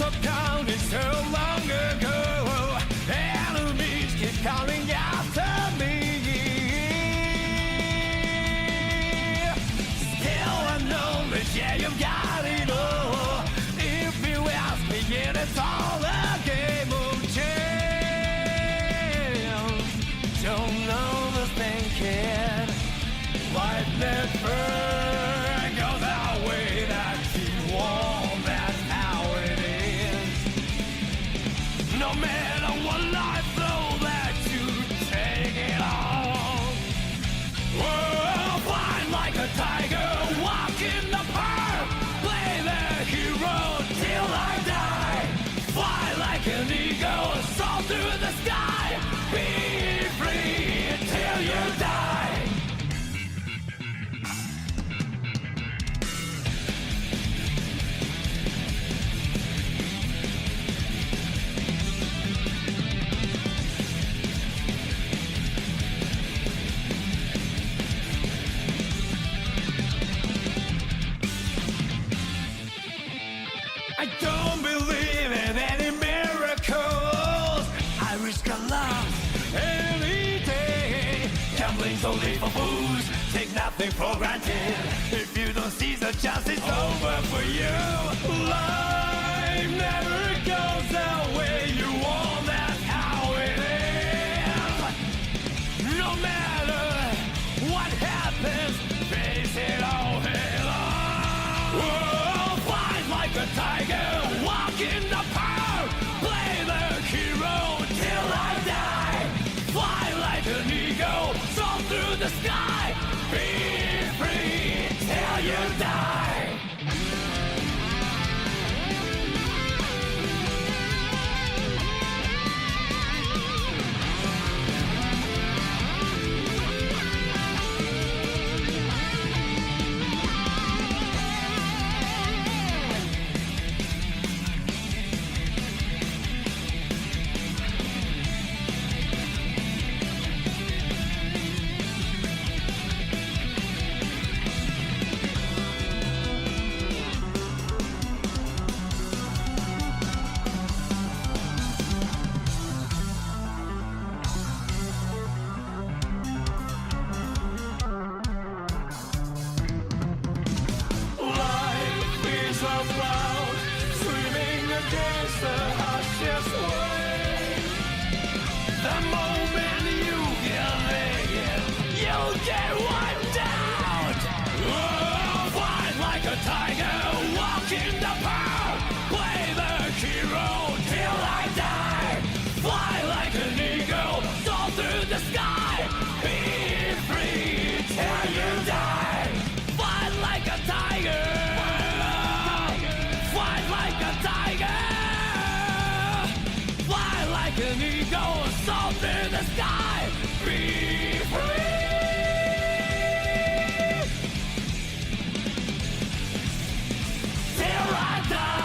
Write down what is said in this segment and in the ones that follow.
of counting so long ago. Enemies keep calling after me. Still unknowledge, yeah, you've got it all. If you ask me, yeah, it's all a game of chance. Don't know the thing, kid. Life never goes that way that you want. That's how it is. No matter what life throws at you, take it on. Oh, fly like a tiger, walk in the park, play the hero till I die. Fly like an eagle, soar through the sky. Be free till you die. I don't believe in any miracles. I risk a lot any day. Gambling's only for fools. Take nothing for granted. If you don't seize the chance, it's over for you. Life never goes the way you want. That's how it is. No matter what happens, face it all head on. Whoa, fight like a tiger, walk in the park, play the hero till I die. Fly like an eagle, soar through the sky. Be free till you die. Life is a cloud, swimming against the harshest wave. The moment you give in, you'll get wiped out. Oh, fight like a tiger, walk in the park, play the hero till I die. Fly like an eagle, soar through the sky. Be free till you die. Fight like a tiger. Fight like a tiger. Fly like an eagle, soar through the sky. Be free. Till I die.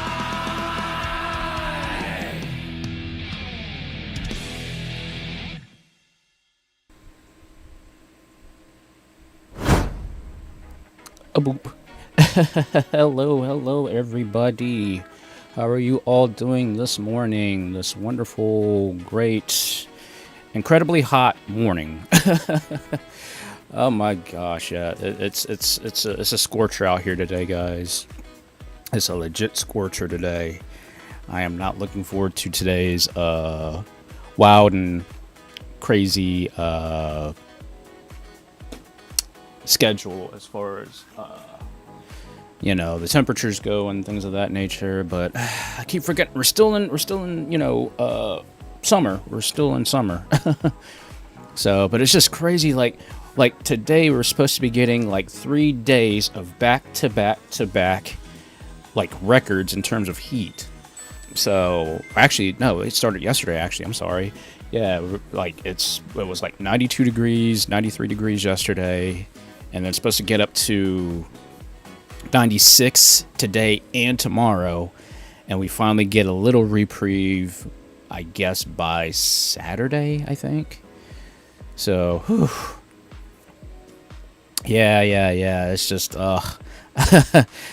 A boop. Hello, everybody. How are you all doing this morning? This wonderful, great, incredibly hot morning. Oh my gosh, yeah, it's a scorcher out here today, guys. It's a legit scorcher today. I am not looking forward to today's wild and crazy schedule as far as the temperatures go and things of that nature. But I keep forgetting we're still in summer. We're still in summer. So, but it's just crazy. Like today we're supposed to be getting like 3 days of back to back like records in terms of heat. So actually, no, it started yesterday. Actually, I'm sorry. Yeah, like it was like 92 degrees, 93 degrees yesterday, and then it's supposed to get up to 96 today and tomorrow, and we finally get a little reprieve, I guess, by Saturday, I think. So, whew. Yeah. It's just,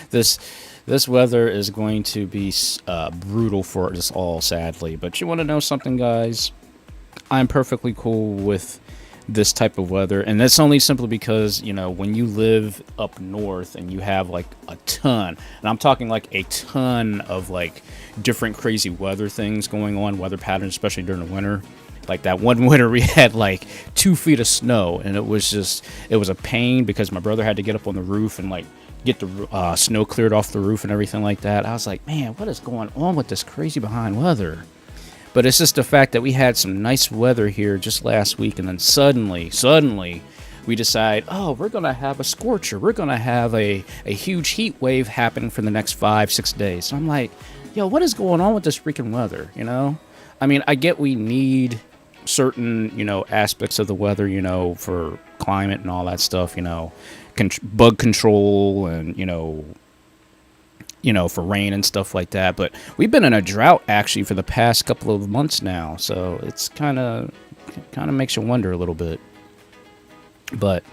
this This weather is going to be brutal for us all, sadly. But you want to know something, guys? I'm perfectly cool with this type of weather, and that's only simply because, you know, when you live up north and you have like a ton, and I'm talking like a ton of like different crazy weather things going on, weather patterns, especially during the winter. Like that one winter we had like 2 feet of snow, and it was a pain because my brother had to get up on the roof and like get the snow cleared off the roof and everything like that. I was like, man, what is going on with this crazy behind weather? But it's just the fact that we had some nice weather here just last week, and then suddenly we decide, oh, we're going to have a scorcher. We're going to have a huge heat wave happening for the next 5-6 days. So I'm like, yo, what is going on with this freaking weather, you know? I mean, I get we need certain, you know, aspects of the weather, you know, for climate and all that stuff, you know, bug control and, you know, for rain and stuff like that. But we've been in a drought actually for the past couple of months now, so it's kind of makes you wonder a little bit. But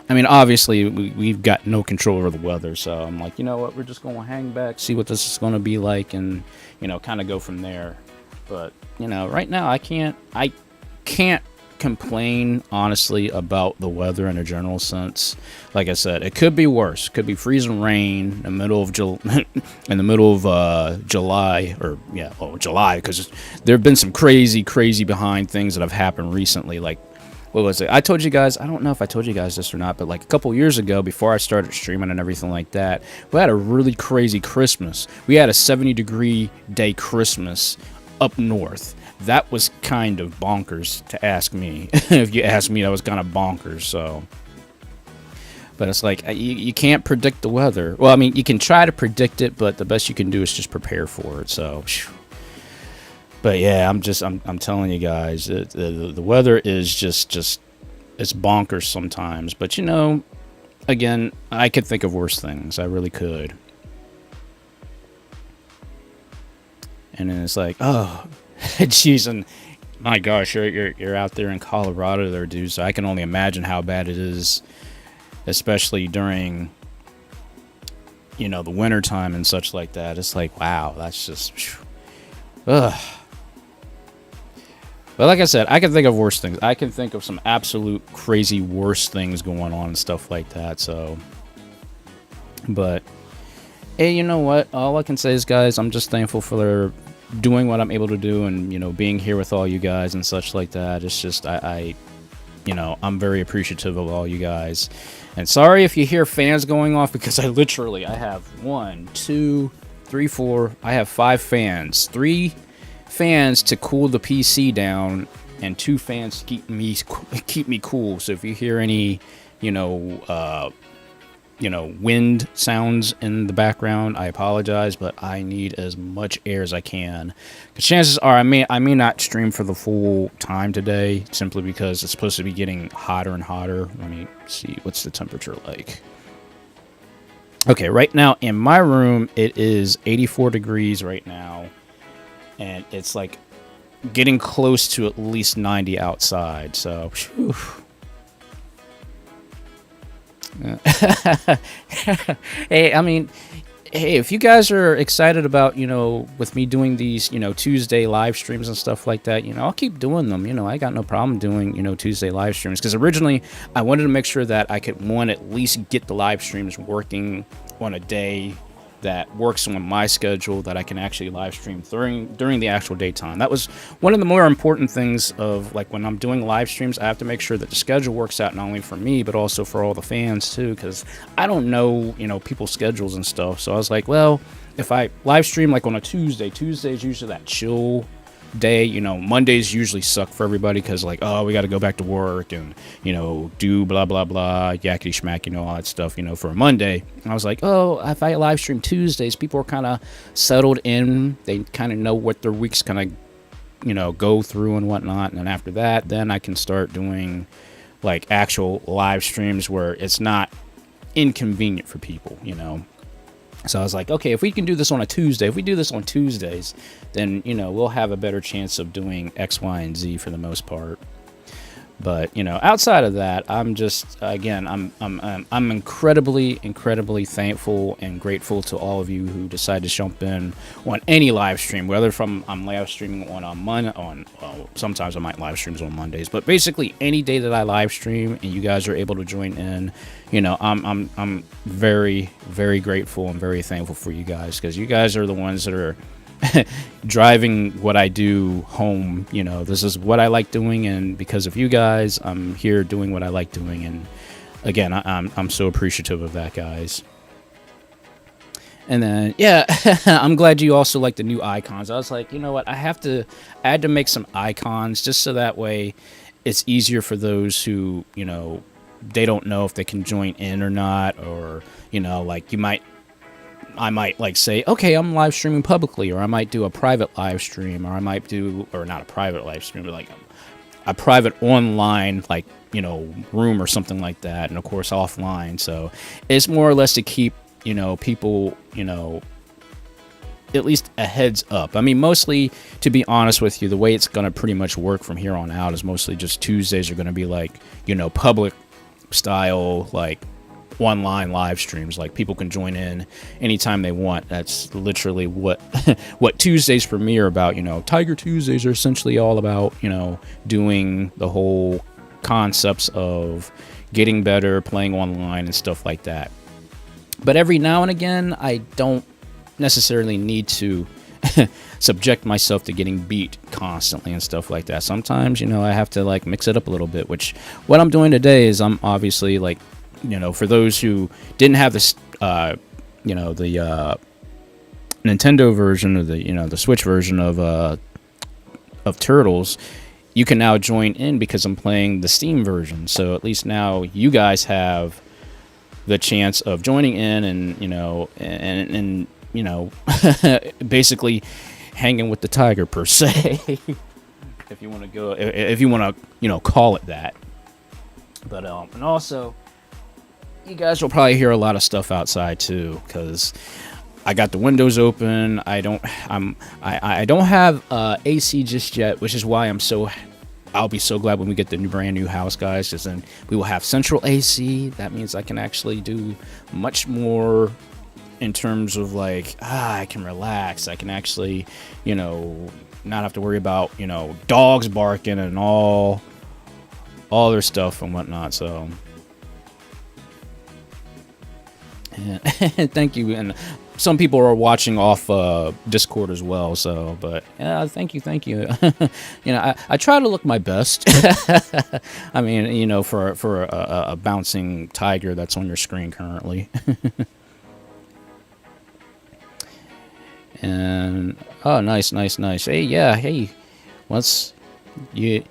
I mean, obviously we've got no control over the weather, so I'm like, you know what, we're just going to hang back, see what this is going to be like, and, you know, kind of go from there. But, you know, right now I can't complain honestly about the weather in a general sense. Like I said, it could be worse. It could be freezing rain in the middle of July, July, because there have been some crazy behind things that have happened recently. Like, what was it? I told you guys, I don't know if I told you guys this or not, but like a couple years ago, before I started streaming and everything like that, we had a really crazy Christmas. We had a 70-degree day Christmas up north. That was kind of bonkers to ask me. If you ask me, that was kind of bonkers. So, but it's like you can't predict the weather. Well, I mean, you can try to predict it, but the best you can do is just prepare for it. So, but yeah, I'm telling you guys, the weather is just it's bonkers sometimes. But you know, again, I could think of worse things. I really could. And then it's like, oh. Jeez, and my gosh, you're out there in Colorado there, dude, so I can only imagine how bad it is, especially during, you know, the winter time and such like that. It's like, wow, that's just, ugh. But like I said, I can think of worse things. I can think of some absolute crazy worse things going on and stuff like that, so. But, hey, you know what? All I can say is, guys, I'm just thankful for doing what I'm able to do, and, you know, being here with all you guys and such like that. It's just I you know, I'm very appreciative of all you guys, and sorry if you hear fans going off, because I have 1, 2, 3, 4, I have 5 fans, 3 fans to cool the PC down, and 2 fans to keep me cool. So if you hear any, you know, wind sounds in the background, I apologize, but I need as much air as I can. Because chances are I may not stream for the full time today, simply because it's supposed to be getting hotter and hotter. Let me see, what's the temperature like? Okay, right now in my room, it is 84 degrees right now, and it's like getting close to at least 90 outside, so whew. Hey, I mean, hey, if you guys are excited about, you know, with me doing these, you know, Tuesday live streams and stuff like that, you know, I'll keep doing them. You know, I got no problem doing, you know, Tuesday live streams, because originally I wanted to make sure that I could, at least get the live streams working on a day that works on my schedule, that I can actually live stream during the actual daytime. That was one of the more important things of, like, when I'm doing live streams, I have to make sure that the schedule works out not only for me, but also for all the fans too, because I don't know, you know, people's schedules and stuff. So I was like, well, if I live stream like on a Tuesday is usually that chill day. You know, Mondays usually suck for everybody, because like, oh, we got to go back to work and, you know, do blah blah blah, yakety schmack, you know, all that stuff, you know, for a Monday. And I was like, oh, if I live stream Tuesdays, people are kind of settled in, they kind of know what their week's kind of, you know, go through and whatnot, and then after that, then I can start doing like actual live streams where it's not inconvenient for people, you know. So I was like, okay, if we can do this on a Tuesday, if we do this on Tuesdays, then, you know, we'll have a better chance of doing X, Y, and Z for the most part. But outside of that, I'm just again, I'm incredibly thankful and grateful to all of you who decide to jump in on any live stream, whether I'm live streaming sometimes I might live streams on Mondays, but basically any day that I live stream and you guys are able to join in, I'm very grateful and very thankful for you guys, because you guys are the ones that are driving what I do home. This is what I like doing, and because of you guys, I'm here doing what I like doing. And again, I'm so appreciative of that, guys. And then I'm glad you also like the new icons. I was like, you know what, I had to make some icons just so that way it's easier for those who they don't know if they can join in or not, or like I might like say, okay, I'm live streaming publicly, or I might do a private live stream, or I might do, or not a private live stream, but like a private online, like, room or something like that. And of course offline. So it's more or less to keep, people, at least a heads up. I mean, mostly, to be honest with you, the way it's going to pretty much work from here on out is mostly just Tuesdays are going to be like, public style, like online live streams, like people can join in anytime they want. That's literally what Tuesdays for me are about. Tiger Tuesdays are essentially all about doing the whole concepts of getting better, playing online and stuff like that. But every now and again, I don't necessarily need to subject myself to getting beat constantly and stuff like that. Sometimes I have to like mix it up a little bit, which what I'm doing today is I'm obviously like, for those who didn't have this, the Nintendo version, or the Switch version of Turtles, you can now join in because I'm playing the Steam version. So at least now you guys have the chance of joining in and basically hanging with the tiger per se, if you want to call it that. But and also, you guys will probably hear a lot of stuff outside too, because I got the windows open. I don't have AC just yet, which is why I'll be so glad when we get the brand new house, guys, because then we will have central AC. That means I can actually do much more in terms of like, I can relax. I can actually, not have to worry about, dogs barking and all their stuff and whatnot. So yeah. Thank you. And some people are watching off Discord as well. So, but yeah, thank you. I try to look my best. I mean, for a bouncing tiger that's on your screen currently. And oh, nice. Hey, once you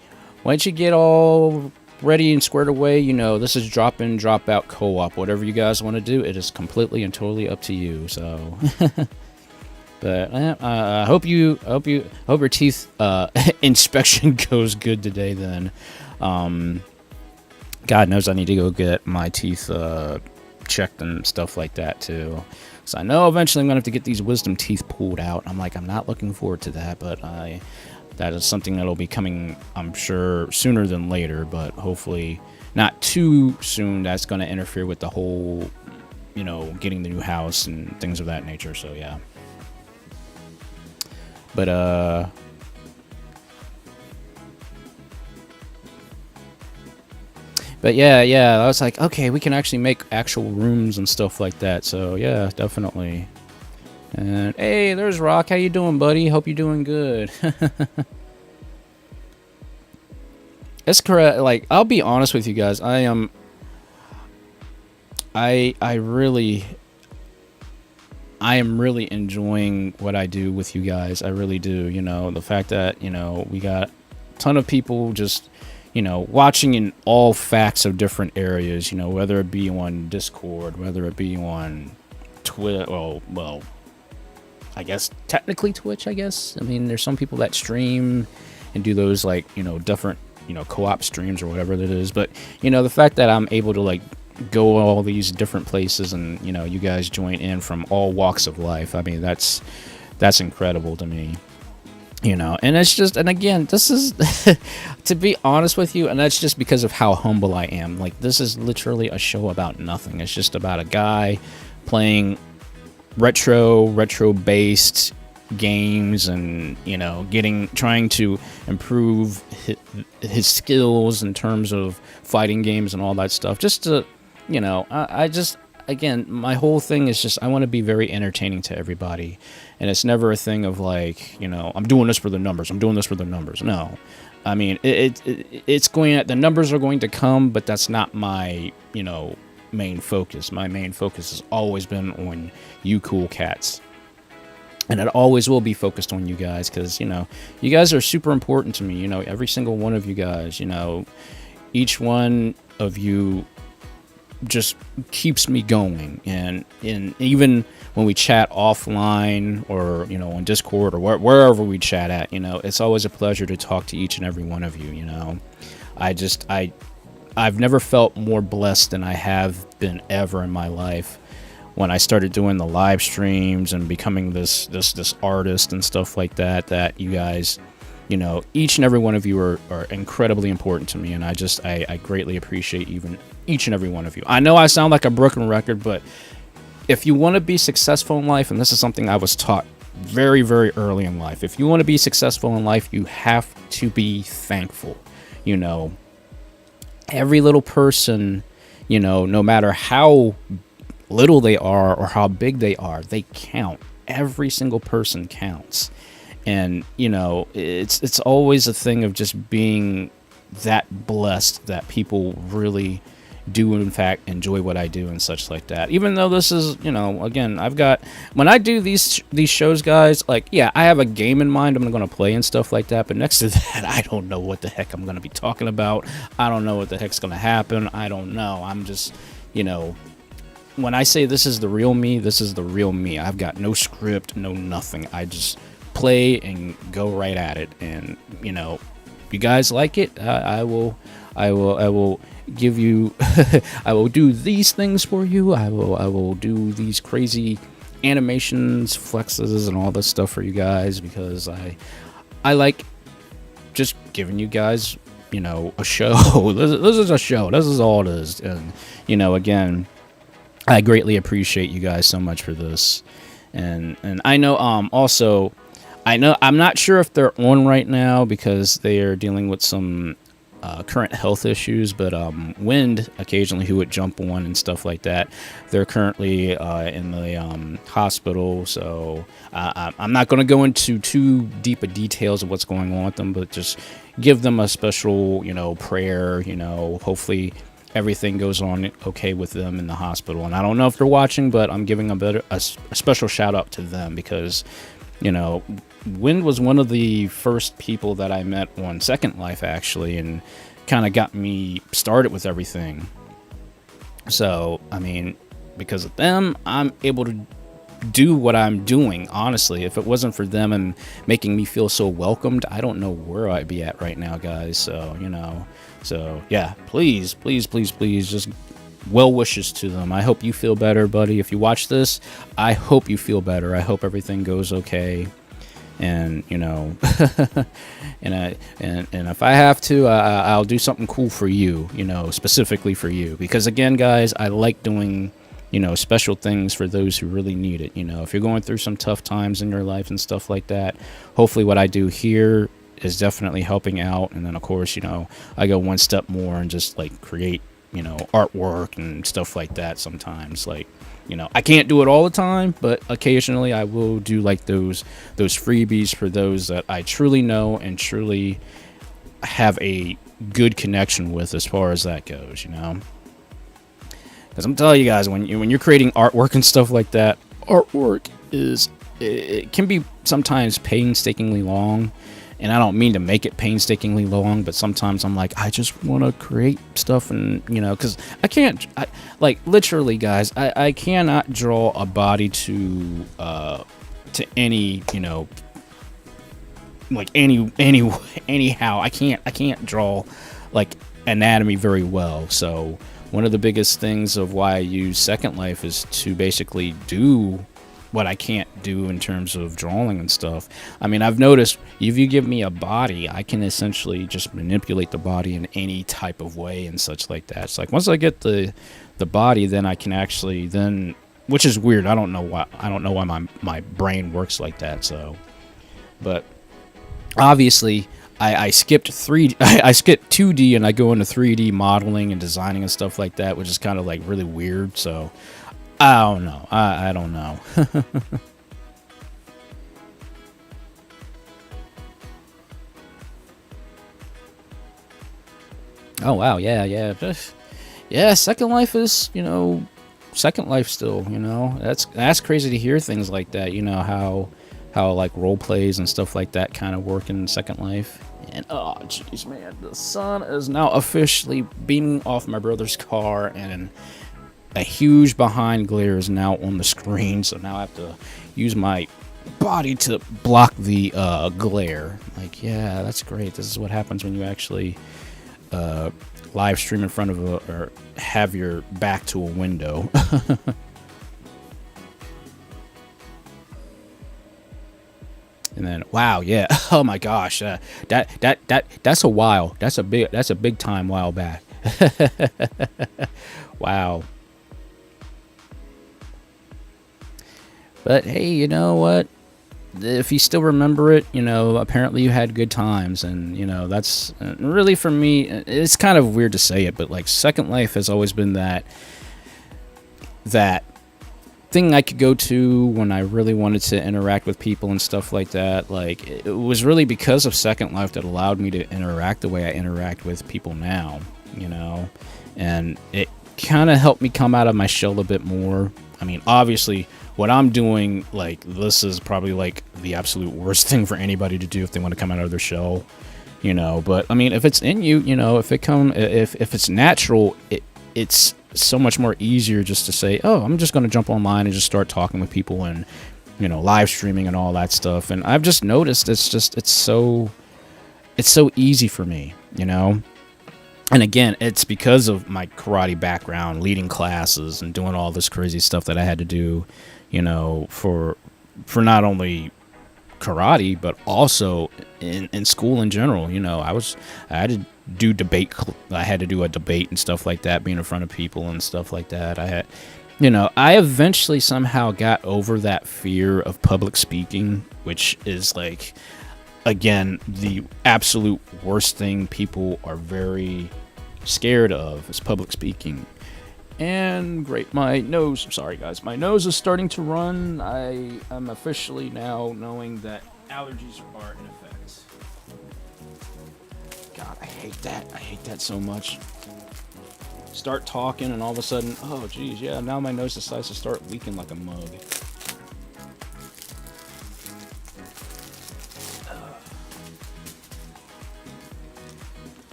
get all ready and squared away, this is drop in, drop out co-op. Whatever you guys want to do, it is completely and totally up to you. So, but I hope your teeth inspection goes good today. Then, God knows I need to go get my teeth checked and stuff like that too. So I know eventually I'm gonna have to get these wisdom teeth pulled out. I'm not looking forward to that, but that is something that'll be coming, I'm sure, sooner than later, but hopefully not too soon. That's going to interfere with the whole, getting the new house and things of that nature. So, yeah. But, yeah, I was like, okay, we can actually make actual rooms and stuff like that. So, yeah, definitely. And hey, there's Rock. How you doing, buddy? Hope you're doing good. It's correct. Like, I'll be honest with you guys. I am. I really enjoying what I do with you guys. I really do. The fact that we got a ton of people just watching in all facts of different areas. Whether it be on Discord, whether it be on Twitter. Well. I guess technically Twitch, I guess. I mean, there's some people that stream and do those like, different, co-op streams or whatever that is. But, the fact that I'm able to like go all these different places and, you guys join in from all walks of life. I mean, that's incredible to me. And it's just, and again, this is, to be honest with you, and that's just because of how humble I am. Like, this is literally a show about nothing. It's just about a guy playing retro-based games, and trying to improve his skills in terms of fighting games and all that stuff. Just to, I just, again, my whole thing is just I want to be very entertaining to everybody, and it's never a thing of like, I'm doing this for the numbers. I'm doing this for the numbers. No, I mean it's going. The numbers are going to come, but that's not my main focus. My main focus has always been on you cool cats, and it always will be focused on you guys, because you guys are super important to me. Every single one of you guys. Each one of you just keeps me going, and even when we chat offline, or on Discord, or wherever we chat at, it's always a pleasure to talk to each and every one of you. I've never felt more blessed than I have been ever in my life when I started doing the live streams and becoming this artist and stuff like that. That you guys, each and every one of you are incredibly important to me, and I greatly appreciate each and every one of you. I know I sound like a broken record, but if you want to be successful in life, and this is something I was taught very, very early in life, if you want to be successful in life, you have to be thankful. Every little person, no matter how little they are or how big they are, they count. Every single person counts. And it's always a thing of just being that blessed that people really do in fact enjoy what I do and such like that. Even though this is, again, when I do these shows, guys, like, yeah, I have a game in mind I'm going to play and stuff like that, but next to that, I don't know what the heck I'm going to be talking about. I don't know what the heck's going to happen. I don't know. I'm just, when I say this is the real me, this is the real me. I've got no script, no nothing. I just play and go right at it. And, if you guys like it, I will give you I will do these things for you. I will do these crazy animations, flexes, and all this stuff for you guys, because I like just giving you guys a show. This is a show. This is all it is. And again, I greatly appreciate you guys so much for this. And I know also, I'm not sure if they're on right now because they are dealing with some current health issues, but Wind occasionally, who would jump on and stuff like that, they're currently in the hospital, so I'm not going to go into too deep of details of what's going on with them, but just give them a special prayer. Hopefully everything goes on okay with them in the hospital. And I don't know if they're watching, but I'm giving a special shout out to them, because Wind was one of the first people that I met on Second Life, actually, and kind of got me started with everything. So, I mean, because of them, I'm able to do what I'm doing, honestly. If it wasn't for them and making me feel so welcomed, I don't know where I'd be at right now, guys. So, so yeah, please, just well wishes to them. I hope you feel better, buddy. If you watch this, I hope you feel better. I hope everything goes okay. And and if I have to, I'll do something cool for you, specifically for you, because again, guys, I like doing special things for those who really need it. If you're going through some tough times in your life and stuff like that, hopefully what I do here is definitely helping out. And then of course, I go one step more and just like create artwork and stuff like that sometimes. Like, I can't do it all the time, but occasionally I will do like those freebies for those that I truly know and truly have a good connection with as far as that goes, because I'm telling you guys, when you're creating artwork and stuff like that, artwork it can be sometimes painstakingly long. And I don't mean to make it painstakingly long, but sometimes I'm like, I just want to create stuff, and because literally, guys, I cannot draw a body to any, like anyhow. I can't draw like anatomy very well. So one of the biggest things of why I use Second Life is to basically do what I can't do in terms of drawing and stuff. I mean, I've noticed if you give me a body, I can essentially just manipulate the body in any type of way and such like that. It's like once I get the body, then I can actually then, which is weird. I don't know why my brain works like that. So, but obviously I skipped 3D, I skipped 2D and I go into 3D modeling and designing and stuff like that, which is kind of like really weird. So I don't know. I don't know. Oh wow, yeah. Second Life is, Second Life still. That's crazy to hear things like that. How like role plays and stuff like that kind of work in Second Life. And oh jeez, man, the sun is now officially beaming off my brother's car, and a huge behind glare is now on the screen. So now I have to use my body to block the glare. Like, yeah, that's great. This is what happens when you actually live stream in front of or have your back to a window. And then, wow, yeah, oh my gosh, that's a while. That's a big time while back. Wow. But hey, you know what? If you still remember it, apparently you had good times, and that's really, for me, it's kind of weird to say it, but like Second Life has always been that thing I could go to when I really wanted to interact with people and stuff like that. Like, it was really because of Second Life that allowed me to interact the way I interact with people now, and it kind of helped me come out of my shell a bit more. I mean, obviously, what I'm doing, like, this is probably like the absolute worst thing for anybody to do if they want to come out of their shell, but I mean, if it's in you, if it's natural, it's so much more easier just to say, oh, I'm just going to jump online and just start talking with people and, live streaming and all that stuff. And I've just noticed it's so easy for me, And again, it's because of my karate background, leading classes and doing all this crazy stuff that I had to do, for not only karate, but also in school in general. I had to do debate. I had to do a debate and stuff like that, being in front of people and stuff like that. I eventually somehow got over that fear of public speaking, which is like, again, the absolute worst thing people are very scared of is public speaking. And great, my nose, I'm sorry guys, my nose is starting to run. I am officially now knowing that allergies are in effect. God, I hate that so much. Start talking and all of a sudden, oh geez, yeah, now my nose decides to start leaking like a mug.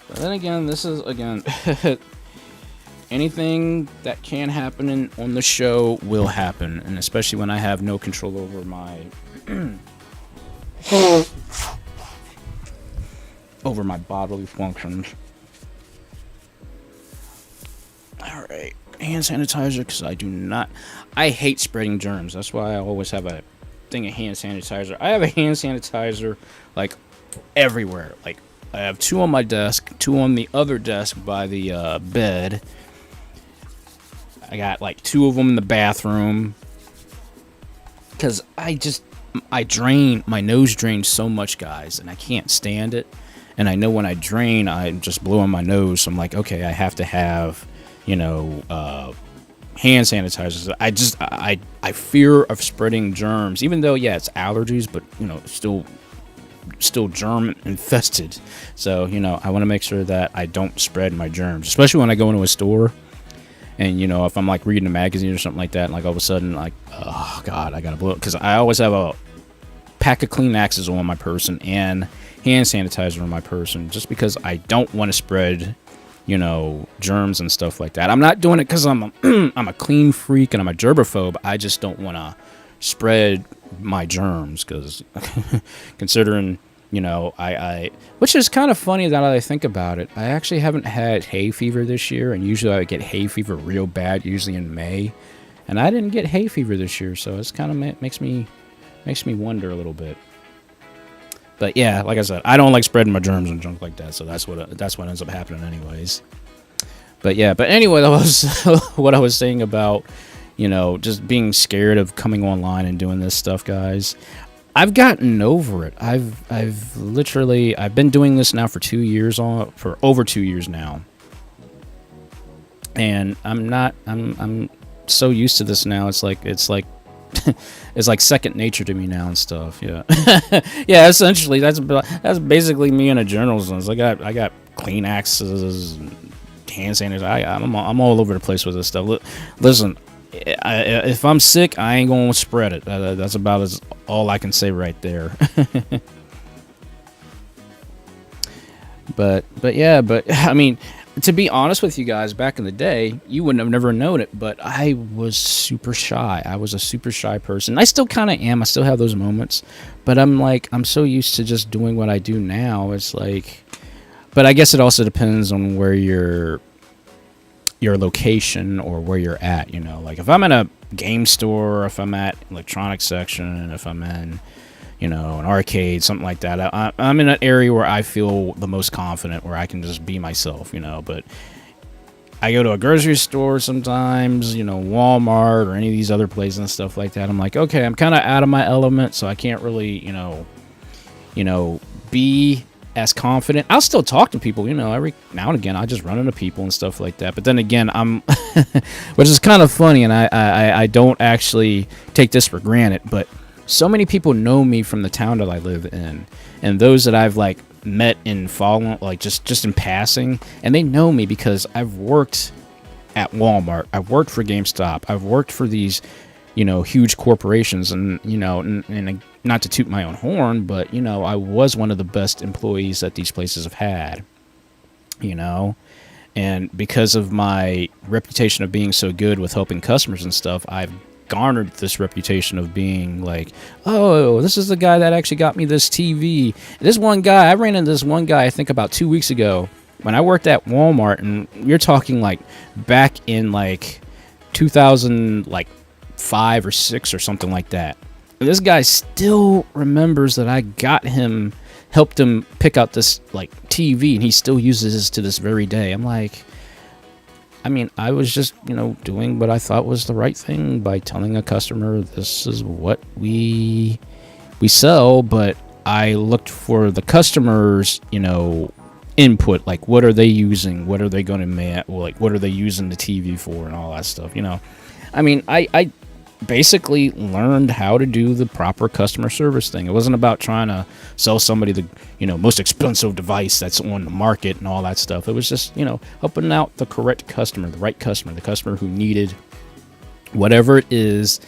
But then again, this is, anything that can happen on the show will happen, and especially when I have no control over my over my bodily functions. All right, hand sanitizer, because I hate spreading germs. That's why I always have a thing of hand sanitizer. I have a hand sanitizer like everywhere. Like, I have 2 on my desk, 2 on the other desk by the bed. I got like 2 of them in the bathroom, because my nose drains so much, guys, and I can't stand it. And I know when I drain, I'm just blowing my nose. So I'm like, okay, I have to have, hand sanitizers. I fear of spreading germs, even though, yeah, it's allergies, but, still germ infested. So, I want to make sure that I don't spread my germs, especially when I go into a store. And, if I'm like reading a magazine or something like that, and like all of a sudden, like, oh God, I gotta blow it. Because I always have a pack of Kleenexes on my person and hand sanitizer on my person, just because I don't want to spread, germs and stuff like that. I'm not doing it because I'm a clean freak and I'm a germaphobe. I just don't want to spread my germs, because considering, I which is kind of funny that I think about it. I actually haven't had hay fever this year, and usually I get hay fever real bad, usually in May. and I didn't get hay fever this year, so it's kind of makes me wonder a little bit. But yeah, like I said, I don't like spreading my germs and junk like that, so that's what ends up happening anyways. But yeah, but anyway, that was what I was saying about, you know, just being scared of coming online and doing this stuff, guys. I've gotten over it. I've been doing this now for over 2 years now. And I'm so used to this now. It's like it's like second nature to me now and stuff. Yeah. Yeah, essentially that's basically me in a general sense. I got Kleenexes and hand sanitizer. I'm all over the place with this stuff. Listen, if I'm sick, I ain't gonna spread it. That's about all I can say right there. but I mean, to be honest with you guys, back in the day, you wouldn't have never known it, but I was super shy. I was a super shy person. I still kind of am. I still have those moments, but I'm so used to just doing what I do now. It's like, but I guess it also depends on where your location or where you're at, you know. Like if I'm in a game store, if I'm at electronics section, if I'm in, you know, an arcade, something like that, I'm in an area where I feel the most confident, where I can just be myself, you know. But I go to a grocery store sometimes, you know, Walmart or any of these other places and stuff like that. I'm like, okay, I'm kind of out of my element, so I can't really, you know, be as confident. I'll still talk to people, you know, every now and again. I just run into people and stuff like that. But then again, which is kind of funny, and I don't actually take this for granted, but so many people know me from the town that I live in, and those that I've like met and followed, like just in passing, and they know me because I've worked at Walmart, I've worked for GameStop, I've worked for these, you know, huge corporations, and you know, and not to toot my own horn, but you know, I was one of the best employees that these places have had, you know. And because of my reputation of being so good with helping customers and stuff, I've garnered this reputation of being like, oh, this is the guy that actually got me this TV. This one guy, I ran into this one guy, I think about 2 weeks ago when I worked at Walmart, and you're talking like back in like 2005 or 6 or something like that. And this guy still remembers that I helped him pick out this like TV, and he still uses this to this very day. I'm like, I mean, I was just, you know, doing what I thought was the right thing by telling a customer this is what we sell, but I looked for the customer's, you know, input, like what are they using, what are they going to like what are they using the TV for, and all that stuff, you know. I mean, I basically learned how to do the proper customer service thing. It wasn't about trying to sell somebody the, you know, most expensive device that's on the market and all that stuff. It was just, you know, helping out the correct customer, the right customer, the customer who needed whatever it is.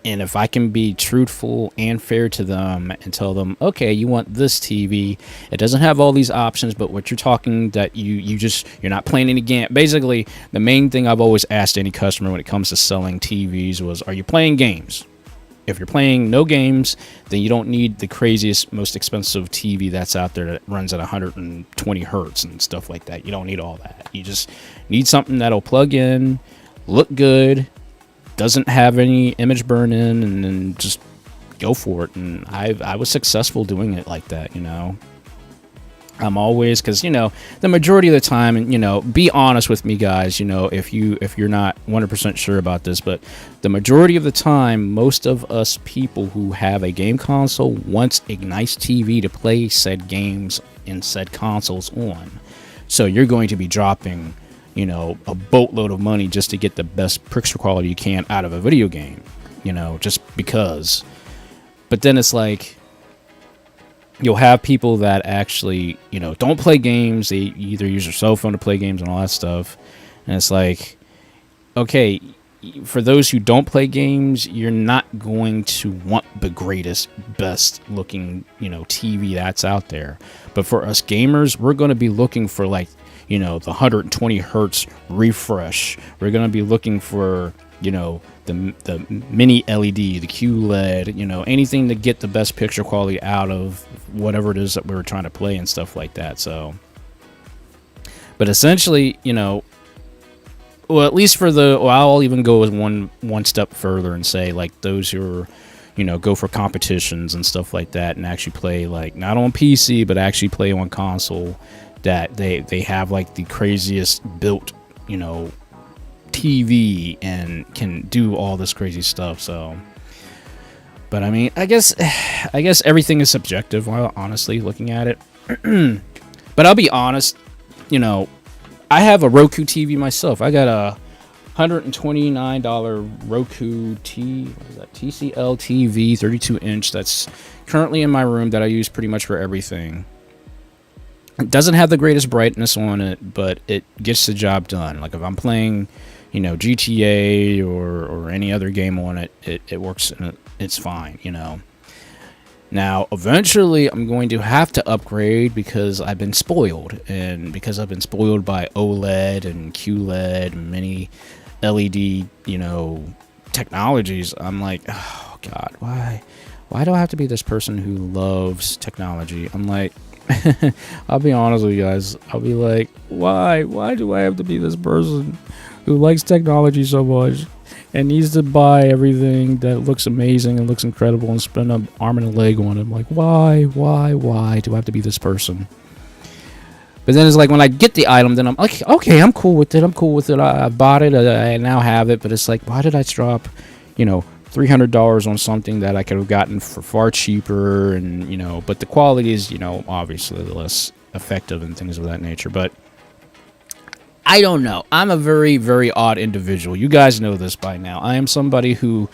And if I can be truthful and fair to them and tell them, okay, you want this TV, it doesn't have all these options, but what you're talking that you're not playing any game. Basically, the main thing I've always asked any customer when it comes to selling TVs was, are you playing games? If you're playing no games, then you don't need the craziest, most expensive TV that's out there that runs at 120 hertz and stuff like that. You don't need all that. You just need something that'll plug in, look good, doesn't have any image burn in, and then just go for it. And I was successful doing it like that, you know. I'm always, because, you know, the majority of the time, and, you know, be honest with me, guys, you know, if you're not 100% sure about this, but the majority of the time, most of us people who have a game console wants a nice TV to play said games and said consoles on. So you're going to be dropping, you know, a boatload of money just to get the best picture quality you can out of a video game, you know, just because. But then it's like, you'll have people that actually, you know, don't play games. They either use their cell phone to play games and all that stuff. And it's like, okay, for those who don't play games, you're not going to want the greatest, best looking, you know, TV that's out there. But for us gamers, we're going to be looking for, like, you know, the 120 hertz refresh. We're going to be looking for, you know, the mini LED, the QLED, you know, anything to get the best picture quality out of whatever it is that we were trying to play and stuff like that. So, but essentially, you know, well, at least for I'll even go with one step further and say, like, those who are, go for competitions and stuff like that and actually play, like, not on PC, but actually play on console, that they have, like, the craziest built, TV and can do all this crazy stuff. So, but I mean, I guess everything is subjective, while honestly looking at it. But I'll be honest, I have a Roku TV myself. I got a $129 Roku TCL TV 32-inch that's currently in my room that I use pretty much for everything. It doesn't have the greatest brightness on it, but it gets the job done. Like if I'm playing, GTA or any other game on it, it works and it's fine, Now, eventually, I'm going to have to upgrade because I've been spoiled. And because I've been spoiled by OLED and QLED and many LED, technologies, I'm like, oh, God, why? Why do I have to be this person who loves technology? I'm like, I'll be honest with you guys. I'll be like, why? Why do I have to be this person who likes technology so much and needs to buy everything that looks amazing and looks incredible and spend an arm and a leg on it? I'm like, why do I have to be this person? But then it's like when I get the item, then I'm like, okay, I'm cool with it. I bought it. I now have it. But it's like, why did I drop, $300 on something that I could have gotten for far cheaper? And, but the quality is, obviously less effective and things of that nature. But I don't know. I'm a very, very odd individual. You guys know this by now. I am somebody who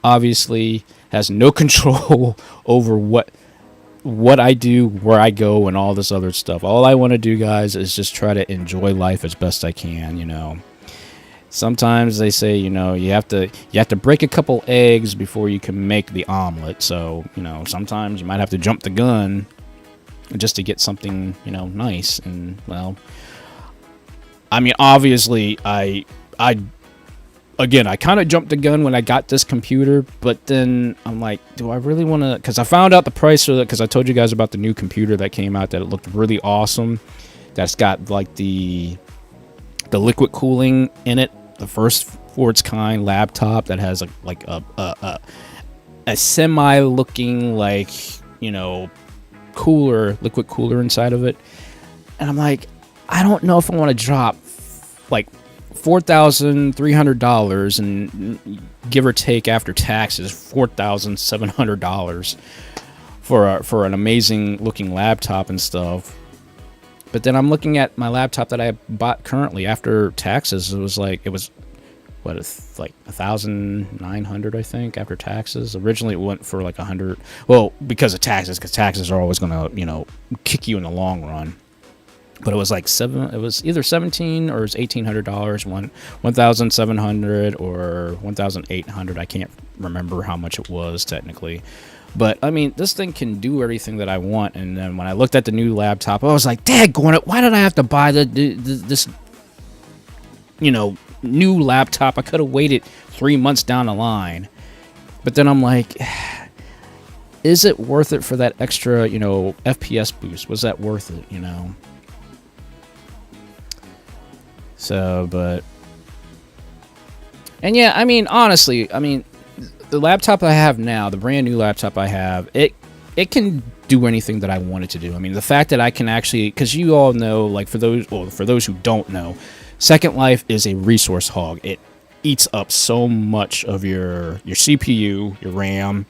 obviously has no control over what I do, where I go, and all this other stuff. All I want to do, guys, is just try to enjoy life as best I can, Sometimes they say, you have to break a couple eggs before you can make the omelet. So, sometimes you might have to jump the gun just to get something, nice. And, well, I mean, obviously, I kind of jumped the gun when I got this computer, but then I'm like, do I really want to? Because I found out the price of it, because I told you guys about the new computer that came out, that it looked really awesome. That's got like the liquid cooling in it, the first for its kind laptop that has a semi-looking liquid cooler inside of it, and I'm like, I don't know if I want to drop like $4,300 and give or take after taxes $4,700 for an amazing looking laptop and stuff. But then I'm looking at my laptop that I bought currently after taxes. It was like $1,900, I think, after taxes. Originally it went for like $100. Well, because taxes are always going to kick you in the long run. But it was like it was either $1,700 or $1,800, $1,700 or $1,800. I can't remember how much it was technically. But I mean, this thing can do everything that I want. And then when I looked at the new laptop, I was like, daggone it, why did I have to buy this new laptop? I could have waited 3 months down the line. But then I'm like, is it worth it for that extra, FPS boost? Was that worth it, So, but, and yeah, I mean, honestly, the laptop I have now, the brand new laptop I have, it can do anything that I want it to do. I mean, the fact that I can actually, because you all know, like for those who don't know, Second Life is a resource hog. It eats up so much of your CPU, your RAM,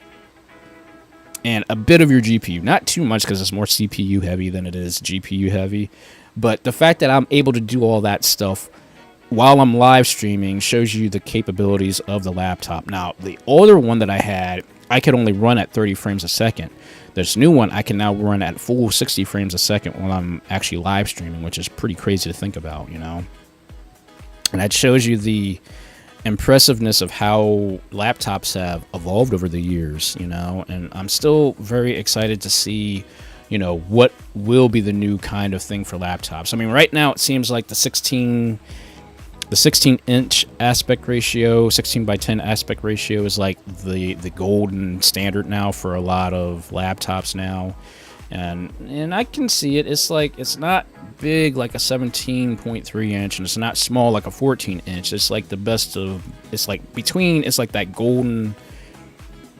and a bit of your GPU. Not too much, because it's more CPU heavy than it is GPU heavy. But the fact that I'm able to do all that stuff while I'm live streaming shows you the capabilities of the laptop. Now, the older one that I had, I could only run at 30 frames a second. This new one, I can now run at full 60 frames a second while I'm actually live streaming, which is pretty crazy to think about, And that shows you the impressiveness of how laptops have evolved over the years, And I'm still very excited to see what will be the new kind of thing for laptops. I mean, right now it seems like the 16-inch aspect ratio, 16:10 aspect ratio is like the golden standard now for a lot of laptops now. And I can see it. It's like, it's not big like a 17.3 inch, and it's not small like a 14 inch. It's like the best of, it's like between, it's like that golden,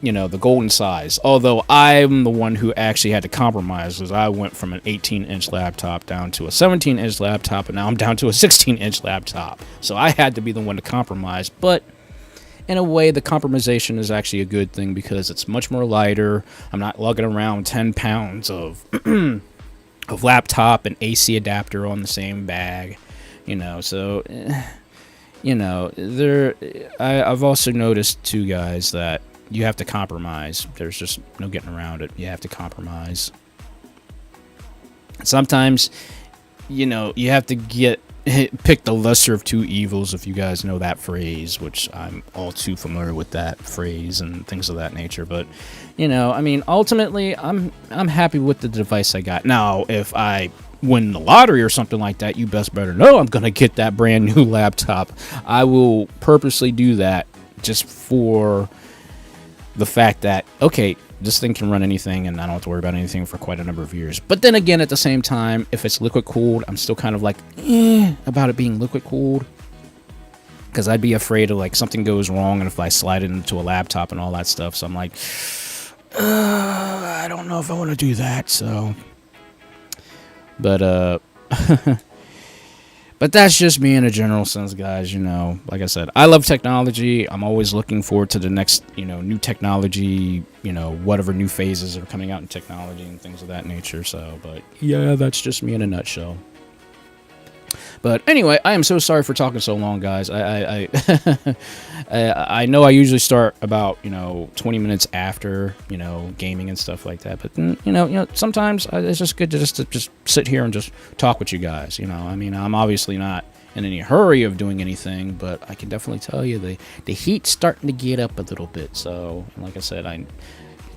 you know, the golden size. Although I'm the one who actually had to compromise, because I went from an 18-inch laptop down to a 17-inch laptop, and now I'm down to a 16-inch laptop. So I had to be the one to compromise. But in a way, the compromisation is actually a good thing, because it's much more lighter. I'm not lugging around 10 pounds of of laptop and AC adapter on the same bag, you know. So, you know, I've also noticed too, guys, that you have to compromise. There's just no getting around it. You have to compromise. Sometimes, you know, you have to pick the lesser of two evils, if you guys know that phrase, which I'm all too familiar with that phrase and things of that nature. But, you know, I mean, ultimately, I'm happy with the device I got. Now, if I win the lottery or something like that, you best better know I'm going to get that brand new laptop. I will purposely do that just for the fact that, okay, this thing can run anything, and I don't have to worry about anything for quite a number of years. But then again, at the same time, if it's liquid cooled, I'm still kind of like, about it being liquid cooled, because I'd be afraid of like something goes wrong, and if I slide it into a laptop and all that stuff. So I'm like, I don't know if I want to do that. So, but but that's just me in a general sense, guys. You know, like I said, I love technology. I'm always looking forward to the next, you know, new technology, you know, whatever new phases are coming out in technology and things of that nature. So, but yeah, that's just me in a nutshell. But anyway, I am so sorry for talking so long, guys. I I know I usually start about, you know, 20 minutes after, you know, gaming and stuff like that. But you know, sometimes it's just good to just sit here and just talk with you guys. You know, I mean, I'm obviously not in any hurry of doing anything, but I can definitely tell you the heat's starting to get up a little bit. So, like I said,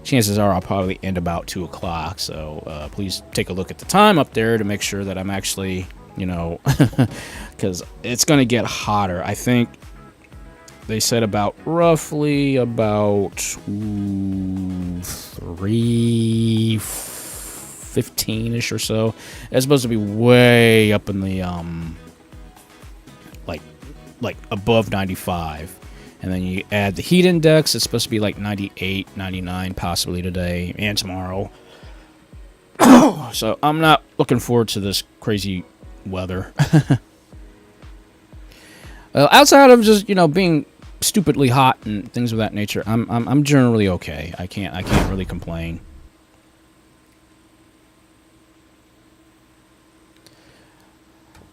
chances are I'll probably end about 2 o'clock. So please take a look at the time up there to make sure that I'm actually, you know, because it's going to get hotter. I think they said roughly about 3:15-ish or so. It's supposed to be way up in the like above 95. And then you add the heat index, it's supposed to be like 98, 99 possibly today and tomorrow. So I'm not looking forward to this crazy weather. Outside of just, you know, being stupidly hot and things of that nature, I'm generally okay. I can't really complain.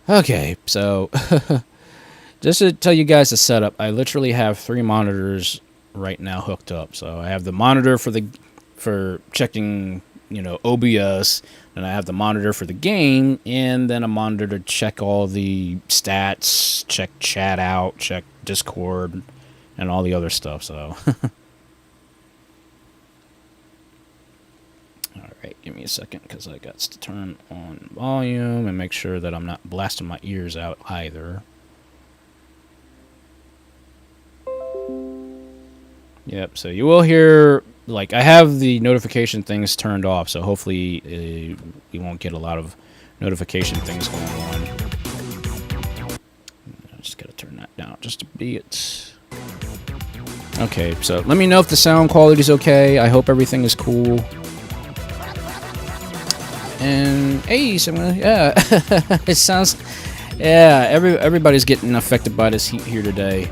Okay, so just to tell you guys the setup, I literally have 3 monitors right now hooked up. So I have the monitor for checking, you know, OBS, and I have the monitor for the game, and then a monitor to check all the stats, check chat out, check Discord, and all the other stuff. So, all right, give me a second, because I got to turn on volume and make sure that I'm not blasting my ears out either. Yep, so you will hear, like, I have the notification things turned off, so hopefully you won't get a lot of notification things going on. I just gotta turn that down just a bit. Okay, so let me know if the sound quality is okay. I hope everything is cool. And hey, yeah, it sounds, yeah, everybody's getting affected by this heat here today.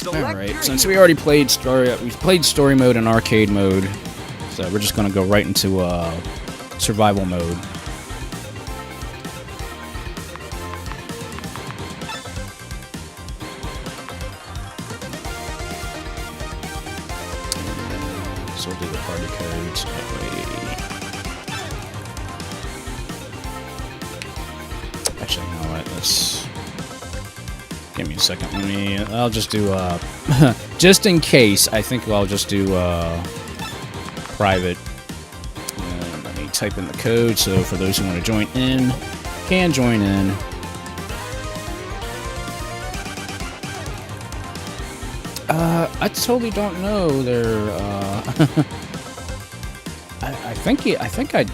Alright, since we already played story mode and arcade mode, so we're just gonna go right into survival mode. So we'll do the party codes. Actually, you know what? Let's give me a second. I'll just do just in case. I think I'll just do private. Let me type in the code so for those who want to join in, can join in. I totally don't know. They're. I think I.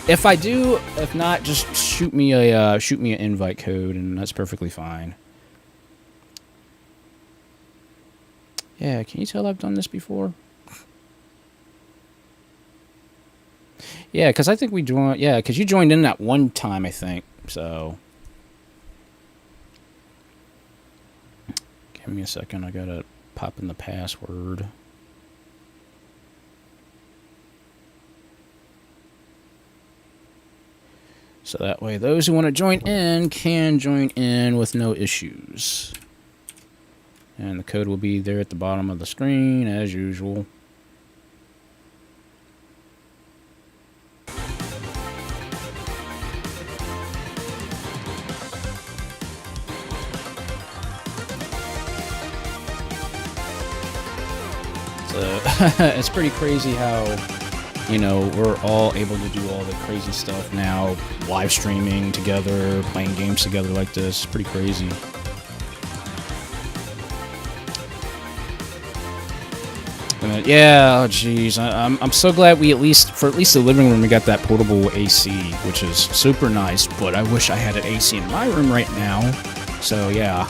If I do, if not, just shoot me an invite code, and that's perfectly fine. Yeah, can you tell I've done this before? Yeah, because I think we joined. Yeah, because you joined in that one time, I think. So, give me a second. I gotta pop in the password. So that way, those who want to join in can join in with no issues. And the code will be there at the bottom of the screen, as usual. So, it's pretty crazy how, you know, we're all able to do all the crazy stuff now. Live streaming together, playing games together like this. It's pretty crazy. Yeah, oh jeez. I'm so glad we at least the living room we got that portable AC, which is super nice. But I wish I had an AC in my room right now. So yeah.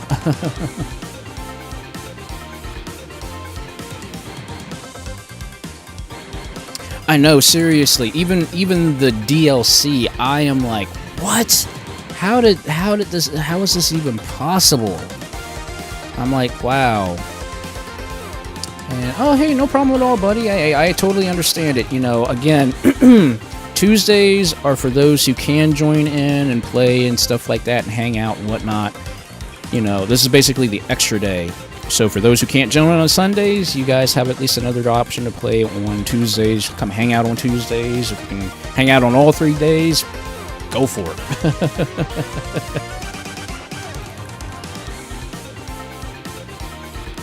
I know, seriously. Even the DLC, I am like, what? How is this even possible? I'm like, wow. And, oh, hey, no problem at all, buddy. I totally understand it. You know, again, Tuesdays are for those who can join in and play and stuff like that and hang out and whatnot. You know, this is basically the extra day. So for those who can't join on Sundays, you guys have at least another option to play on Tuesdays. Come hang out on Tuesdays. If you can hang out on all 3 days, go for it.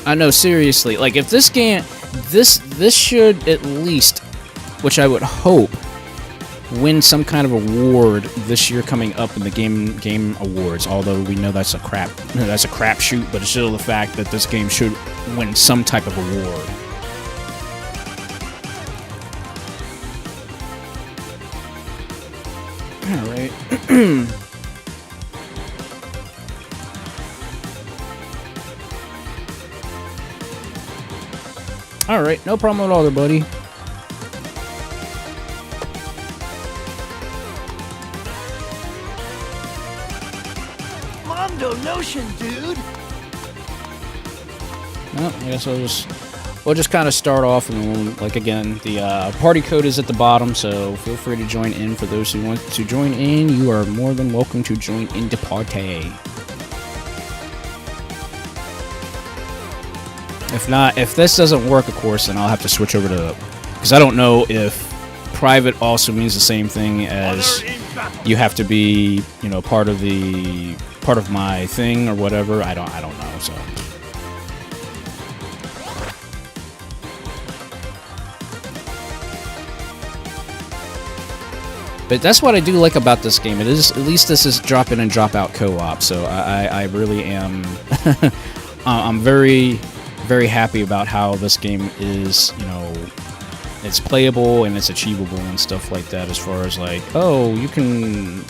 I know, seriously. Like, if this game, this should at least, which I would hope, win some kind of award this year coming up in the game awards. Although we know that's a crapshoot, but it's still the fact that this game should win some type of award. All right. Alright, no problem at all there, buddy. Mondo notion, dude! Well, I guess we'll just kind of start off, and like again, the party code is at the bottom, so feel free to join in. For those who want to join in, you are more than welcome to join in the party. If not, if this doesn't work, of course, then I'll have to switch over to, because I don't know if private also means the same thing as you have to be, you know, part of my thing or whatever. I don't know. So. But that's what I do like about this game. It is, at least this is drop in and drop out co-op. So I really am. I'm very happy about how this game is, you know, it's playable and it's achievable and stuff like that, as far as like, oh, you can,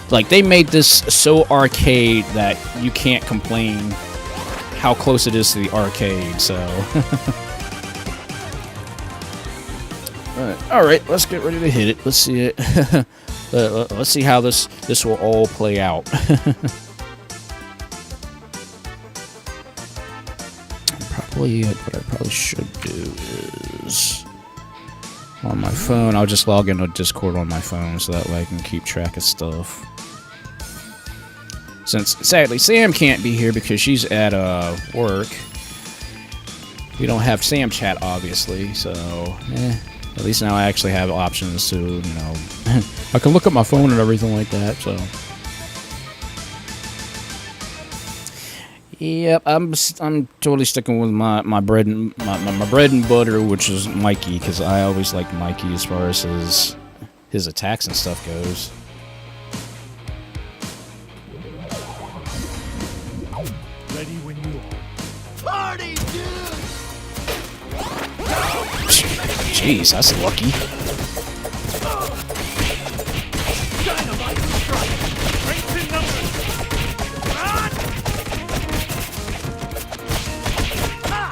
like, they made this so arcade that you can't complain how close it is to the arcade, so. Alright, let's get ready to hit it. Let's see it. Let's see how this will all play out. What I probably should do is, on my phone, I'll just log into Discord on my phone so that way I can keep track of stuff. Since, sadly, Sam can't be here because she's at work. We don't have Sam chat, obviously, so, at least now I actually have options to, you know, I can look at my phone and everything like that, so. Yep, I'm totally sticking with my bread and my bread and butter, which is Mikey, because I always like Mikey as far as his attacks and stuff goes. Ready when you are. Party, dude! Jeez, that's lucky. Dynamite strike. Strength in numbers. Run! Ha!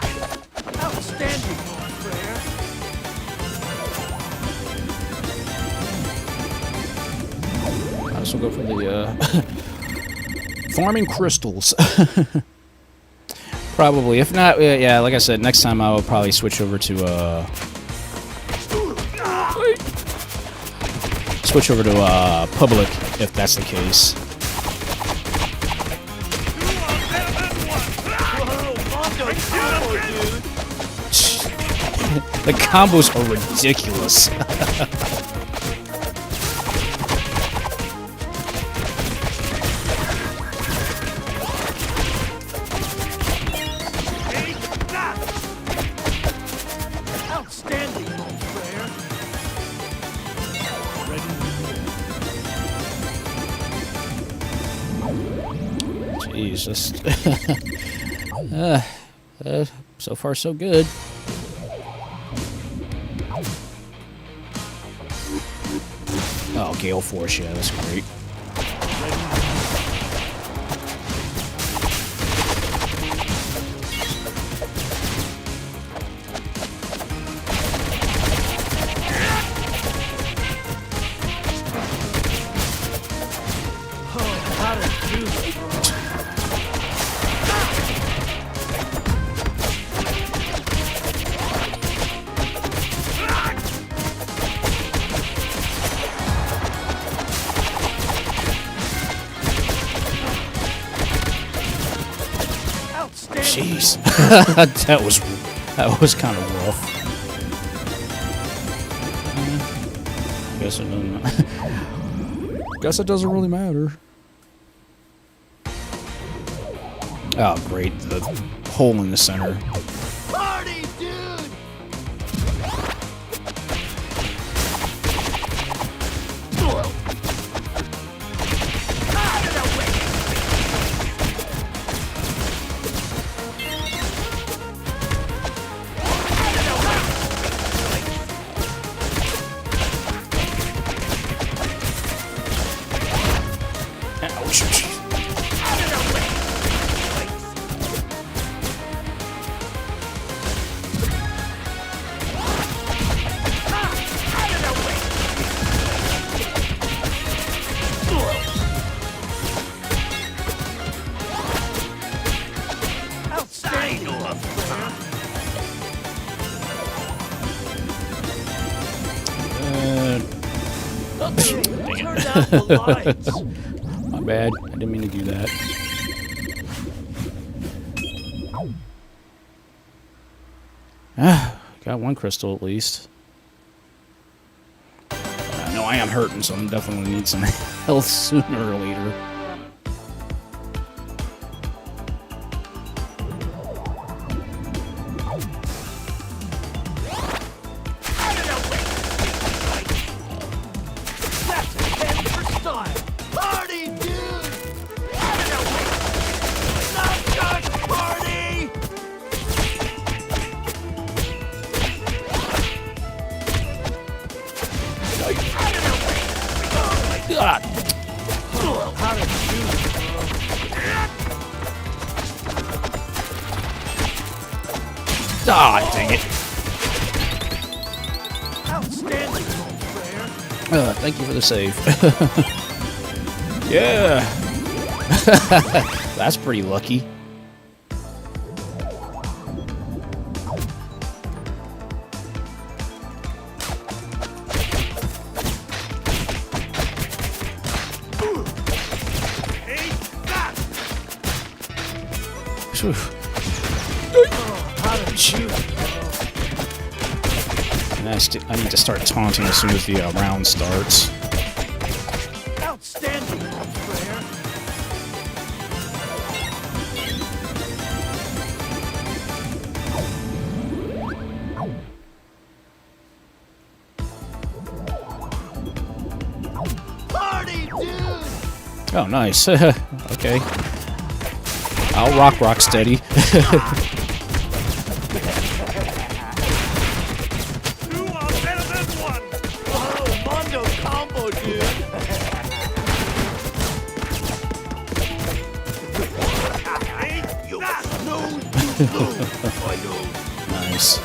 Outstanding, Lord Freya. I guess we'll go for the farming crystals. Probably. If not, yeah, like I said, next time I will probably switch over to public, if that's the case. The combos are ridiculous. Outstanding, Lord Freya. Jeez, just so far so good. Oh, Gale Force, yeah, that's great. Jeez, that was kind of rough. Guess it doesn't really matter. Oh, great! The hole in the center. Party, dude! Ouch. Turn out the lights. My bad. I didn't mean to do that. Got one crystal at least. I know I am hurting, so I'm definitely gonna need some health sooner or later. God. Ah, dang it. Outstanding, Freya. Thank you for the save. Yeah. That's pretty lucky. Phew. And I need to start taunting as soon as the round starts. Outstanding, Freya. Party, dude. Oh, nice. Okay. I'll rock steady. Nice.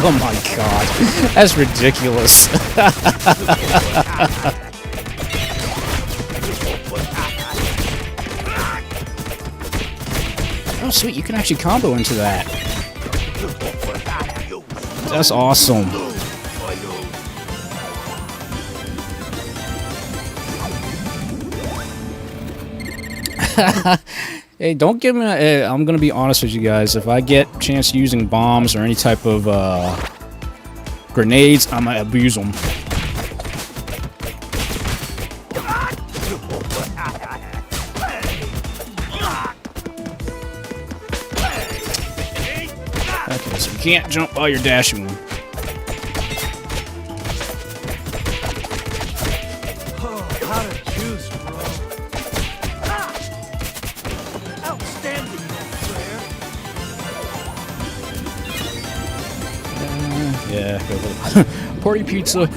Oh my god, that's ridiculous. Oh sweet, you can actually combo into that. That's awesome. Hey, don't give me I'm gonna be honest with you guys. If I get a chance using bombs or any type of grenades, I might abuse them. Okay, so you can't jump while you're dashing them. How to choose, bro. Outstanding, player. Yeah, go for the party pizza.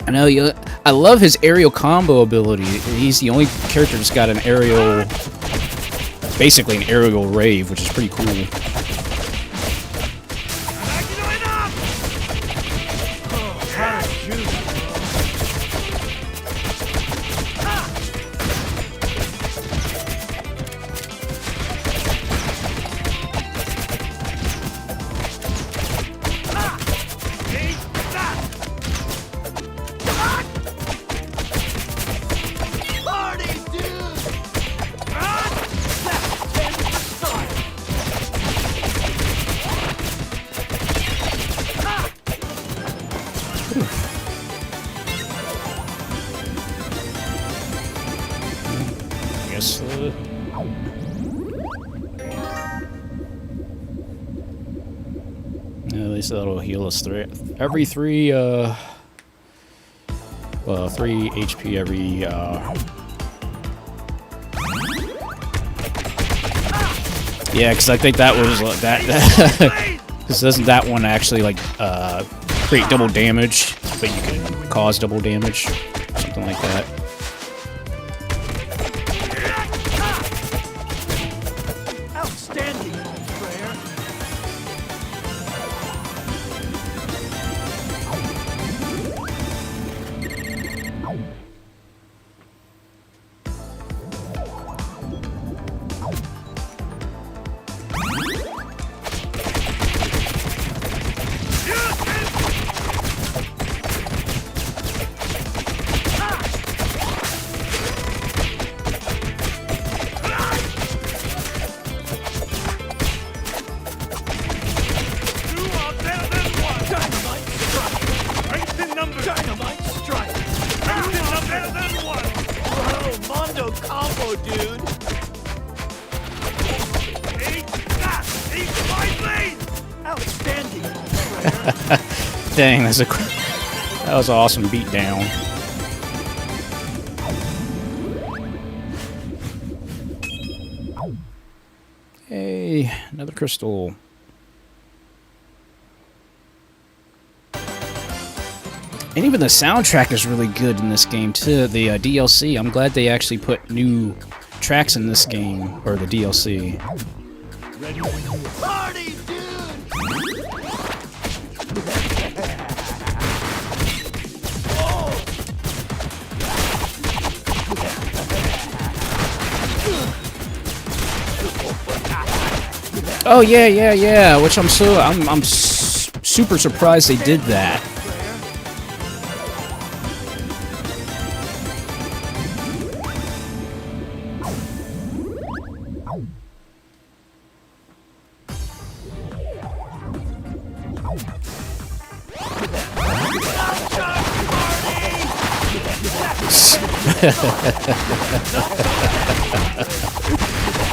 I know you. I love his aerial combo ability. He's the only character that's got an aerial, basically an aerial rave, which is pretty cool. How to choose, party, dude! I guess. At least that'll heal us every 3 HP every yeah, because I think that was that because doesn't that one actually like create double damage, but you can cause double damage, something like that. Outstanding, player. Dynamite strike! Better than one! Bro, Mondo combo, dude! Eat my blade! Outstanding, player. Dang, that was an awesome beatdown. Hey, another crystal. And even the soundtrack is really good in this game too. The DLC. I'm glad they actually put new tracks in this game, or the DLC. Party, dude! Oh yeah. Which I'm super surprised they did that.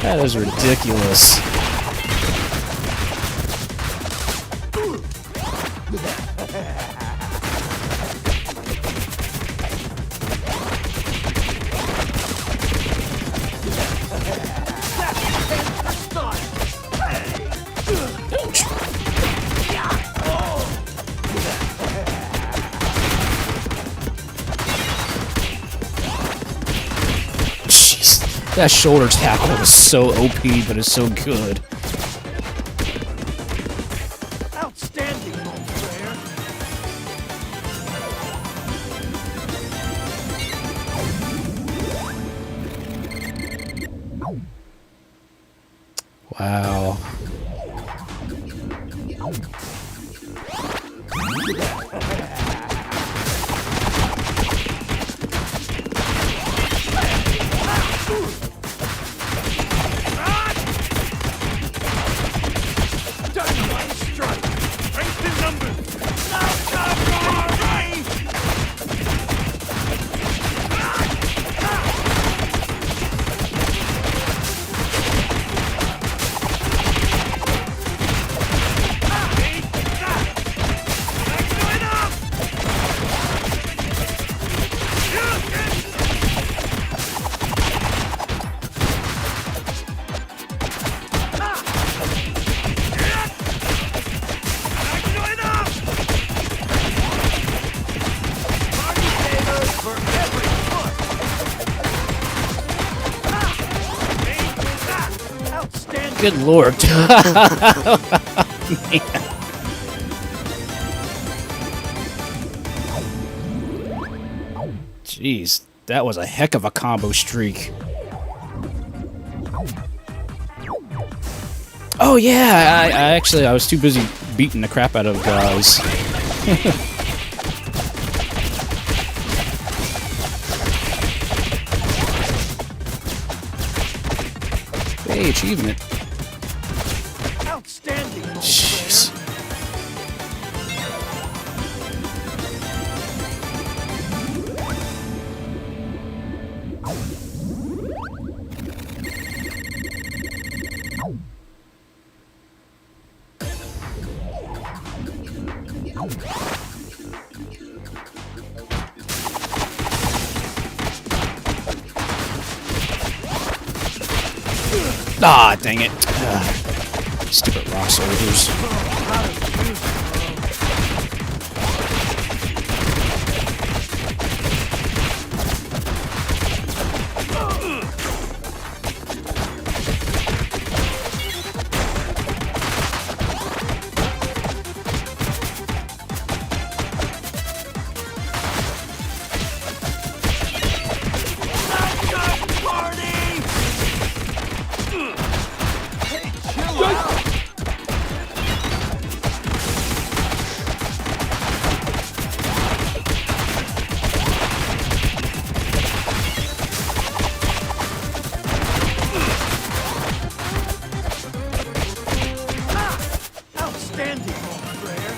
That is ridiculous. That shoulder tackle is so OP, but it's so good. Outstanding, mon frere. Wow. Dynamite strike. Strength in numbers. Now come right. Good lord. Jeez, that was a heck of a combo streak. Oh yeah, I was too busy beating the crap out of guys. Hey, achievement. Outstanding. Jeez. Ah, dang it. Stupid raw soldiers. Outstanding, mon frere.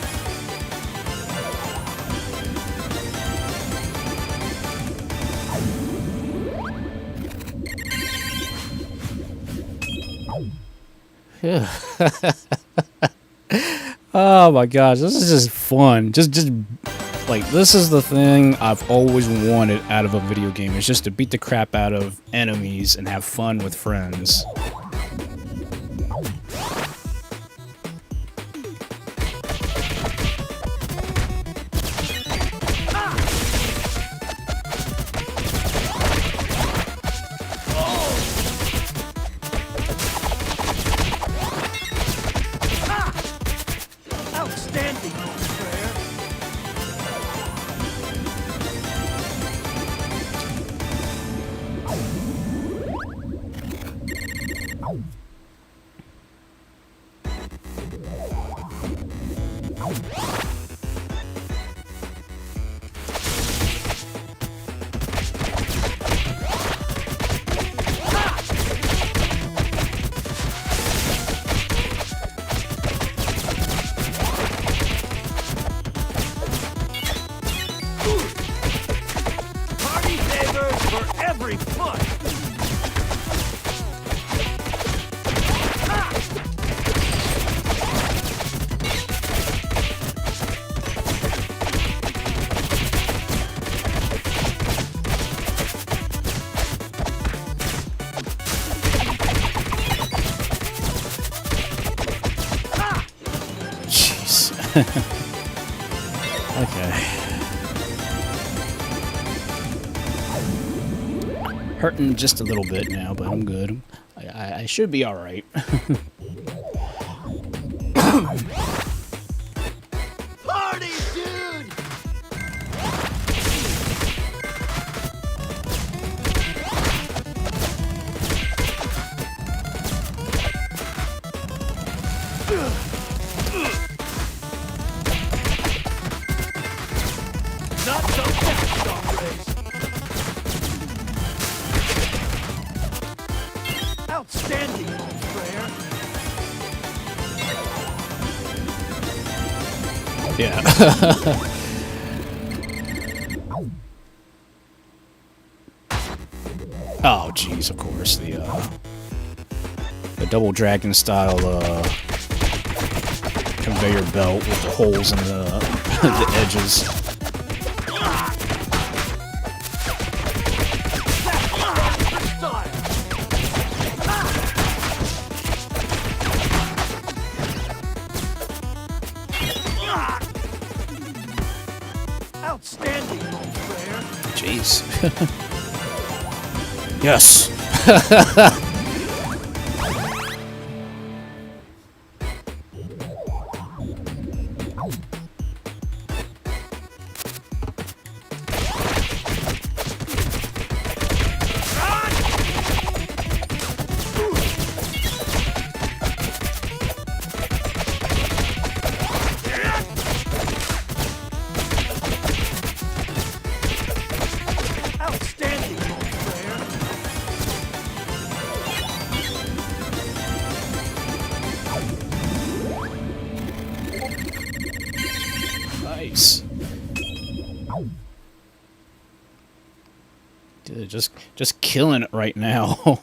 Oh my gosh, this is just fun. Just like, this is the thing I've always wanted out of a video game. Is just to beat the crap out of enemies and have fun with friends. Outstanding, mon frere. Party favors for every foot. Jeez. Okay. Hurting just a little bit now, but I'm good. I should be alright. Party, dude! Not so fast, Dog Race. Outstanding, old Freya. Yeah. Oh, jeez, of course. The double dragon style conveyor belt with the holes in the, the edges. Outstanding, old Freya. Jeez. Yes. Outstanding, old Freya. Nice. Dude, just killing it right now.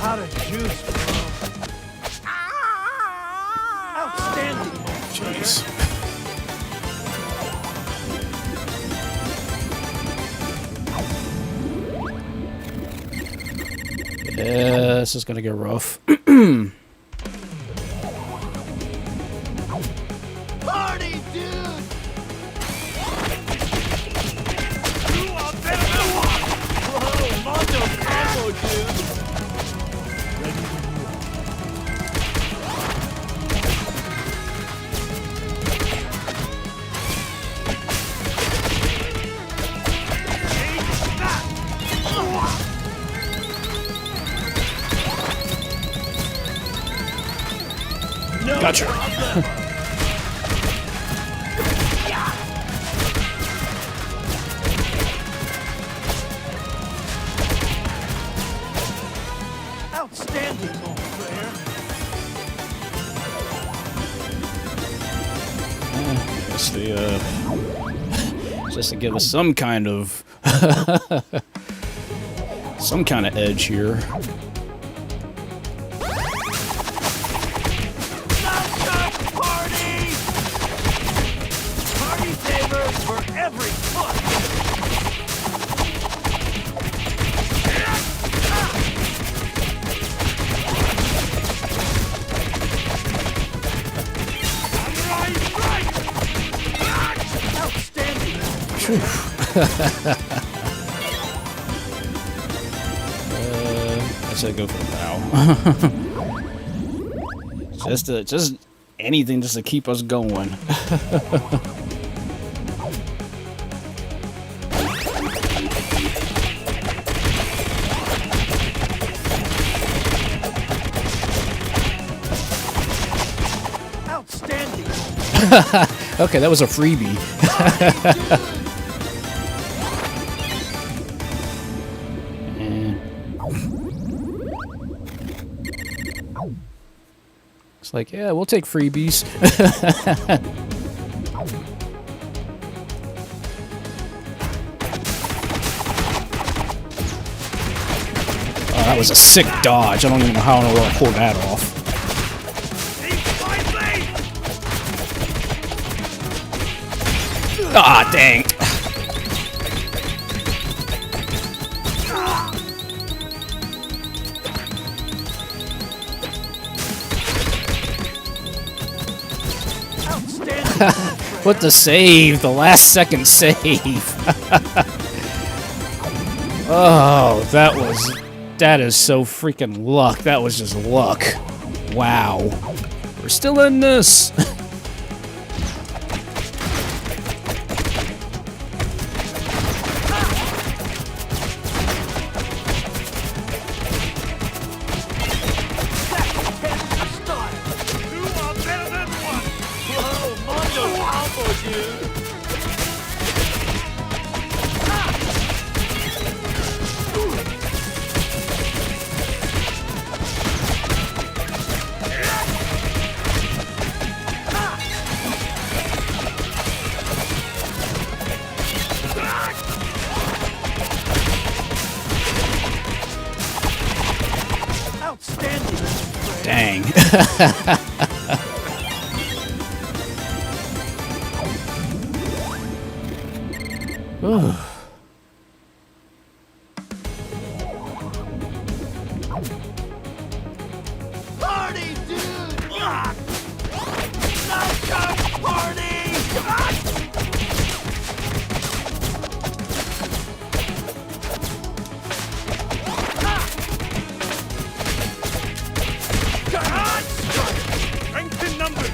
How to juice, bro. Outstanding, old Jeez. Yeah, this is gonna get rough. Party, dude! You are better! Whoa, Mondo combo, dude! Ready when you are. No Gotcha. problem. Outstanding, old Freya. Just the just to give us some kind of some kind of edge here. Shellshock party! Party favors for every foot! Outstanding! I said go for the bow. just anything just to keep us going. Outstanding! Okay, that was a freebie. It's like, yeah, we'll take freebies. Oh, that was a sick dodge. I don't even know how in the world I pulled that off. Ah, dang. What the save? The last second save. Oh, that is so freaking luck. That was just luck. Wow. We're still in this. Dang. Ooh. Party, dude! Shellshock party! Strength in numbers!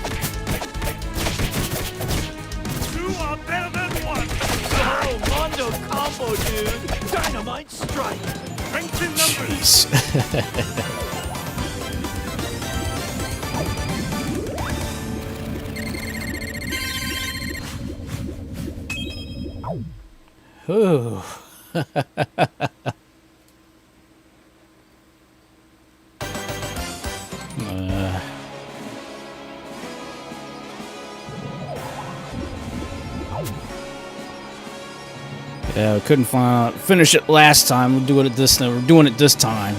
Two are better than one! Oh, Mondo combo, dude! Dynamite strike! Strength in numbers! Jeez. Ooh. Yeah, we couldn't finish it last time. We'll do it this. We're doing it this time.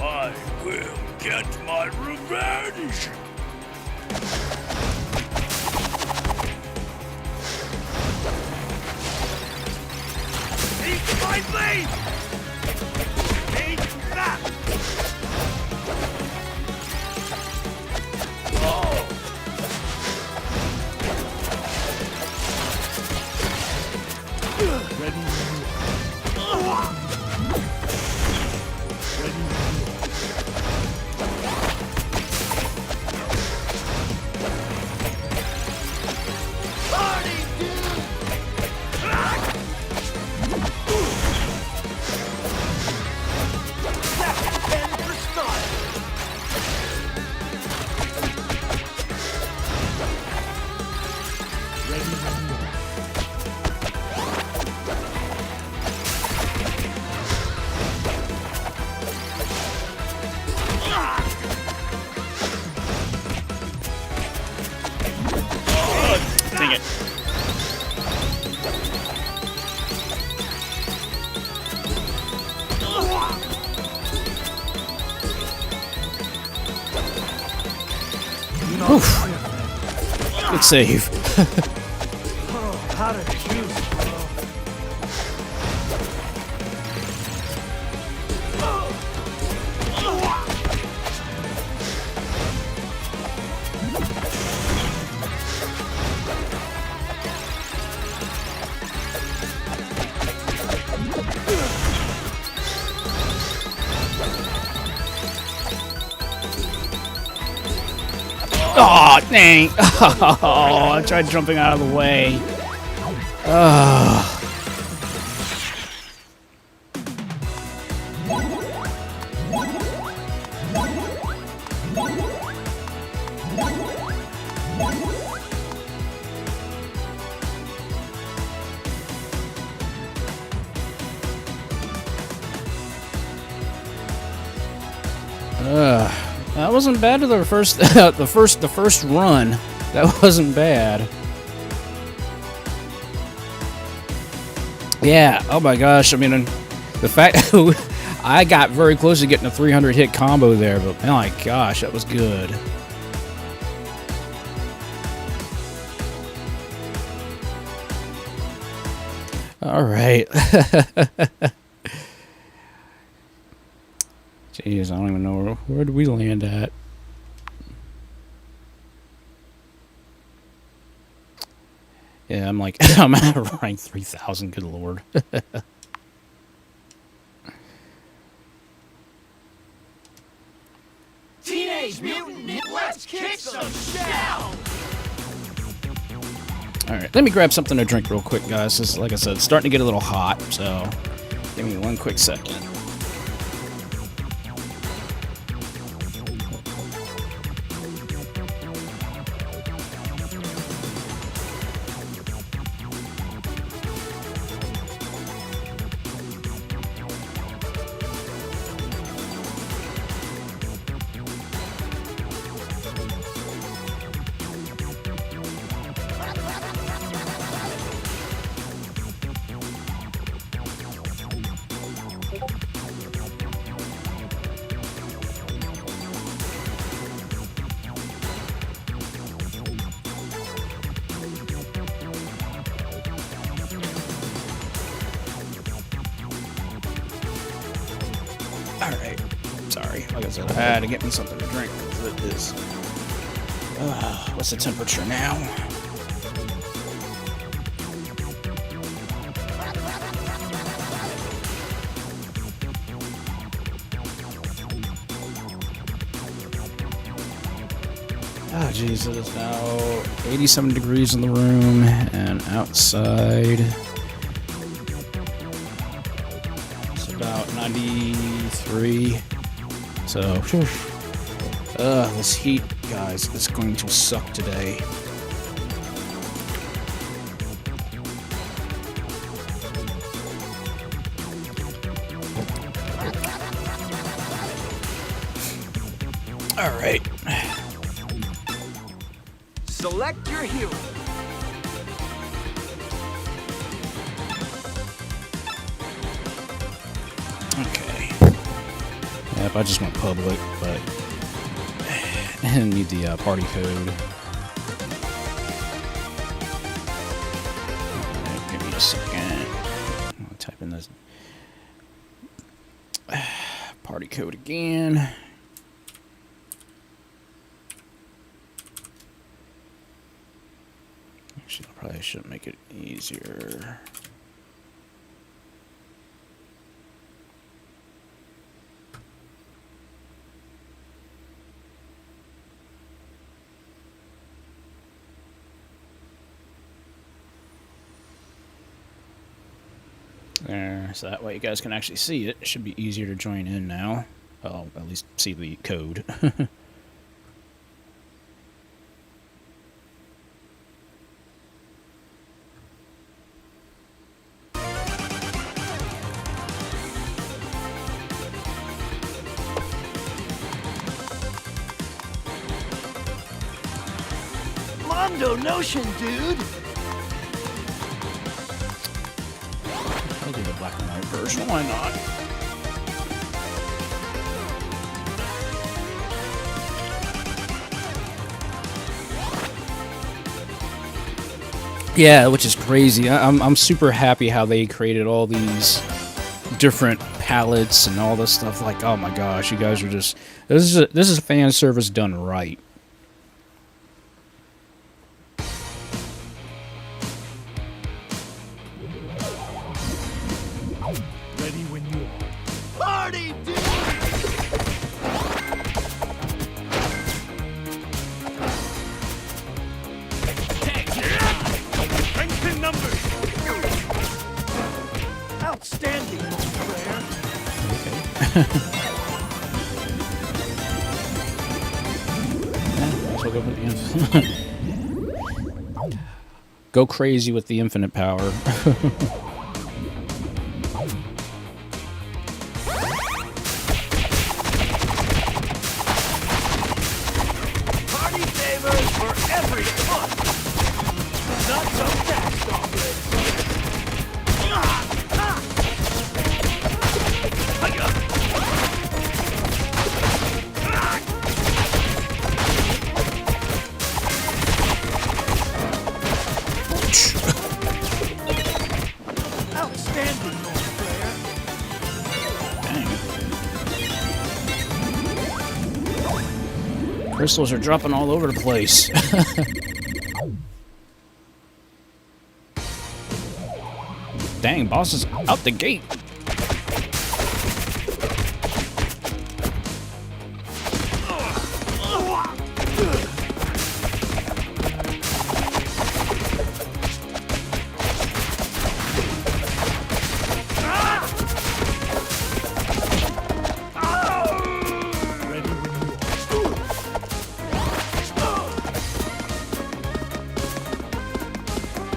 I will get my revenge! Eat my blade! Eat that! Oh! Ready? Party, dude! Second for style! Dang it. Oof. Good save. How to choose? Oh, dang. Oh, I tried jumping out of the way. Oh. wasn't bad to the first the first run. That wasn't bad. Yeah. Oh my gosh. I mean, the fact I got very close to getting a 300 hit combo there, but oh my gosh, that was good. All right. Jeez, I don't even know where did we land at. Yeah, I'm like, I'm at rank 3,000, good lord. Teenage Mutant Ninja, let's kick some shell! Alright, let me grab something to drink real quick, guys. This, like I said, it's starting to get a little hot, so give me one quick second. Alright, sorry. Like I said, I had to get me something to drink. It is. What's the temperature now? Oh, jeez, it is now 87 degrees in the room, and outside it's about 93. So, this heat, guys, is going to suck today. All right. Select your hero. Okay. Yep, I just went public, but I need the party code. Alright, give me a second. I'll type in this party code again. Actually, I probably should make it easier. There, so that way you guys can actually see it. It should be easier to join in now. Well, at least see the code. Mondo Notion, dude! I'll do the black and white version. Why not? Yeah, which is crazy. I'm super happy how they created all these different palettes and all this stuff. Like, oh my gosh, you guys are just this is fan service done right. Ready when you are. Party, dude! Strength in numbers! Outstanding, player! Okay. Go crazy with the infinite power. every punch. Not so fast, hombre. Outstanding, old player. Dang. Crystals are dropping all over the place. Dang, boss is out the gate.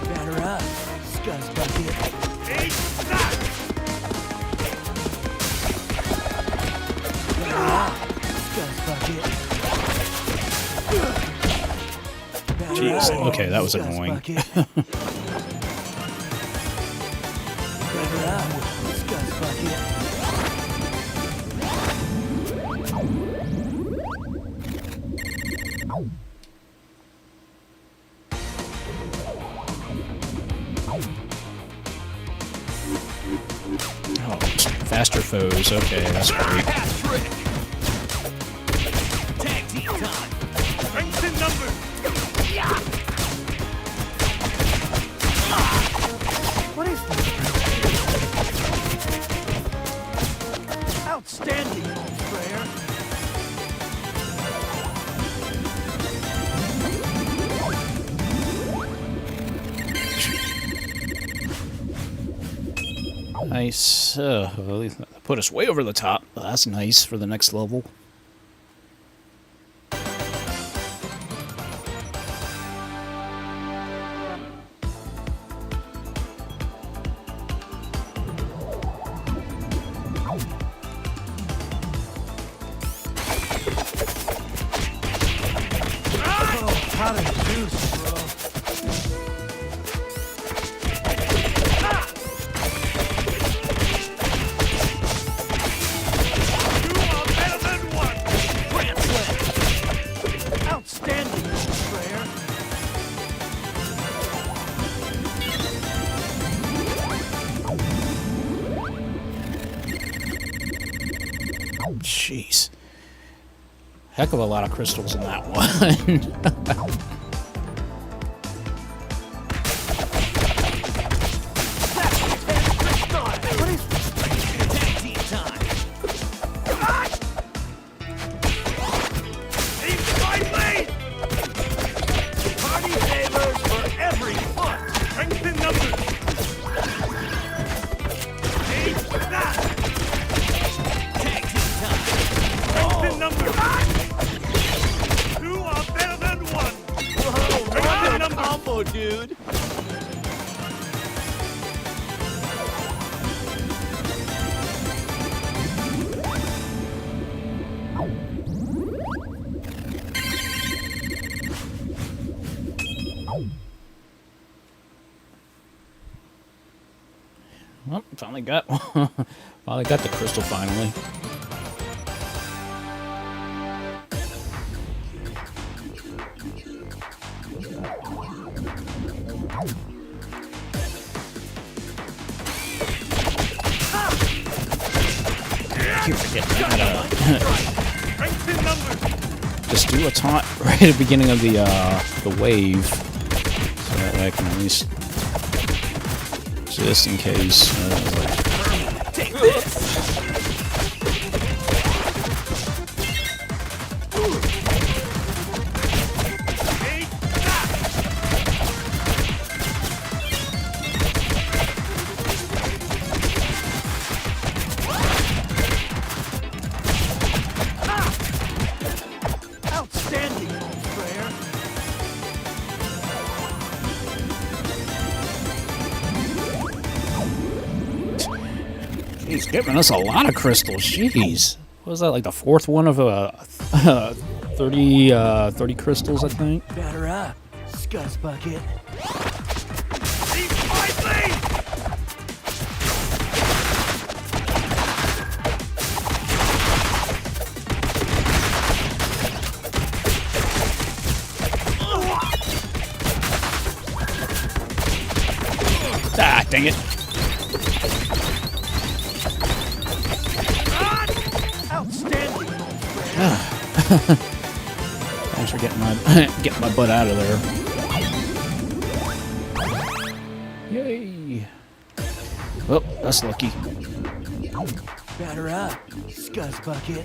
Batter up, scuzz bucket. Jeez, okay, that was annoying. Oh, faster foes, okay, that's great. Tag team time. Strength in numbers. What is this? Outstanding, old player. Nice. Well, put us way over the top. That's nice for the next level. How to juice, bro. You are better than one. Translate. Outstanding, old player. Jeez. Heck of a lot of crystals in that one. What is this? Tag team time. Aim my lane. Party favors for every punch. Strength in numbers. Aim that. Tag team time. Strength in numbers. Two are better than one. Whoa, what a combo, dude. Well, finally got the crystal finally. I keep forgetting just do a taunt right at the beginning of the wave, so that way I can at least, just in case. Take this. Outstanding, old player. He's giving us a lot of crystals. Jeez. What was that, like the fourth one of 30 crystals, I think? Batter Batter up, Scuzz Bucket. Leave my lead! Ah, dang it. Outstanding. Thanks for getting my butt out of there. Yay. Oh, that's lucky. Batter up, Scuzz Bucket.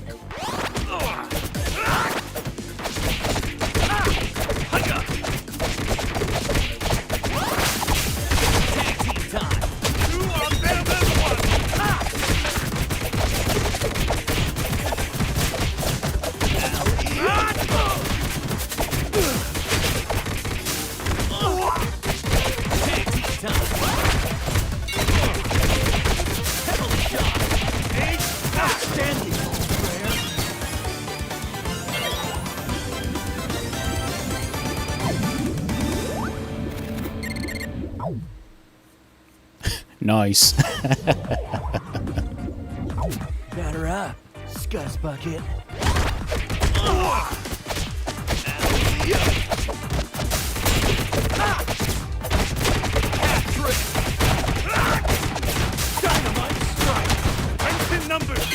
Nice. Batter up, Scuzz Bucket. Dynamite strike. Strength in numbers.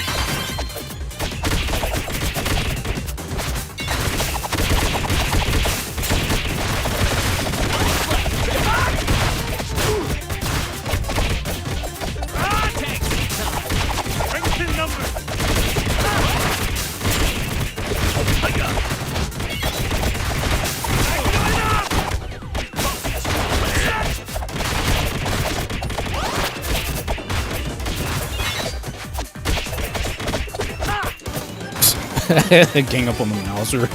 Gang up on the Mauser.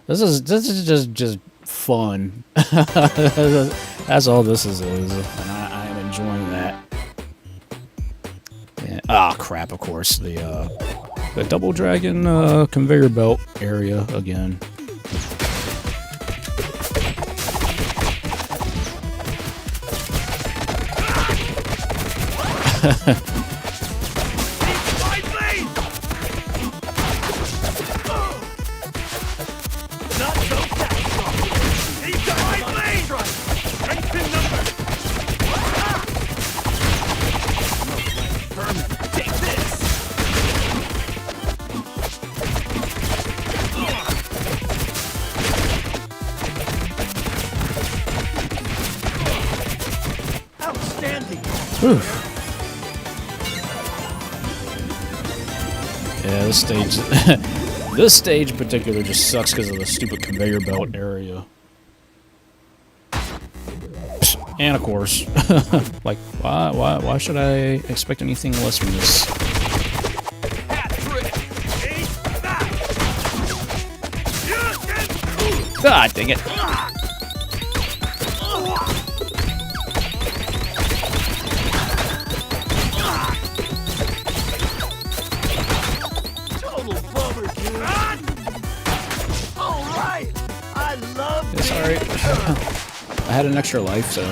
This is just fun. That's all this is, and I am enjoying that. Ah, crap! Of course, the Double Dragon conveyor belt area again. Whew. Yeah, this stage, this stage in particular just sucks because of the stupid conveyor belt area. And of course, like, why should I expect anything less from this? Ah, dang it. It's alright. I had an extra life, so.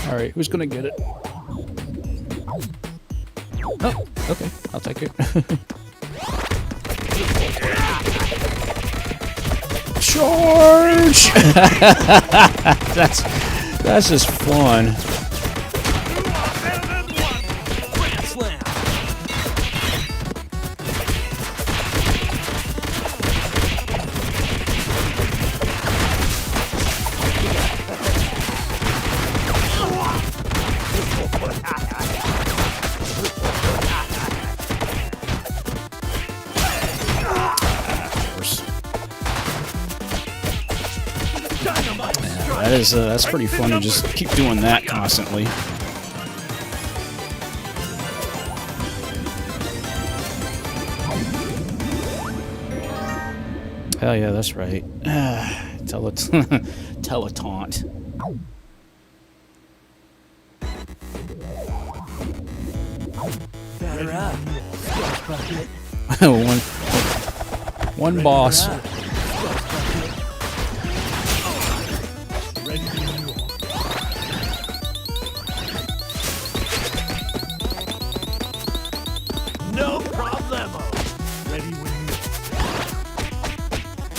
Alright, who's gonna get it? Oh, okay, I'll take it. Charge! That's just fun. That's pretty fun to just keep doing that constantly. Hell yeah, that's right. Teletaunt. Batter up. Squash bucket. one boss. Batter up. Squash bucket. Ready when you are. No problemo. Ready when you are.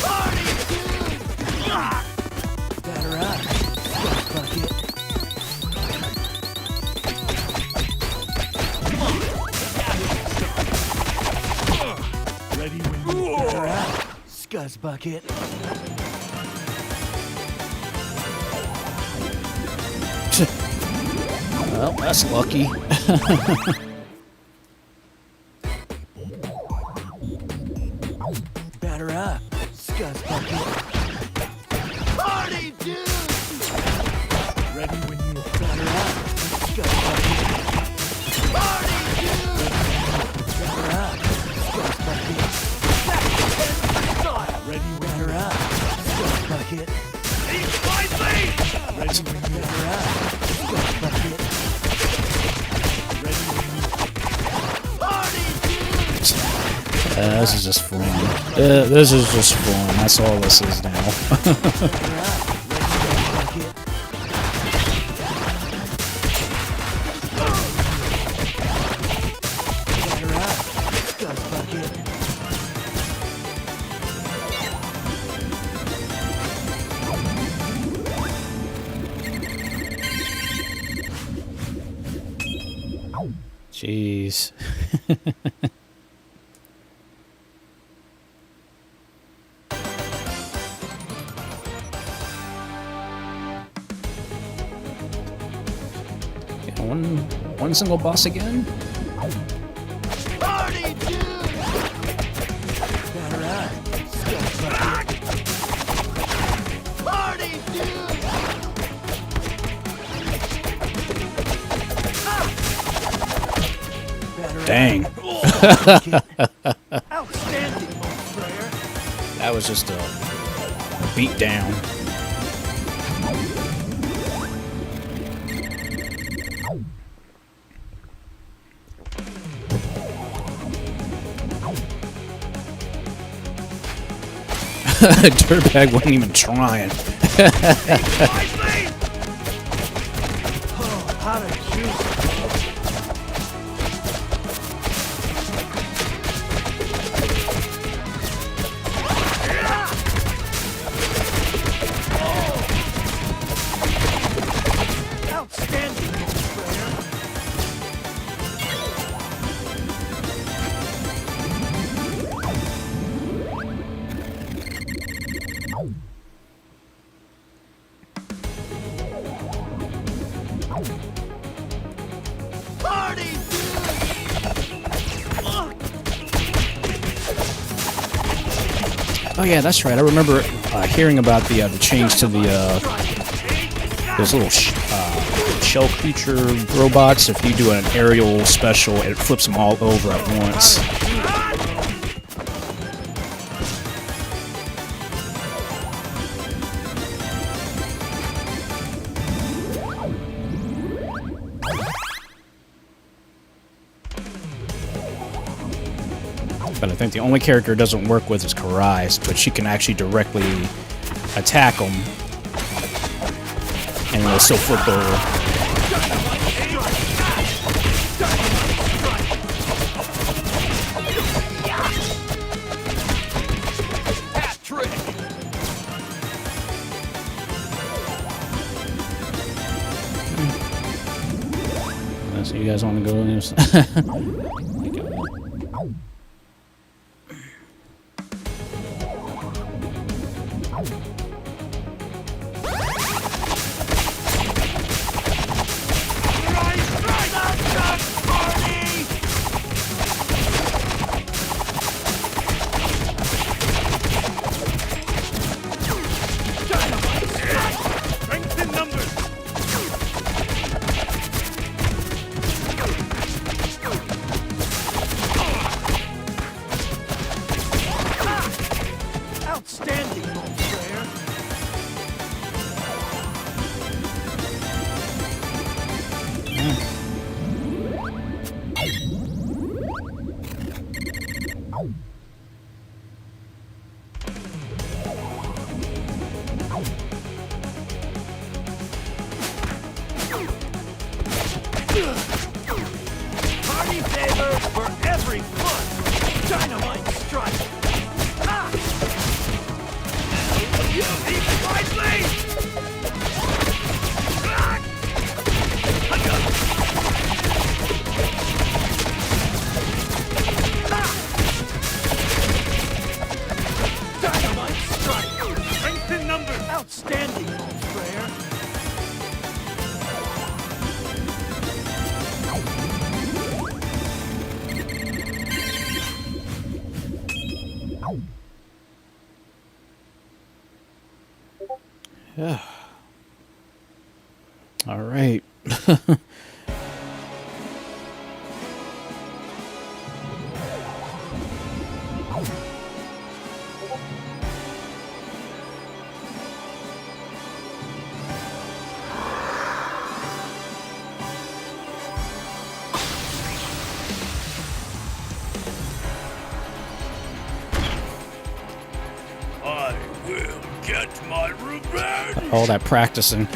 Party, dude! Batter up. Squash bucket. Ready when you batter up. Scuzz bucket. Well, that's lucky. Batter up. Scuzz bucket. Party, dude! Ready when you batter up. Scuzz bucket. Party, dude! Batter up. Scuzz bucket. Ready when batter up. Scuzz bucket. Ready when you batter up. Scuzz bucket. Ready when you party, dude! This is just fun. This is just fun. That's all this is now. Batter up. Ready when batter up. Scuzz bucket. Jeez. Yeah, one single boss again? Party, dude! Batter up. Scuzz bucket. Party, dude! Batter Dang. up. Outstanding, Old Slayer. That was just a beat down. Dirtbag wasn't even trying. Oh, how to juice. Outstanding, Old Slayer. Party, Oh yeah, that's right. I remember hearing about the change to the those little shell creature robots. If you do an aerial special, it flips them all over at once. But I think the only character it doesn't work with is Karai's, but she can actually directly attack them, and it'll still flip over. hat trick. So you guys want to go in this? Strength in numbers. Party favor for every foot. Dynamite strike. Ha! Use these wisely. Ah! Dynamite strike. Strength in numbers. Outstanding, Prayer. Yeah. All right. I will get my revenge. All that practicing.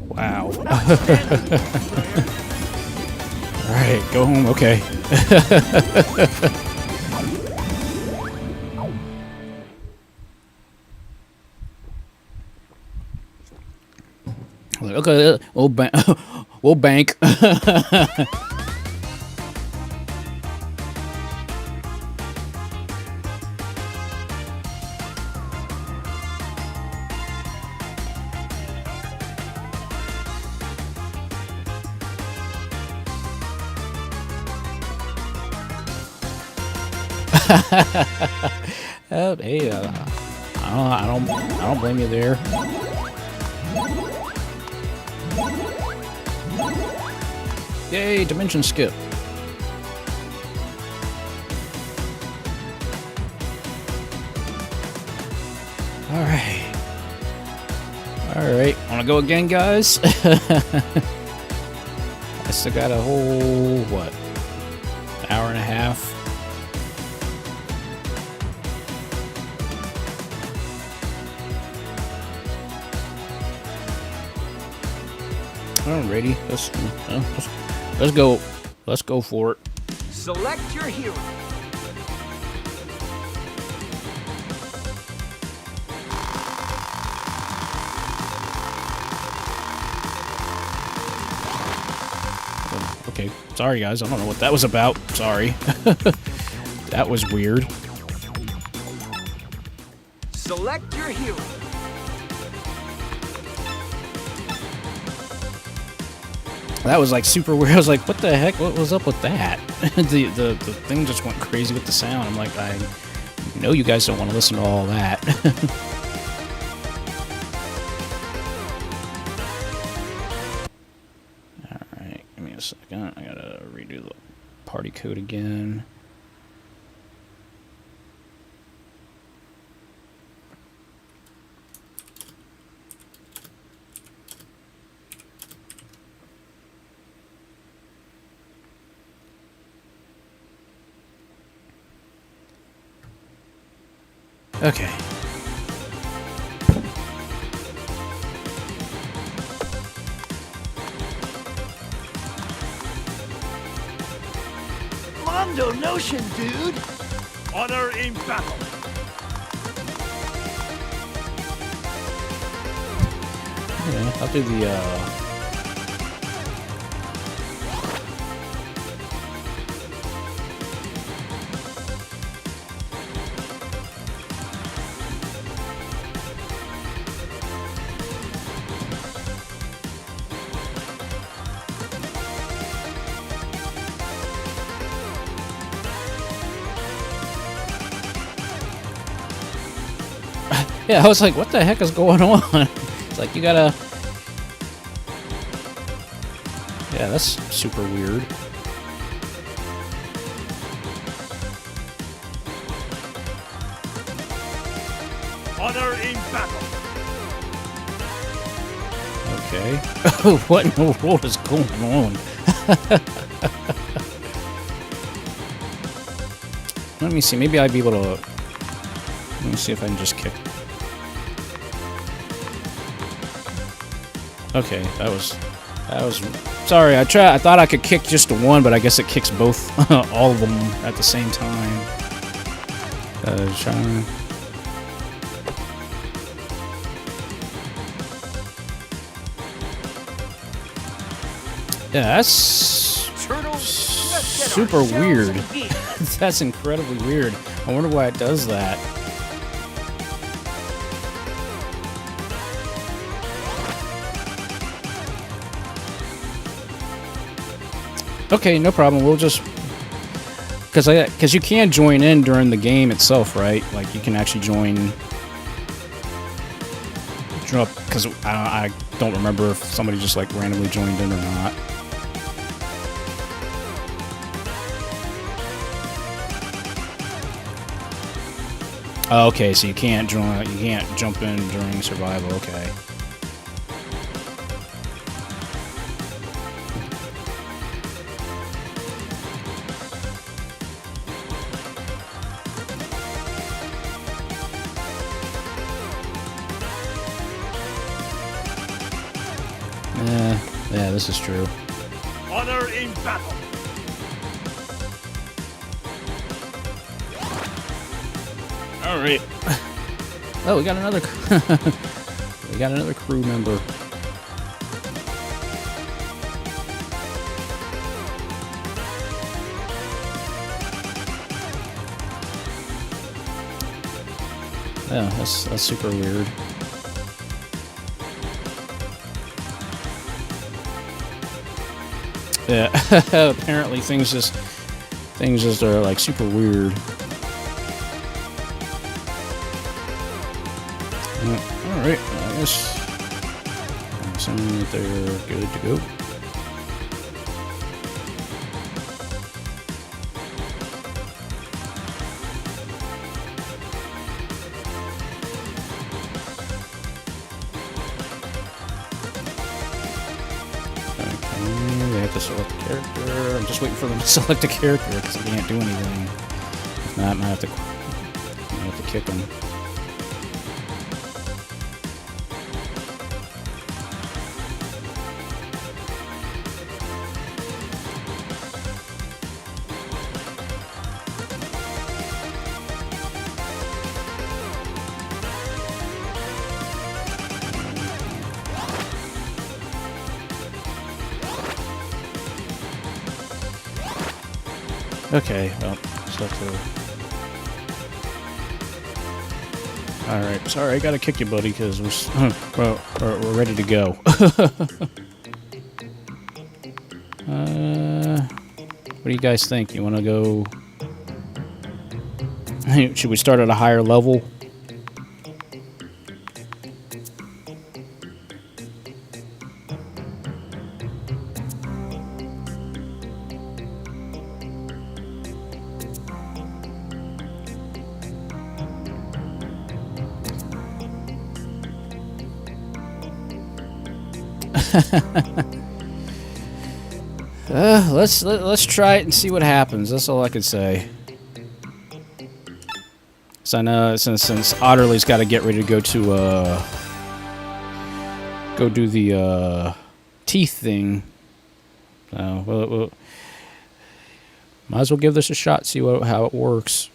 Wow. All right, go home. Okay. Okay, we'll bank. Hey, I don't blame you there. Yay, dimension skip. All right. All right, wanna go again, guys? I still got a whole what, hour and a half. Alrighty, let's go. Let's go for it. Select your hero. Oh, okay, sorry guys, I don't know what that was about. Sorry. That was weird. Select your hero. That was like super weird. I was like, what the heck? What was up with that? the thing just went crazy with the sound. I'm like, I know you guys don't want to listen to all that. Alright, give me a second. I gotta redo the party code again. Okay. Mondo notion, dude! Honor in battle! Yeah, I'll do the, yeah, I was like, what the heck is going on? It's like, you gotta... Yeah, that's super weird. Honor in battle! Okay. What in the world is going on? Let me see, maybe I'd be able to... Let me see if I can just kick... Okay, that was... Sorry, I thought I could kick just the one, but I guess it kicks both, all of them at the same time. Trying... Yeah, that's super weird. That's incredibly weird. I wonder why it does that. Okay, no problem. We'll just... Because you can join in during the game itself, right? Like, you can actually join... Because I don't remember if somebody just, like, randomly joined in or not. Oh, okay, so you can't jump in during survival, okay. Yeah, this is true. Honor in battle. All right. Oh, we got another. We got another crew member. Yeah, that's super weird. Yeah, apparently things just are like super weird. All right, I guess I'm assuming that they're good to go. Select a character. I'm just waiting for them to select a character because I can't do anything. If not, I might have to kick them. Okay, well, just have to... Alright, sorry, I gotta kick you, buddy, because we're ready to go. What do you guys think? You want to go... Should we start at a higher level? Let's try it and see what happens. That's all I can say. So I know since Otterly's got to get ready to go to go do the teeth thing. So we'll might as well give this a shot, see how it works.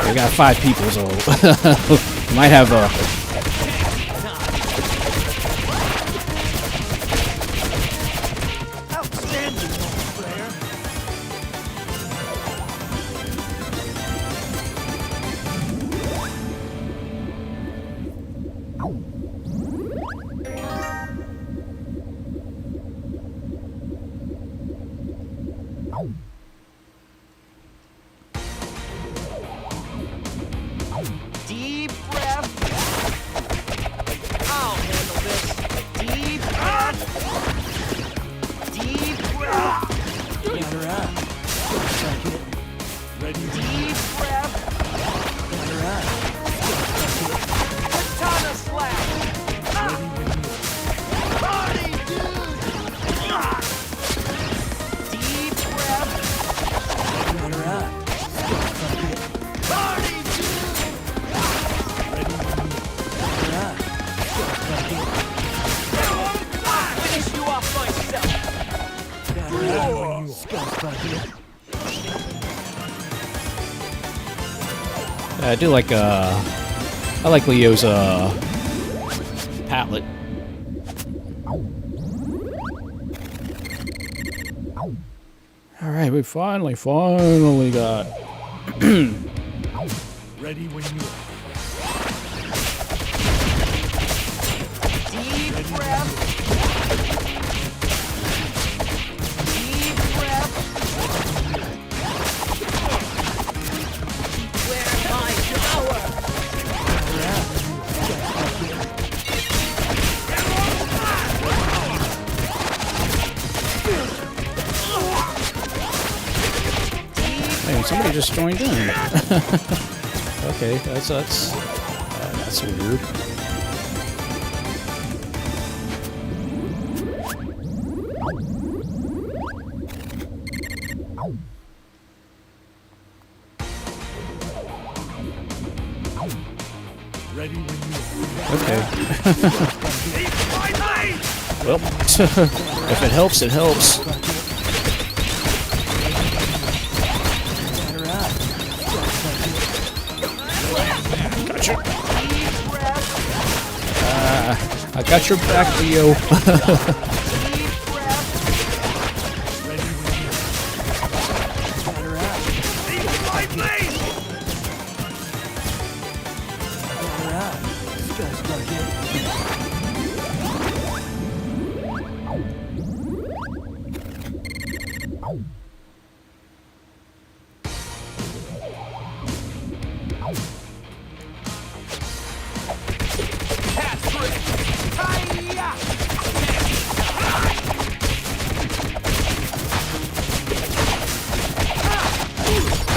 We got 5 people, so might have a. Deep breath. I'll handle this. Deep breath. Deep breath. Gather up. Ready. Deep breath. Gather up. Katana slap. Party, dude. Deep breath. Gather up. Party, dude. I'll finish you off myself. I do like I like Leo's palette. All right, we finally got. Ready when you are. Deep breath. Deep breath. Where my power? Hey, somebody just joined in. Okay, that's weird. Ready when you are. Okay. Well, if it helps, it helps. Gotcha. I got your back, Leo.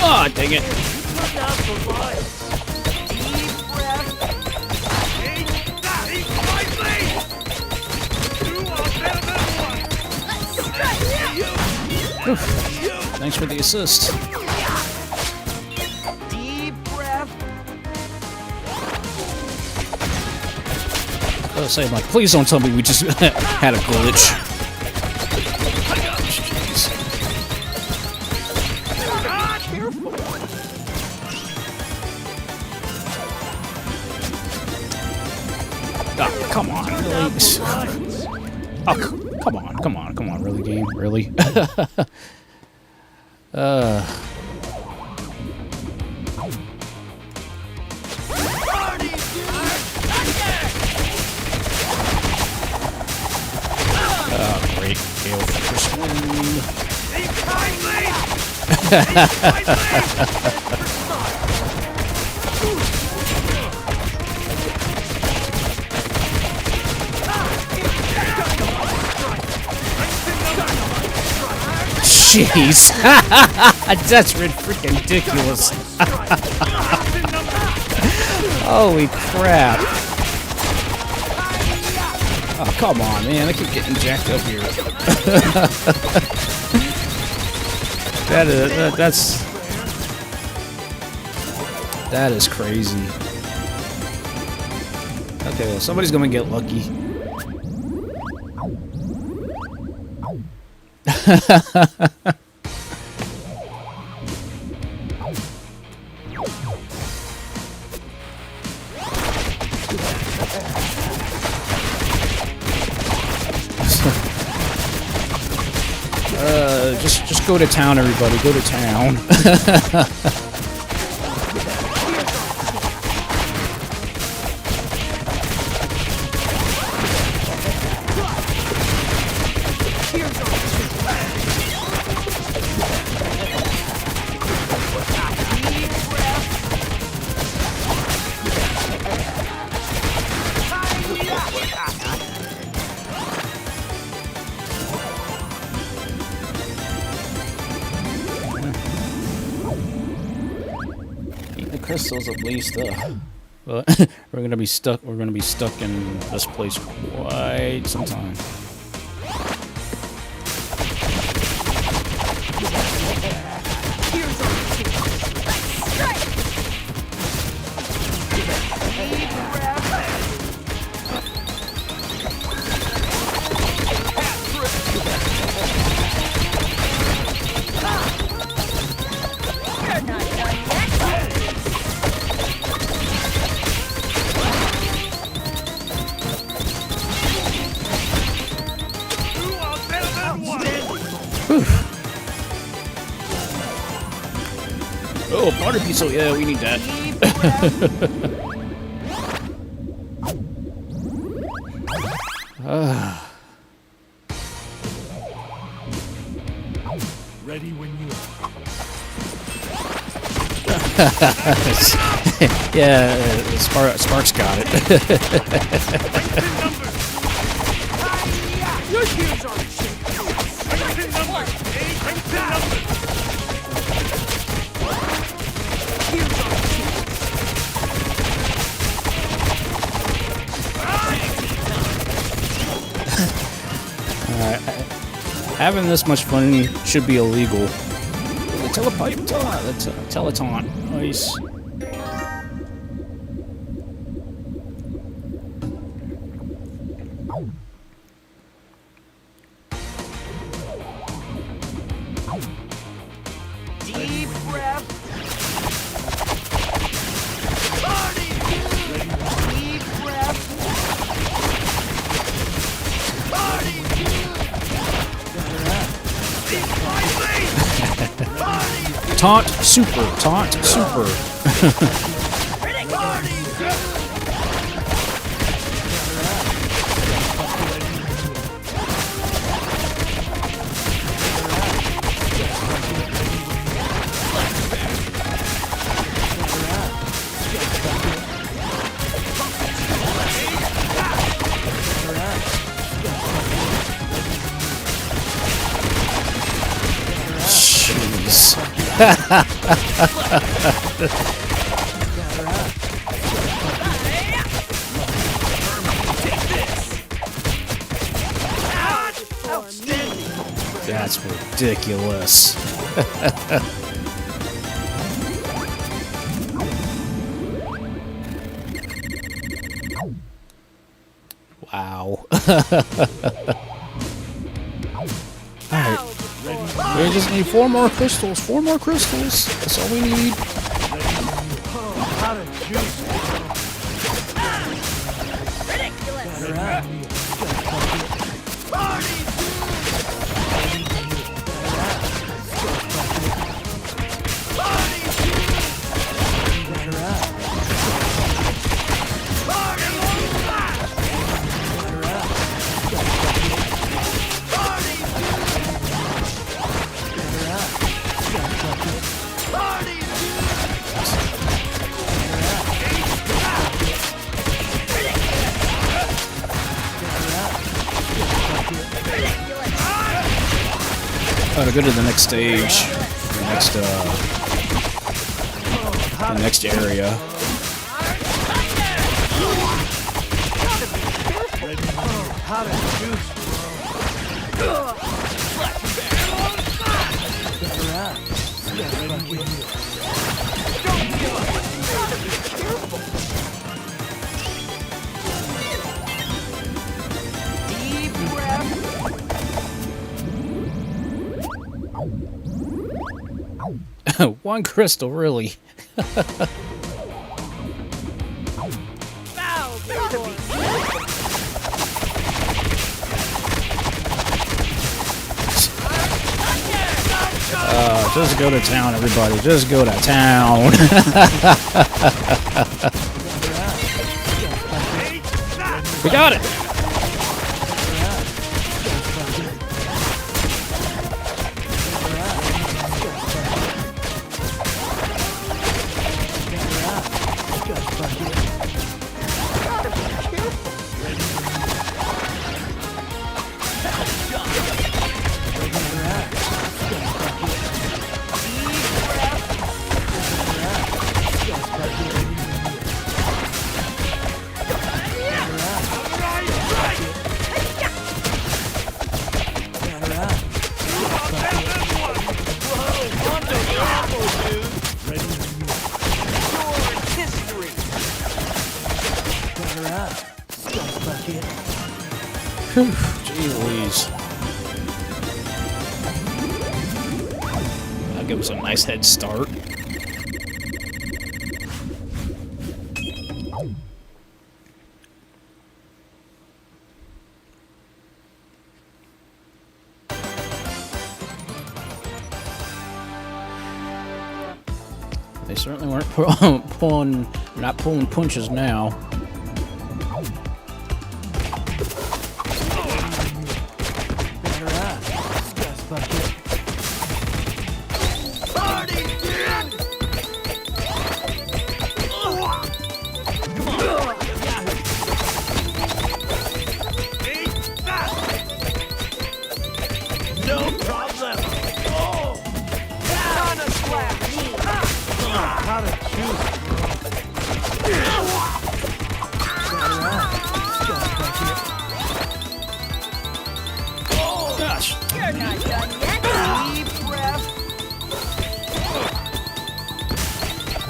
Oh, dang it. Oof. Thanks for the assist. Deep breath. I was saying, like, please don't tell me we just had a glitch. Oh, come on, really? Oh, come on, really, game? Really? Oh, great. Gale for Jeez. That's freaking ridiculous. Holy crap. Oh, come on, man. I keep getting jacked up here. That is crazy. Okay, well, somebody's gonna get lucky. Just go to town, everybody. Go to town. Crystals at least, but we're gonna be stuck in this place quite some time. Oh, party pizza, yeah, we need that. Ready when you are. Yeah, Sparks got it. Your tears are shaking. Numbers. Having this much fun should be illegal. The Teleton. Nice. Deep breath. Deep breath. Taunt super. Jeez. That's ridiculous. Wow. Alright. We just need 4 more crystals. 4 more crystals. That's all we need. To go to the next stage. The next the next area. How to juice, bro. Better out. Yeah, fuck you. Don't give up. Gotta be careful. Deep breath. One crystal, really. Bow, gotta be Just go to town, everybody. Just go to town. We got it. Gee Louise. I'll give us a nice head start. They certainly weren't not pulling punches now. Gosh. You're not done yet. deep breath.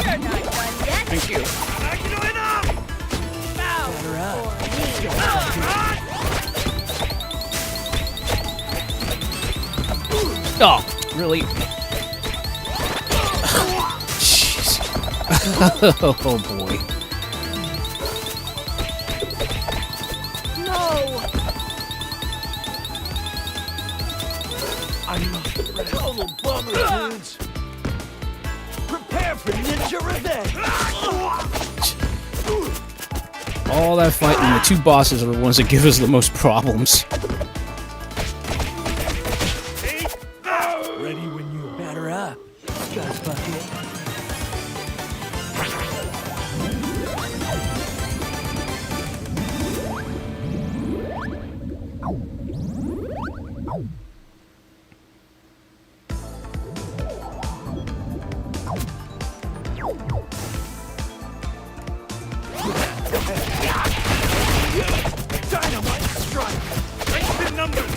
You're not done yet. Thank you. Bow for me. Oh, really? Jeez. Oh boy. No. I'm a total bummer, dudes. Prepare for ninja revenge. All that fighting, the two bosses are the ones that give us the most problems. Ready when you batter up, Scuzz Bucket. Dynamite strike. Break the numbers.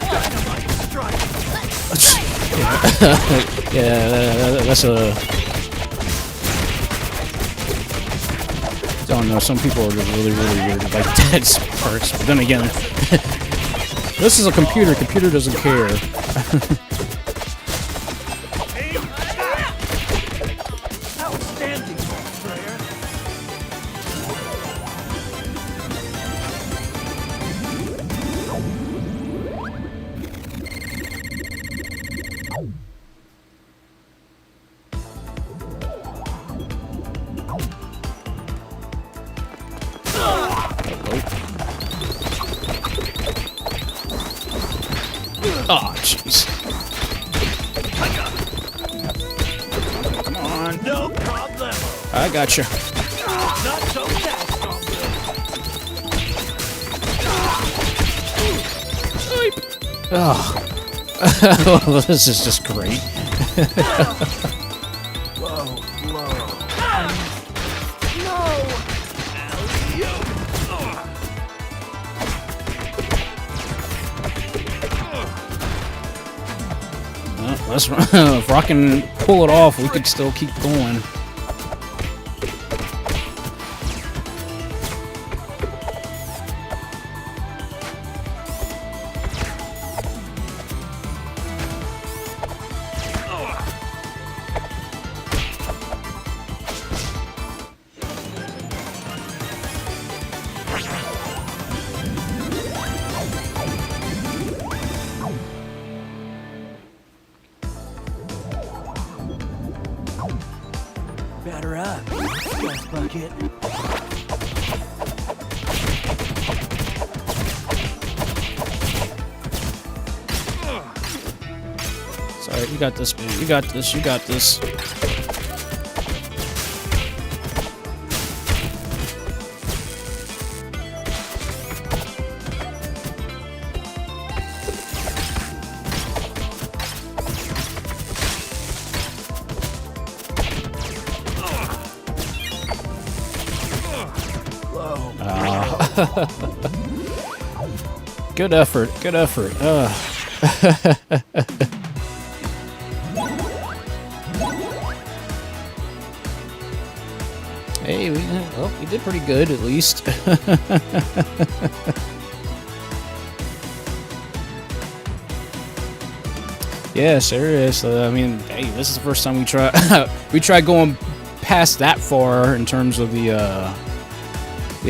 Dynamite strike. Yeah, that's a... I don't know, some people are just really weird like dead sparks, but then again, this is a computer doesn't care. Outstanding, Freya. Oh, jeez. Come on. No problem. I got you. Not so fast, Stronger. Oh, this is just great. Low, low. No! Let's if I can pull it off, we could still keep going. Batter up, Gus Bucket. Sorry, you got this, man. You got this. You got this. Good effort. Good effort. Hey, we did pretty good at least. Yeah, serious. I mean, hey, this is the first time we try going past that far in terms of the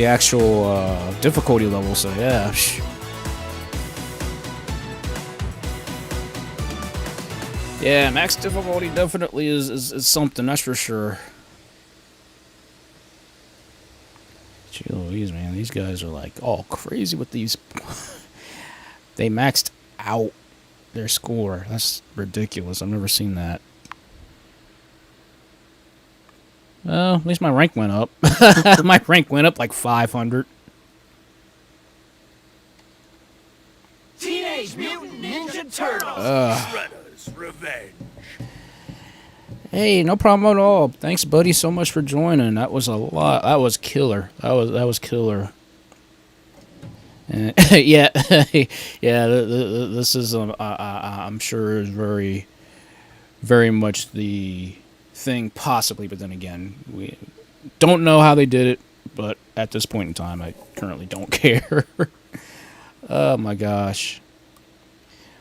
actual difficulty level. So yeah. Yeah, max difficulty definitely is something, that's for sure. Gee Louise, man, these guys are like all crazy with these. They maxed out their score. That's ridiculous. I've never seen that. Well, at least my rank went up. My rank went up like 500. Teenage Mutant Ninja Turtles. Shredder's Revenge. Hey, no problem at all. Thanks, buddy, so much for joining. That was a lot. That was killer. That was killer. Yeah, yeah. This is I'm sure is very, very much the thing, possibly. But then again, we don't know how they did it. But at this point in time, I currently don't care. Oh my gosh.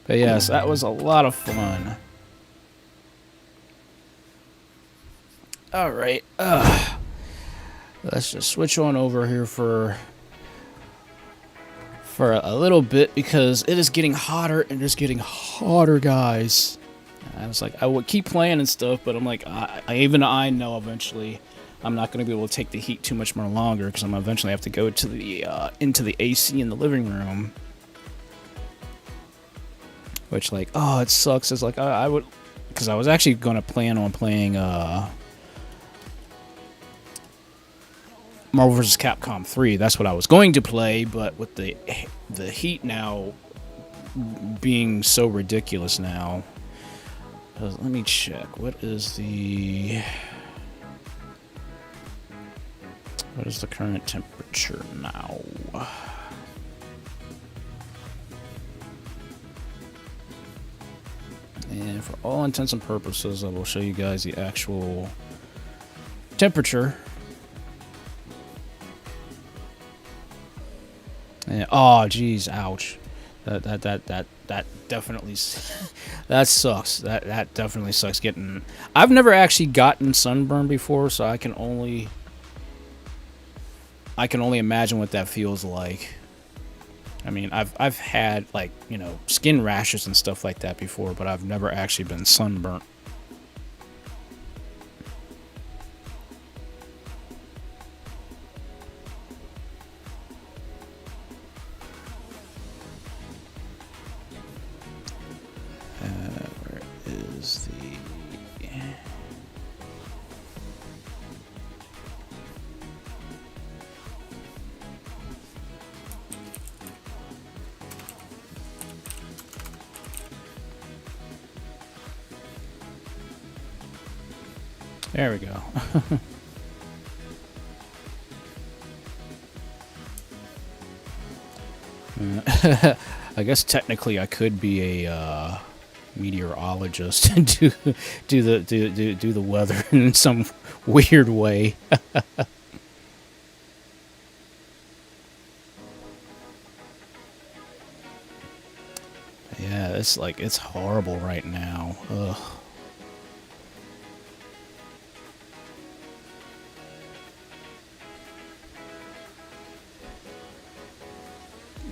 But yes, that was a lot of fun. Alright, let's just switch on over here for a little bit, because it is getting hotter, and it's getting hotter, guys. I was like, I would keep playing and stuff, but I'm like, even I know eventually I'm not going to be able to take the heat too much more longer, because I'm eventually have to go to the into the AC in the living room. Which, like, oh, it sucks. It's like, I would, because I was actually going to plan on playing Marvel vs. Capcom 3. That's what I was going to play, but with the heat now being so ridiculous now. Let me check. What is the current temperature now? And for all intents and purposes, I will show you guys the actual temperature. And, oh, geez, ouch! That definitely that sucks. That definitely sucks. I've never actually gotten sunburn before, so I can only imagine what that feels like. I mean, I've had, like, you know, skin rashes and stuff like that before, but I've never actually been sunburnt. Where is the... There we go. I guess technically I could be a meteorologist and do the weather in some weird way. Yeah, it's horrible right now. Ugh.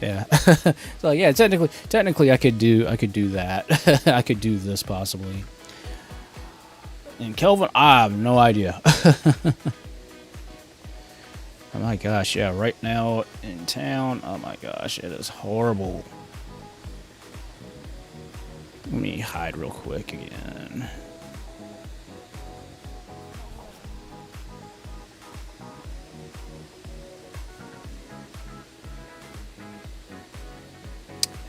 Yeah. So yeah, technically I could do that. I could do this possibly. And Kelvin, I have no idea. Oh my gosh, yeah, right now in town, oh my gosh, it is horrible. Let me hide real quick again.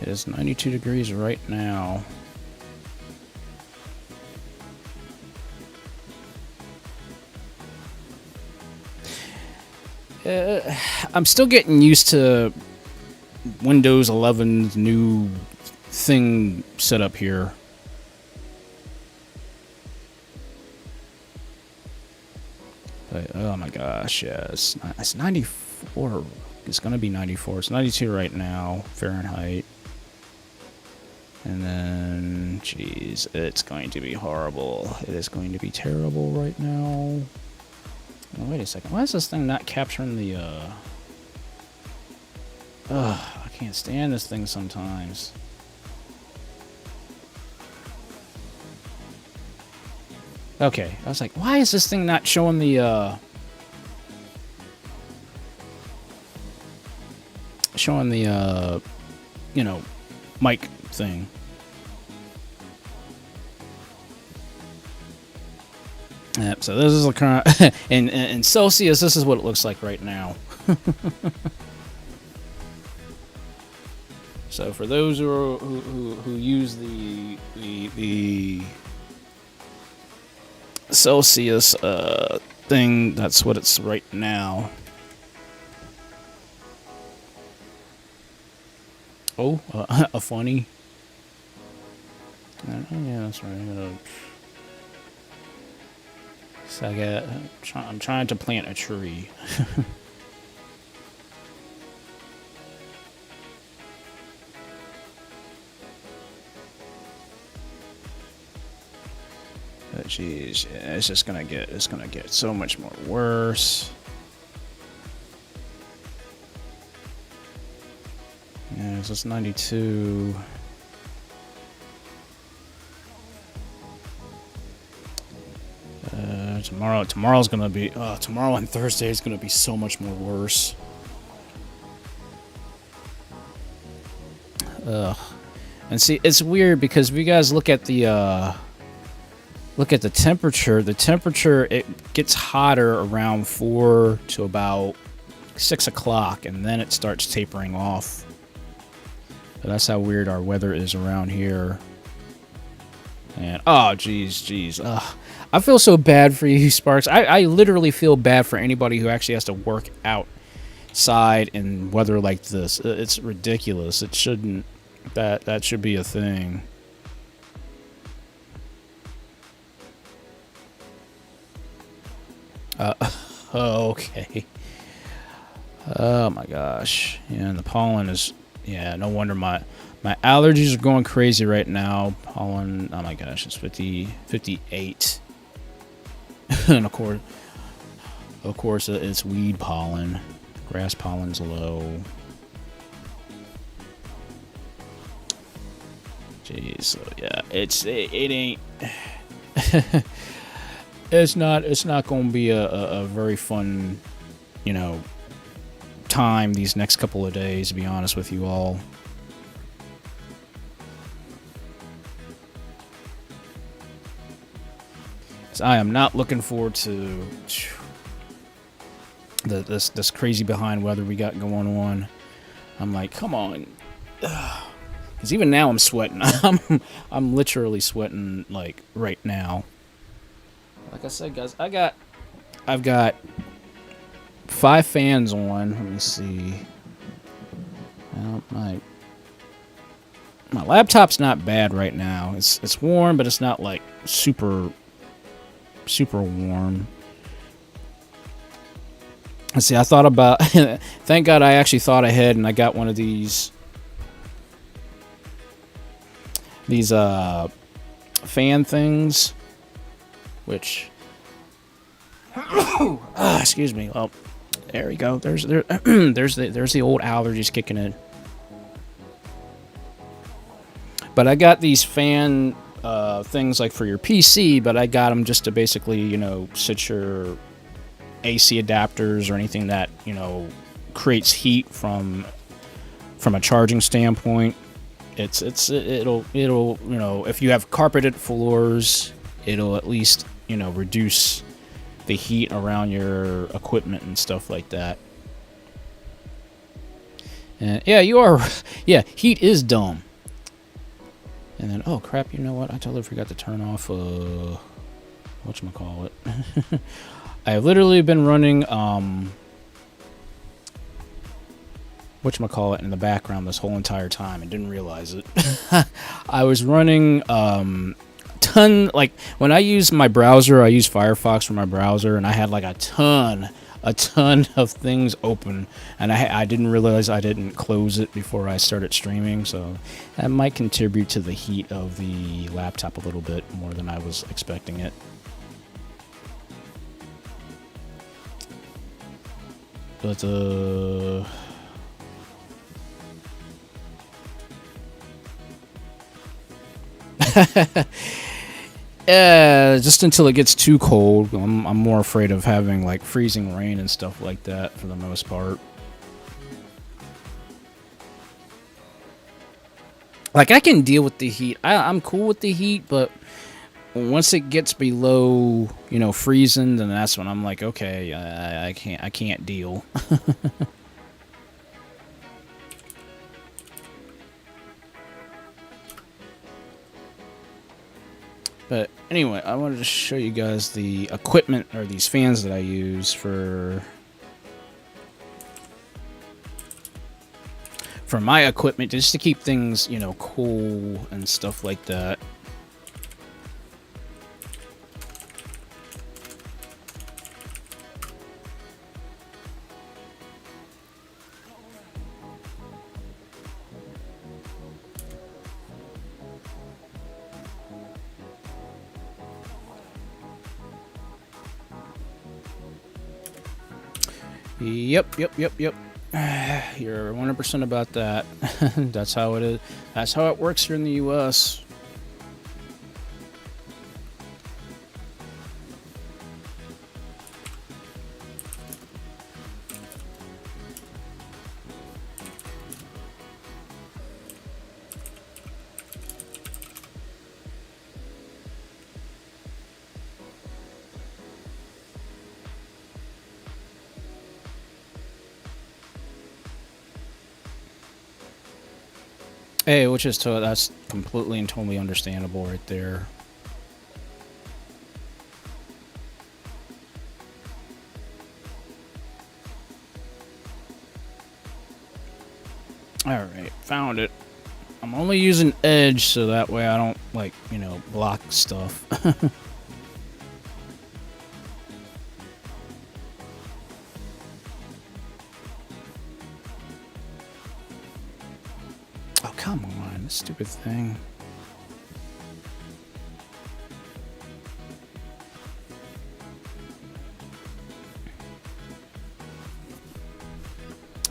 It is 92 degrees right now. I'm still getting used to Windows 11's new thing set up here. But, oh my gosh, yeah, it's 94. It's going to be 94. It's 92 right now, Fahrenheit. And then, jeez, it's going to be horrible. It is going to be terrible right now. Oh, wait a second. Why is this thing not capturing the, I can't stand this thing sometimes. Okay, I was like, why is this thing not showing the, you know, mic thing? Yep, so this is the current, in Celsius, this is what it looks like right now. So for those who use the Celsius thing, that's what it's right now. Oh, a funny. Yeah, that's right. So I'm trying to plant a tree. But jeez, yeah, it's gonna get so much more worse. Yeah, it's just 92. Tomorrow's gonna be tomorrow and Thursday is gonna be so much more worse. Ugh. And see, it's weird because if you guys look at the temperature, it gets hotter around 4 to about 6 o'clock, and then it starts tapering off. But that's how weird our weather is around here. And oh, jeez. I feel so bad for you, Sparks. I literally feel bad for anybody who actually has to work outside in weather like this. It's ridiculous. It shouldn't. That should be a thing. Okay. Oh my gosh. Yeah, and the pollen is. Yeah, no wonder my allergies are going crazy right now. Pollen. Oh my gosh, it's 58. And of course, it's weed pollen. Grass pollen's low. Jeez, so yeah, it ain't. It's not going to be a very fun, time these next couple of days, to be honest with you all. I am not looking forward to this crazy behind weather we got going on. I'm like, come on, because even now I'm sweating. I'm literally sweating like right now. Like I said, guys, I've got 5 fans on. Let me see. Well, my laptop's not bad right now. It's warm, but it's not like super warm. Let's see. I thought about. Thank God I actually thought ahead, and I got one of these fan things, which. Excuse me. Well, there we go. There's the old allergies kicking in. But I got these fan things like for your PC, but I got them just to basically, you know, sit your AC adapters or anything that, you know, creates heat from a charging standpoint. It'll you know, if you have carpeted floors, it'll at least, you know, reduce the heat around your equipment and stuff like that. And yeah, you are. Yeah, heat is dumb. And then, oh crap, you know what? I totally forgot to turn off whatchamacallit. I've literally been running whatchamacallit in the background this whole entire time and didn't realize it. I was running like when I use my browser, I use Firefox for my browser, and I had like a ton of things open, and I didn't realize I didn't close it before I started streaming, so that might contribute to the heat of the laptop a little bit more than I was expecting it. But just until it gets too cold. I'm more afraid of having like freezing rain and stuff like that for the most part. Like I can deal with the heat. I'm cool with the heat, but once it gets below, you know, freezing, then that's when I'm like, okay, I can't deal. But anyway, I wanted to show you guys the equipment, or these fans that I use for my equipment, just to keep things, you know, cool and stuff like that. Yep. You're 100% about that. That's how it is. That's how it works here in the US. Hey, which is that's completely and totally understandable right there. Alright, found it. I'm only using edge so that way I don't, like, you know, block stuff. Oh, come on, this stupid thing.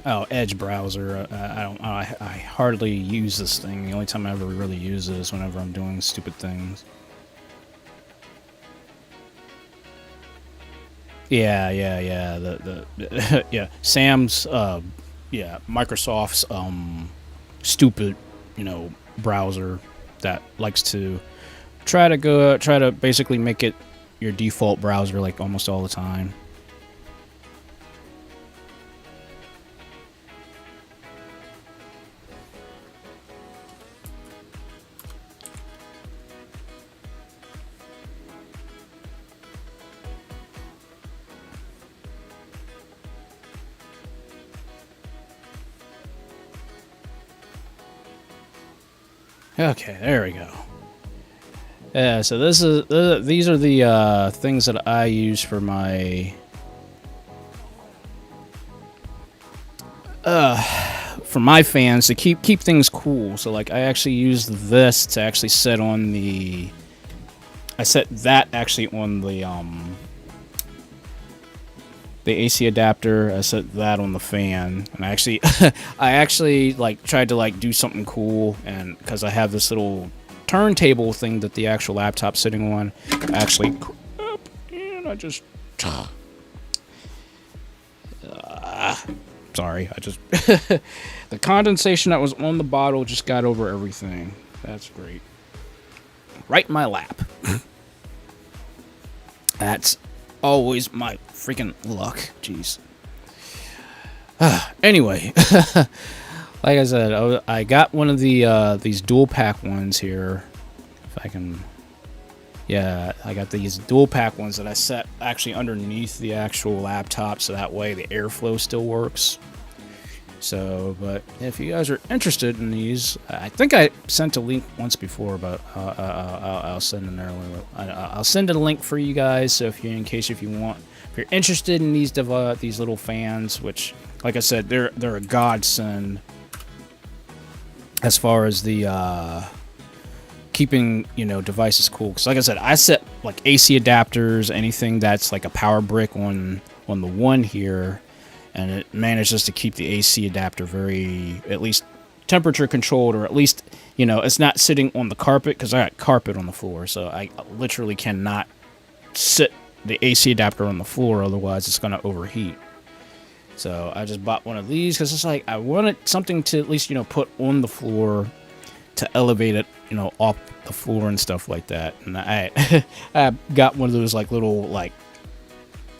Oh, Edge browser. I hardly use this thing. The only time I ever really use it is whenever I'm doing stupid things. Yeah. Yeah. Sam's, yeah, Microsoft's, stupid, you know, browser that likes to try to basically make it your default browser like almost all the time. Okay, there we go. Yeah, so this is these are the things that I use for my fans to keep things cool. So like I actually use this to actually set on the I set that actually on the AC adapter. I set that on the fan, and I actually like tried to like do something cool, and because I have this little turntable thing that the actual laptop's sitting on, I actually crap, and I just sorry, I just the condensation that was on the bottle just got over everything. That's great. Right in my lap. That's always my freaking luck. Jeez. Anyway, like I said, I got one of the these dual pack ones here. If I can, yeah, I got these dual pack ones that I set actually underneath the actual laptop, so that way the airflow still works. So, but if you guys are interested in these, I think I sent a link once before, but I'll send another link. I'll send a link for you guys. So if you're interested in these little fans, which, like I said, they're a godsend as far as the keeping devices cool. Because like I said, I set like AC adapters, anything that's like a power brick on the one here. And it manages to keep the AC adapter very, at least temperature controlled, or at least, it's not sitting on the carpet, because I got carpet on the floor, so I literally cannot sit the AC adapter on the floor, otherwise it's going to overheat. So I just bought one of these, because it's like, I wanted something to at least, put on the floor to elevate it, off the floor and stuff like that. And I got one of those like little like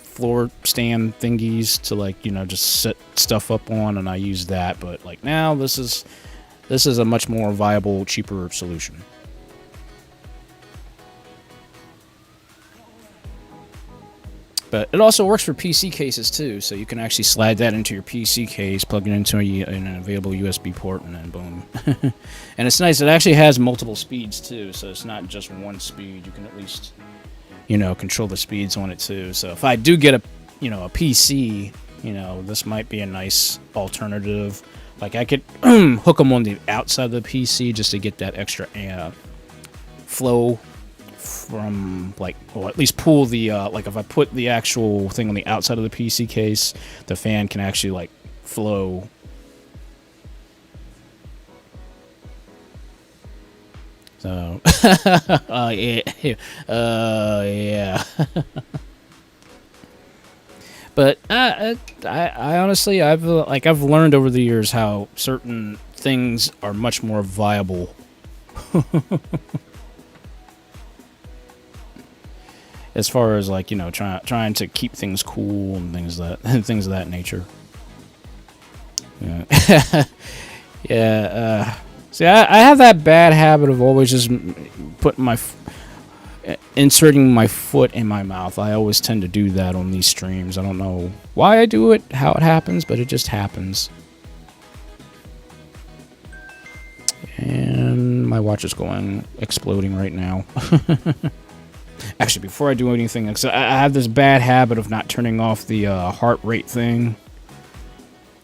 floor stand thingies to like just set stuff up on, and I use that. But like now this is a much more viable, cheaper solution. But it also works for PC cases too, so you can actually slide that into your PC case, plug it into an available USB port, and then boom. And it's nice, it actually has multiple speeds too, so it's not just one speed. You can at least control the speeds on it too. So if I do get a PC, this might be a nice alternative. Like I could hook them on the outside of the PC just to get that extra flow from or at least pull the like if I put the actual thing on the outside of the PC case, the fan can actually like flow. So, yeah. But I honestly, I've learned over the years how certain things are much more viable. As far as like trying to keep things cool and things of that nature. Yeah. Yeah. See, I have that bad habit of always just putting inserting my foot in my mouth. I always tend to do that on these streams. I don't know why I do it, how it happens, but it just happens. And my watch is exploding right now. Actually, before I do anything, I have this bad habit of not turning off the heart rate thing.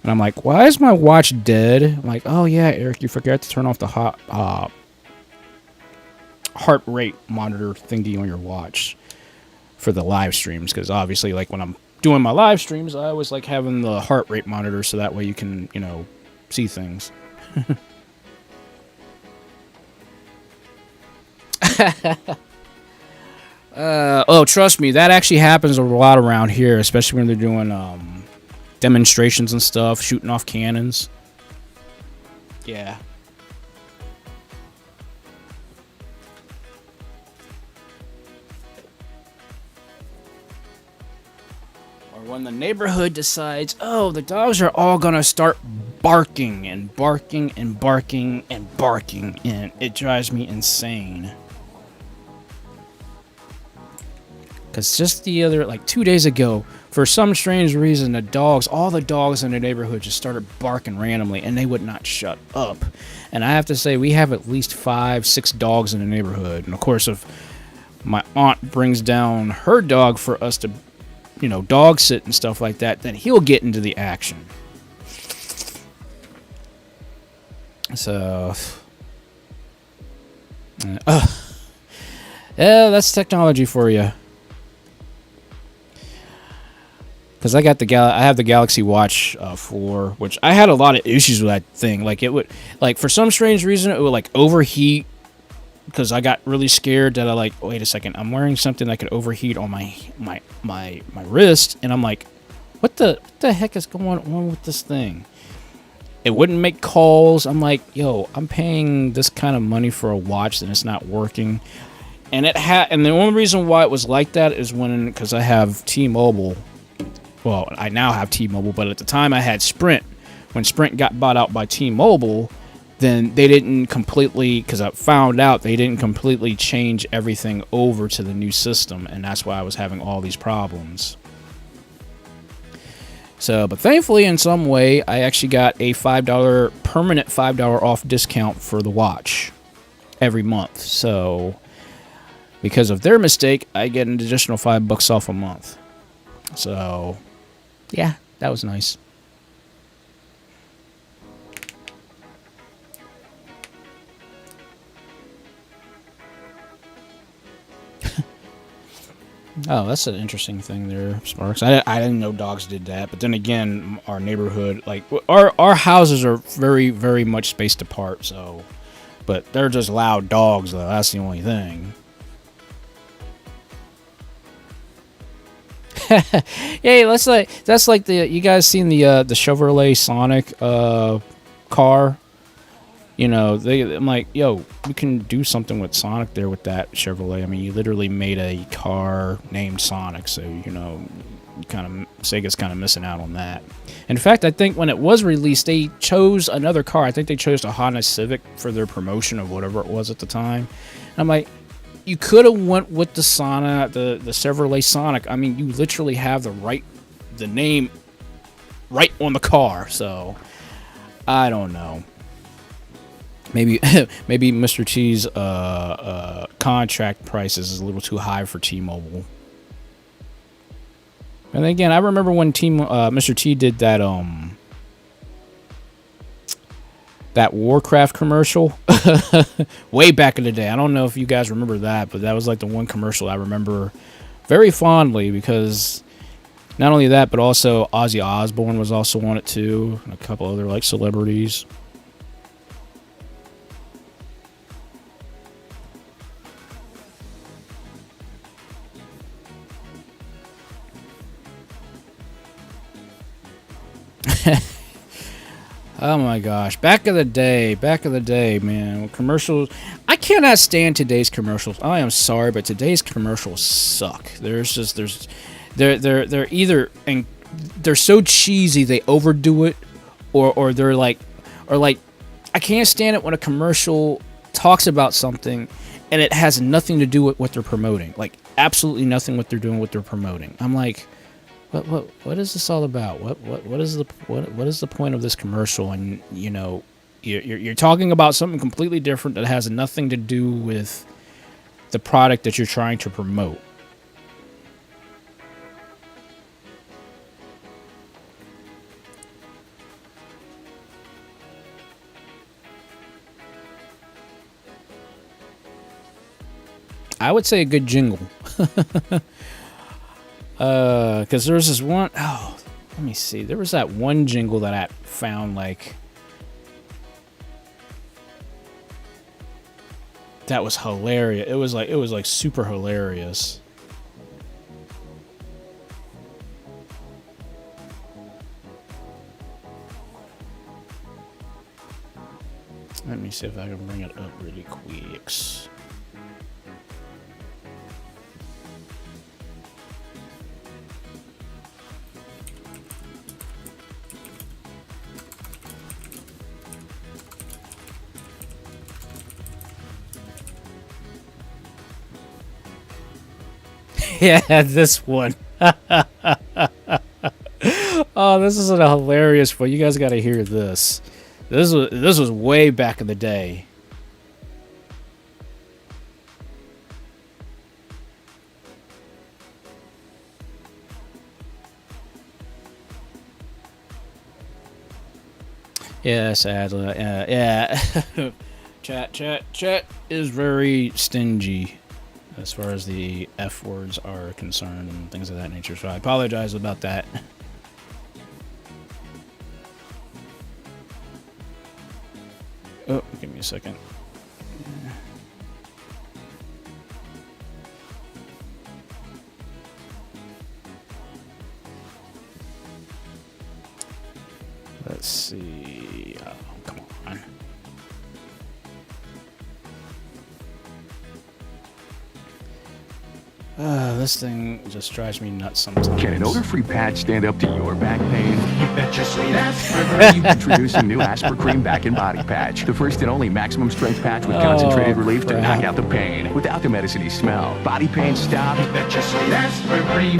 And I'm like, why is my watch dead? I'm like, oh yeah, Eric, you forgot to turn off the heart rate monitor thingy on your watch for the live streams. Because obviously, like when I'm doing my live streams, I always like having the heart rate monitor so that way you can, see things. Oh, trust me, that actually happens a lot around here, especially when they're doing demonstrations and stuff, shooting off cannons. Yeah. Or when the neighborhood decides, oh, the dogs are all gonna start barking and barking and barking and barking, and it drives me insane. Because just the other, like 2 days ago, for some strange reason, all the dogs in the neighborhood just started barking randomly, and they would not shut up. And I have to say, we have at least 5-6 dogs in the neighborhood. And of course, if my aunt brings down her dog for us to, dog sit and stuff like that, then he'll get into the action. So, yeah, that's technology for you. Because I have the Galaxy Watch 4, which I had a lot of issues with that thing. Like it would, for some strange reason, it would overheat. Because I got really scared that wait a second, I'm wearing something that could overheat on my wrist, and I'm like, what the heck is going on with this thing? It wouldn't make calls. I'm like, yo, I'm paying this kind of money for a watch and it's not working. And and the only reason why it was like that is because I have T-Mobile. Well, I now have T-Mobile, but at the time I had Sprint. When Sprint got bought out by T-Mobile, then they didn't completely, because I found out they didn't completely change everything over to the new system, and that's why I was having all these problems. So, but thankfully, in some way, I actually got a permanent $5 off discount for the watch every month. So, because of their mistake, I get an additional $5 off a month. So, yeah, that was nice. Oh, that's an interesting thing there, Sparks. I didn't know dogs did that, but then again, our neighborhood, our houses are very, very much spaced apart. So, but they're just loud dogs, though. That's the only thing. Hey, that's like you guys seen the Chevrolet Sonic car. I'm like, yo, we can do something with Sonic there with that Chevrolet. I mean, you literally made a car named Sonic, so Sega's kind of missing out on that. In fact, I think when it was released, they chose another car. I think they chose a Honda Civic for their promotion of whatever it was at the time. And I'm like, you could have went with the Chevrolet Sonic. I mean, you literally have the name right on the car. So I don't know. Maybe Mr. T's contract price is a little too high for T-Mobile. And again, I remember when Mr. T did that Warcraft commercial way back in the day. I don't know if you guys remember that, but that was like the one commercial I remember very fondly, because not only that, but also Ozzy Osbourne was also on it too, and a couple other celebrities. Oh my gosh, back of the day, man. Commercials, I cannot stand today's commercials. I am sorry, but today's commercials suck. They're either, and they're so cheesy they overdo it, or they're I can't stand it when a commercial talks about something and it has nothing to do with what they're promoting. Absolutely nothing what they're doing, what they're promoting. I'm like, what is this all about? What is the point of this commercial? And you're talking about something completely different that has nothing to do with the product that you're trying to promote. I would say a good jingle. Because there's this one, let me see. There was that one jingle that I found that was hilarious. It was super hilarious. Let me see if I can bring it up really quick. Yeah, this one. Oh, this is a hilarious one. You guys got to hear this. This was way back in the day. Yeah, sadly, yeah. Chat is very stingy as far as the F words are concerned and things of that nature. So I apologize about that. Oh, give me a second. Let's see. Oh, come on. This thing just drives me nuts sometimes. Can an odor-free patch stand up to your back pain? You bet your sweet ass. Introducing new Asper-Cream Back and Body Patch, the first and only maximum strength patch with concentrated relief to knock out the pain without the medicine-y smell. Body pain stopped. You bet your sweet Asper-Cream.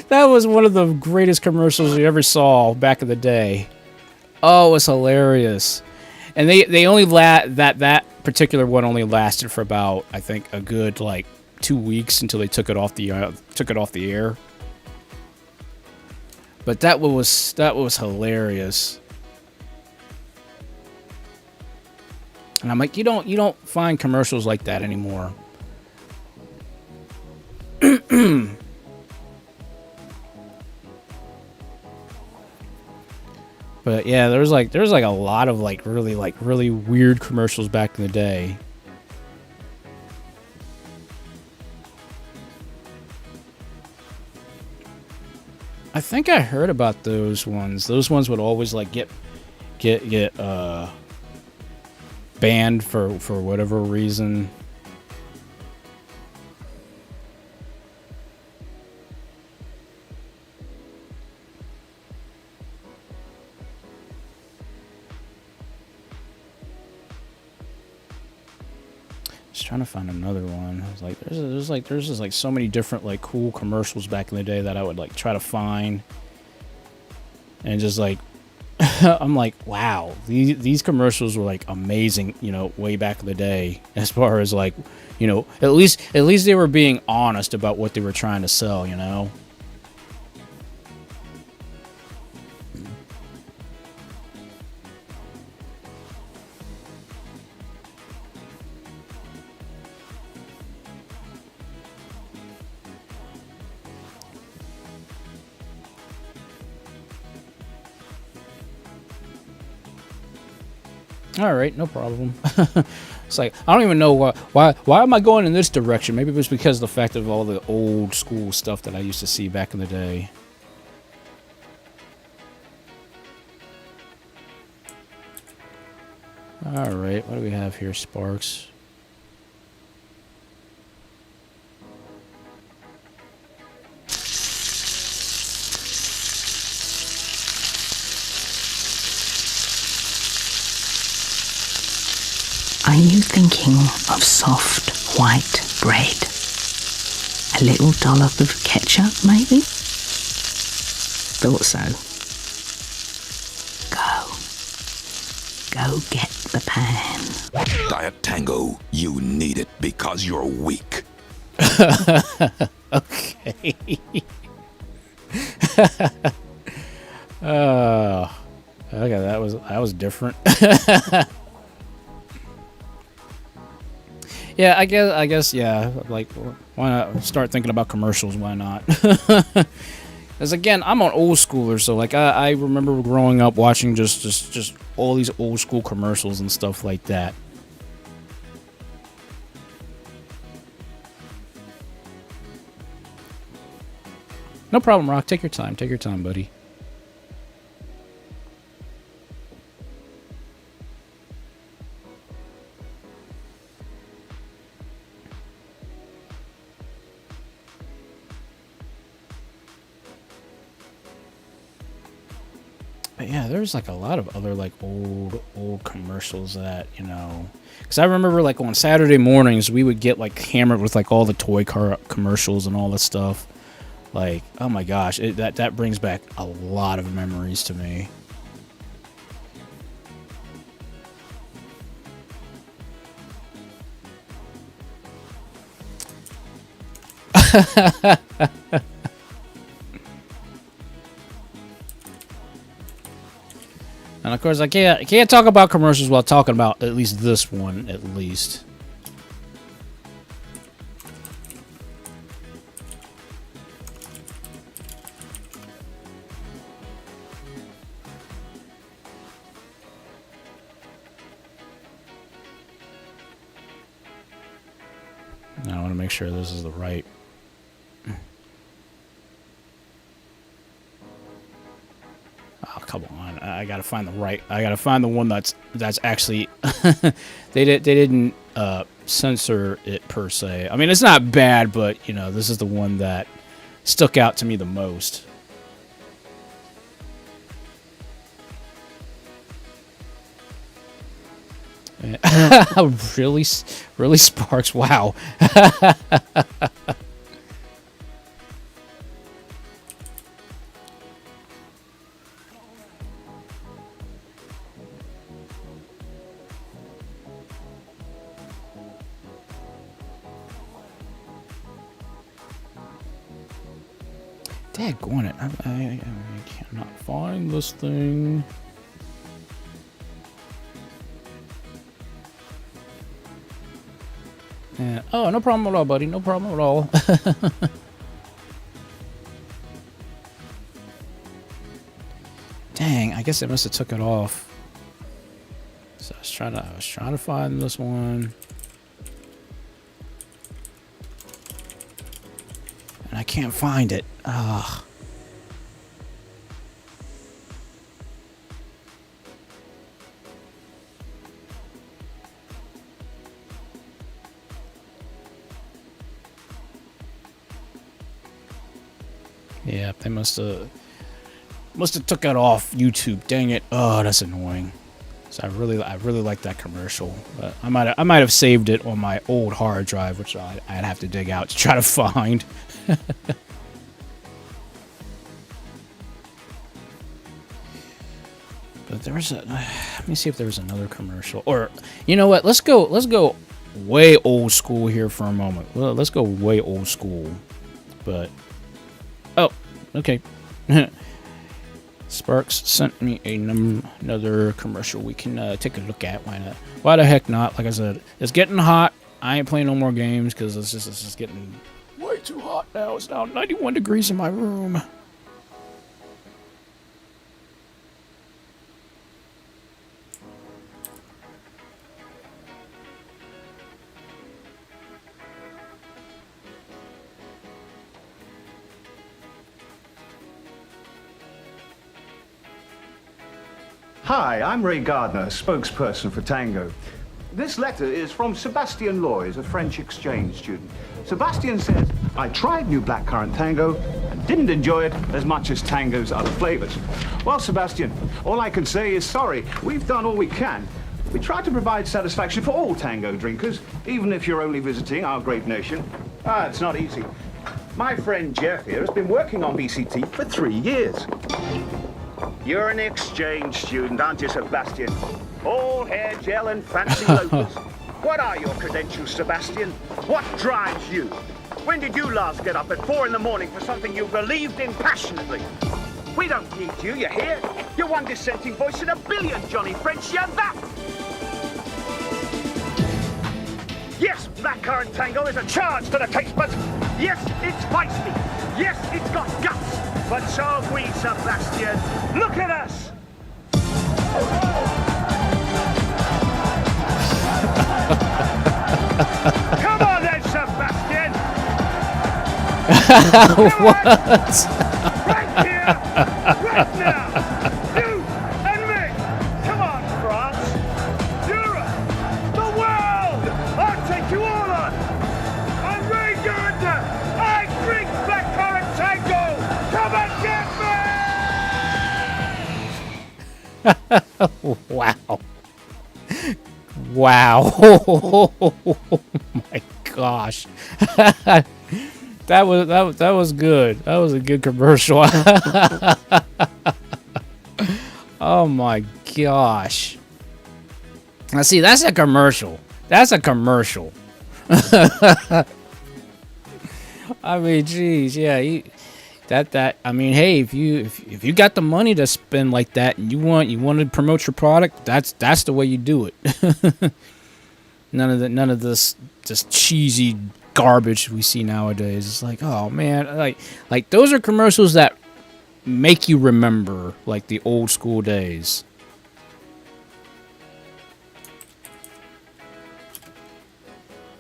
That was one of the greatest commercials you ever saw back in the day. Oh, it was hilarious. And they only that particular one only lasted for about, I think, a good like 2 weeks until they took it off the air. But that was hilarious. And I'm like, you don't find commercials like that anymore. But yeah, there was like a lot of really weird commercials back in the day. I think I heard about those ones. Those ones would always like get banned for whatever reason. Trying to find another one. I was like, there's just like so many different like cool commercials back in the day that I would like try to find, and just like I'm like, wow, these commercials were like amazing, way back in the day. As far as like, at least they were being honest about what they were trying to sell, All right, no problem. It's like, I don't even know why am I going in this direction? Maybe it was because of the fact of all the old school stuff that I used to see back in the day. All right, what do we have here, Sparks? Are you thinking of soft white bread? A little dollop of ketchup, maybe? Thought so. Go get the pan. Diet Tango, you need it because you're weak. Okay. Okay, that was different. Yeah, I guess, yeah. Like, why not start thinking about commercials? Why not? Because again, I'm an old schooler, so like I remember growing up watching just all these old school commercials and stuff like that. No problem, Rock. Take your time. Take your time, buddy. But yeah, there's like a lot of other like old commercials that, you know, because I remember like on Saturday mornings we would get like hammered with like all the toy car commercials and all this stuff. Like, oh my gosh, that brings back a lot of memories to me. And of course, I can't talk about commercials while talking about at least this one, at least. Now I want to make sure this is the right. Oh, come on! I gotta find the right. I gotta find the one that's actually. they didn't censor it per se. I mean, it's not bad, but you know, this is the one that stuck out to me the most. really Sparks. Wow. Daggone it. I cannot find this thing. Yeah. Oh, no problem at all, buddy. No problem at all. Dang, I guess I must have took it off. So I was trying to find this one. And I can't find it. Ugh. Yeah, they must have took it off YouTube. Dang it! Oh, that's annoying. So I really like that commercial. But I might have saved it on my old hard drive, which I'd have to dig out to try to find. But there was let me see if there was another commercial. Or you know what? Let's go way old school here for a moment. Well, let's go way old school. But oh, okay. Sparks sent me another commercial we can take a look at. Why not? Why the heck not? Like I said, it's getting hot. I ain't playing no more games because it's just getting way too hot now. It's now 91 degrees in my room. Hi, I'm Ray Gardner, spokesperson for Tango. This letter is from Sebastian Loys, a French exchange student. Sebastian says, I tried new blackcurrant Tango and didn't enjoy it as much as Tango's other flavors. Well, Sebastian, all I can say is sorry. We've done all we can. We try to provide satisfaction for all Tango drinkers, even if you're only visiting our great nation. It's not easy. My friend Jeff here has been working on BCT for 3 years. You're an exchange student, aren't you, Sebastian? All hair gel and fancy loafers. What are your credentials, Sebastian? What drives you? When did you last get up at 4 in the morning for something you believed in passionately? We don't need you, you hear? You're one dissenting voice in a billion, Johnny French, you're that! Yes, blackcurrant Tango is a charge to the taste buds. Yes, it's feisty. Yes, it's got guts. But so have we, Sebastian. Look at us! Come on then, Sebastian! What? Right here! Right now! You and me! Come on, France! Europe! The world! I'll take you all on! I'm Ray Gardner! I drink blackcurrant Tango! Come and get me! Wow. Wow. Oh my gosh. That was good. That was a good commercial. Oh my gosh. Now see, that's a commercial. That's a commercial. I mean, geez, yeah. I mean, hey, if you got the money to spend like that and you want to promote your product, that's the way you do it. None of this just cheesy garbage we see nowadays. It's like, oh man, like those are commercials that make you remember like the old school days.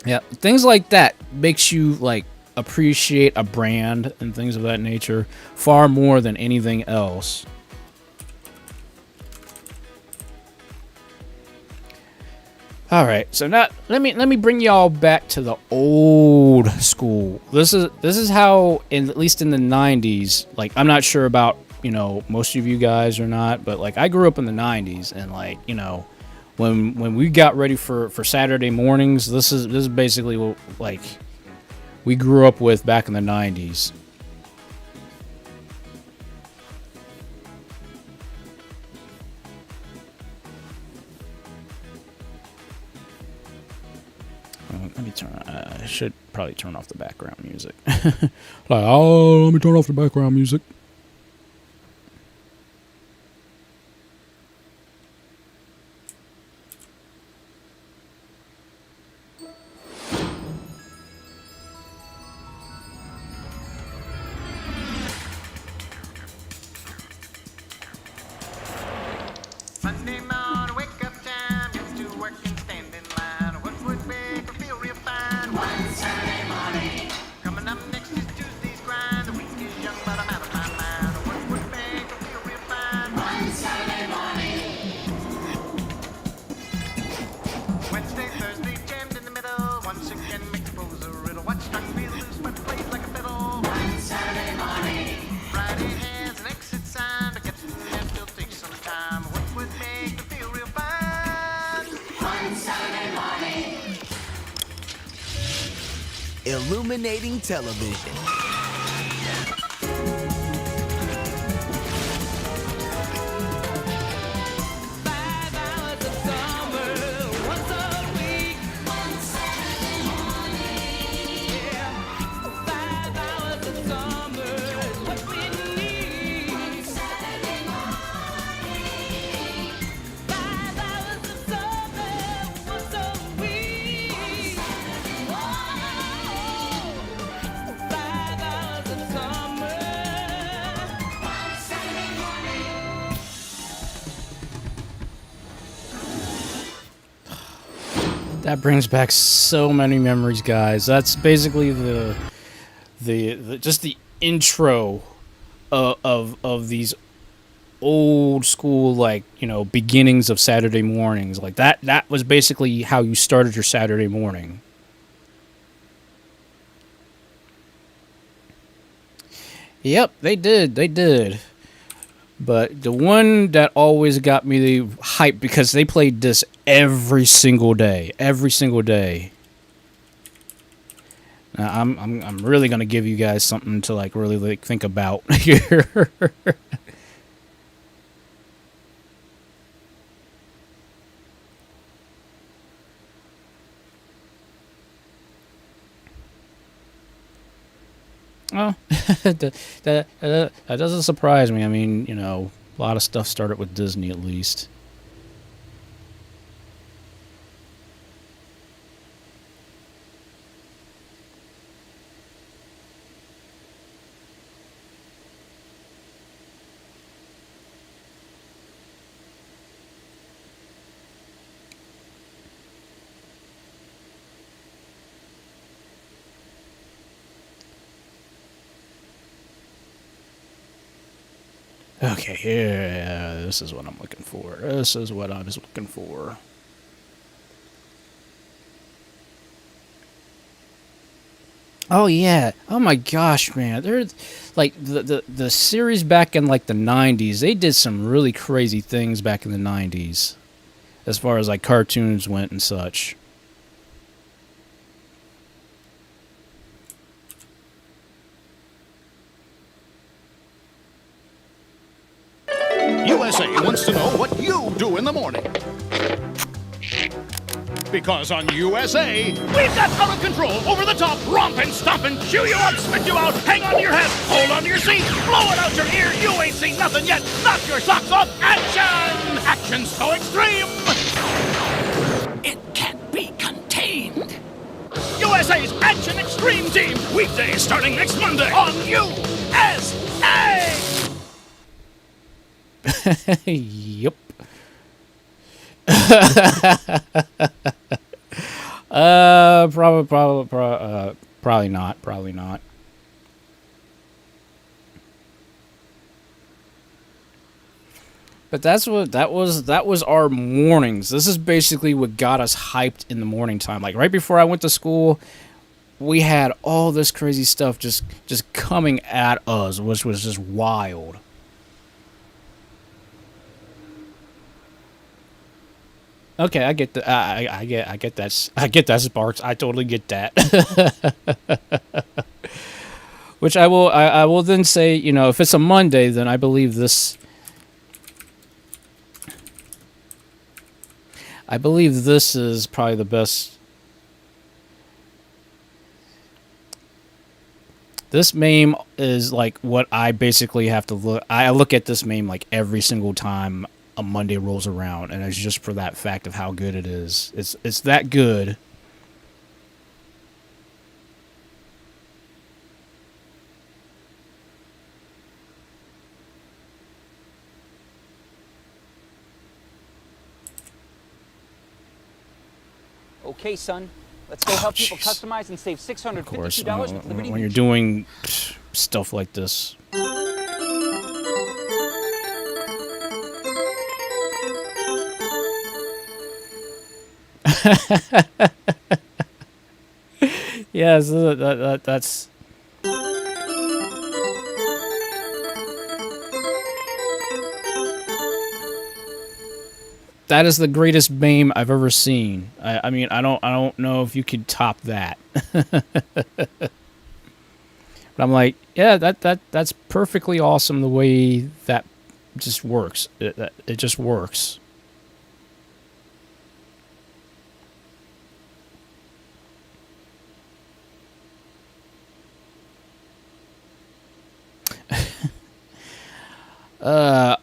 Yeah, things like that makes you like appreciate a brand and things of that nature far more than anything else. All right, so now let me bring y'all back to the old school. This is how, at least in the 90s, like I'm not sure about, you know, most of you guys or not, but like I grew up in the 90s, and like, you know, when we got ready for Saturday mornings, this is basically what like we grew up with back in the 90s. Let me turn. I should probably turn off the background music. Like, oh, let me turn off the background music. Monday morning, wake up time, gets to work and stand in line. What would make her feel real fine? One Saturday morning. Coming up next is Tuesday's grind. The week is young, but I'm out of my mind. What would make her feel real fine? One Saturday morning. Wednesday, Thursday, jammed in the middle. Once again, make pose a riddle. Watch tongue be loose, but plays like a fiddle. One Saturday morning. Friday has an exit sign, but gets to the end still takes some time. What would make her feel real fine? One Saturday morning. Illuminating television. 5 hours of summer, once a week. One Saturday morning. Yeah. 5 hours of summer is what we need. One Saturday morning. 5 hours of summer, once a week. Whoa. 5 hours of summer. One Saturday morning. That brings back so many memories, guys. That's basically the just the intro of these old school, like, you know, beginnings of Saturday mornings. Like that was basically how you started your Saturday morning. Yep, they did. But the one that always got me the hype, because they played this every single day. Now, I'm really gonna give you guys something to like really like think about here. Well, that doesn't surprise me. I mean, you know, a lot of stuff started with Disney, at least. Okay, yeah, this is what I'm looking for. This is what I was looking for. Oh yeah. Oh my gosh, man. They're like the series back in like the 90s. They did some really crazy things back in the 90s as far as like cartoons went and such. USA wants to know what you do in the morning. Because on USA, we've got out of control, over the top, romp and stomp and chew you up, spit you out, hang on to your head, hold on to your seat, blow it out your ear, you ain't seen nothing yet, knock your socks off, action! Action so extreme! It can't be contained. USA's Action Extreme Team, weekdays starting next Monday on USA! Yep. Probably not. Probably not. But that was our mornings. This is basically what got us hyped in the morning time. Like right before I went to school, we had all this crazy stuff just coming at us, which was just wild. Okay, I get that. I get that. I get that, Sparks. I totally get that. Which I will then say, you know, if it's a Monday, then I believe this. I believe this is probably the best. This meme is like what I basically have to look. I look at this meme like every single time a Monday rolls around, and it's just for that fact of how good it is. It's that good. Okay, son. Let's go help people jeez. customize and save $652 Of course, with Liberty when you're Mutual. doing stuff like this. Yes, that's. That is the greatest meme I've ever seen. I mean, I don't know if you could top that. But I'm like, yeah, that's perfectly awesome the way that just works. It just works.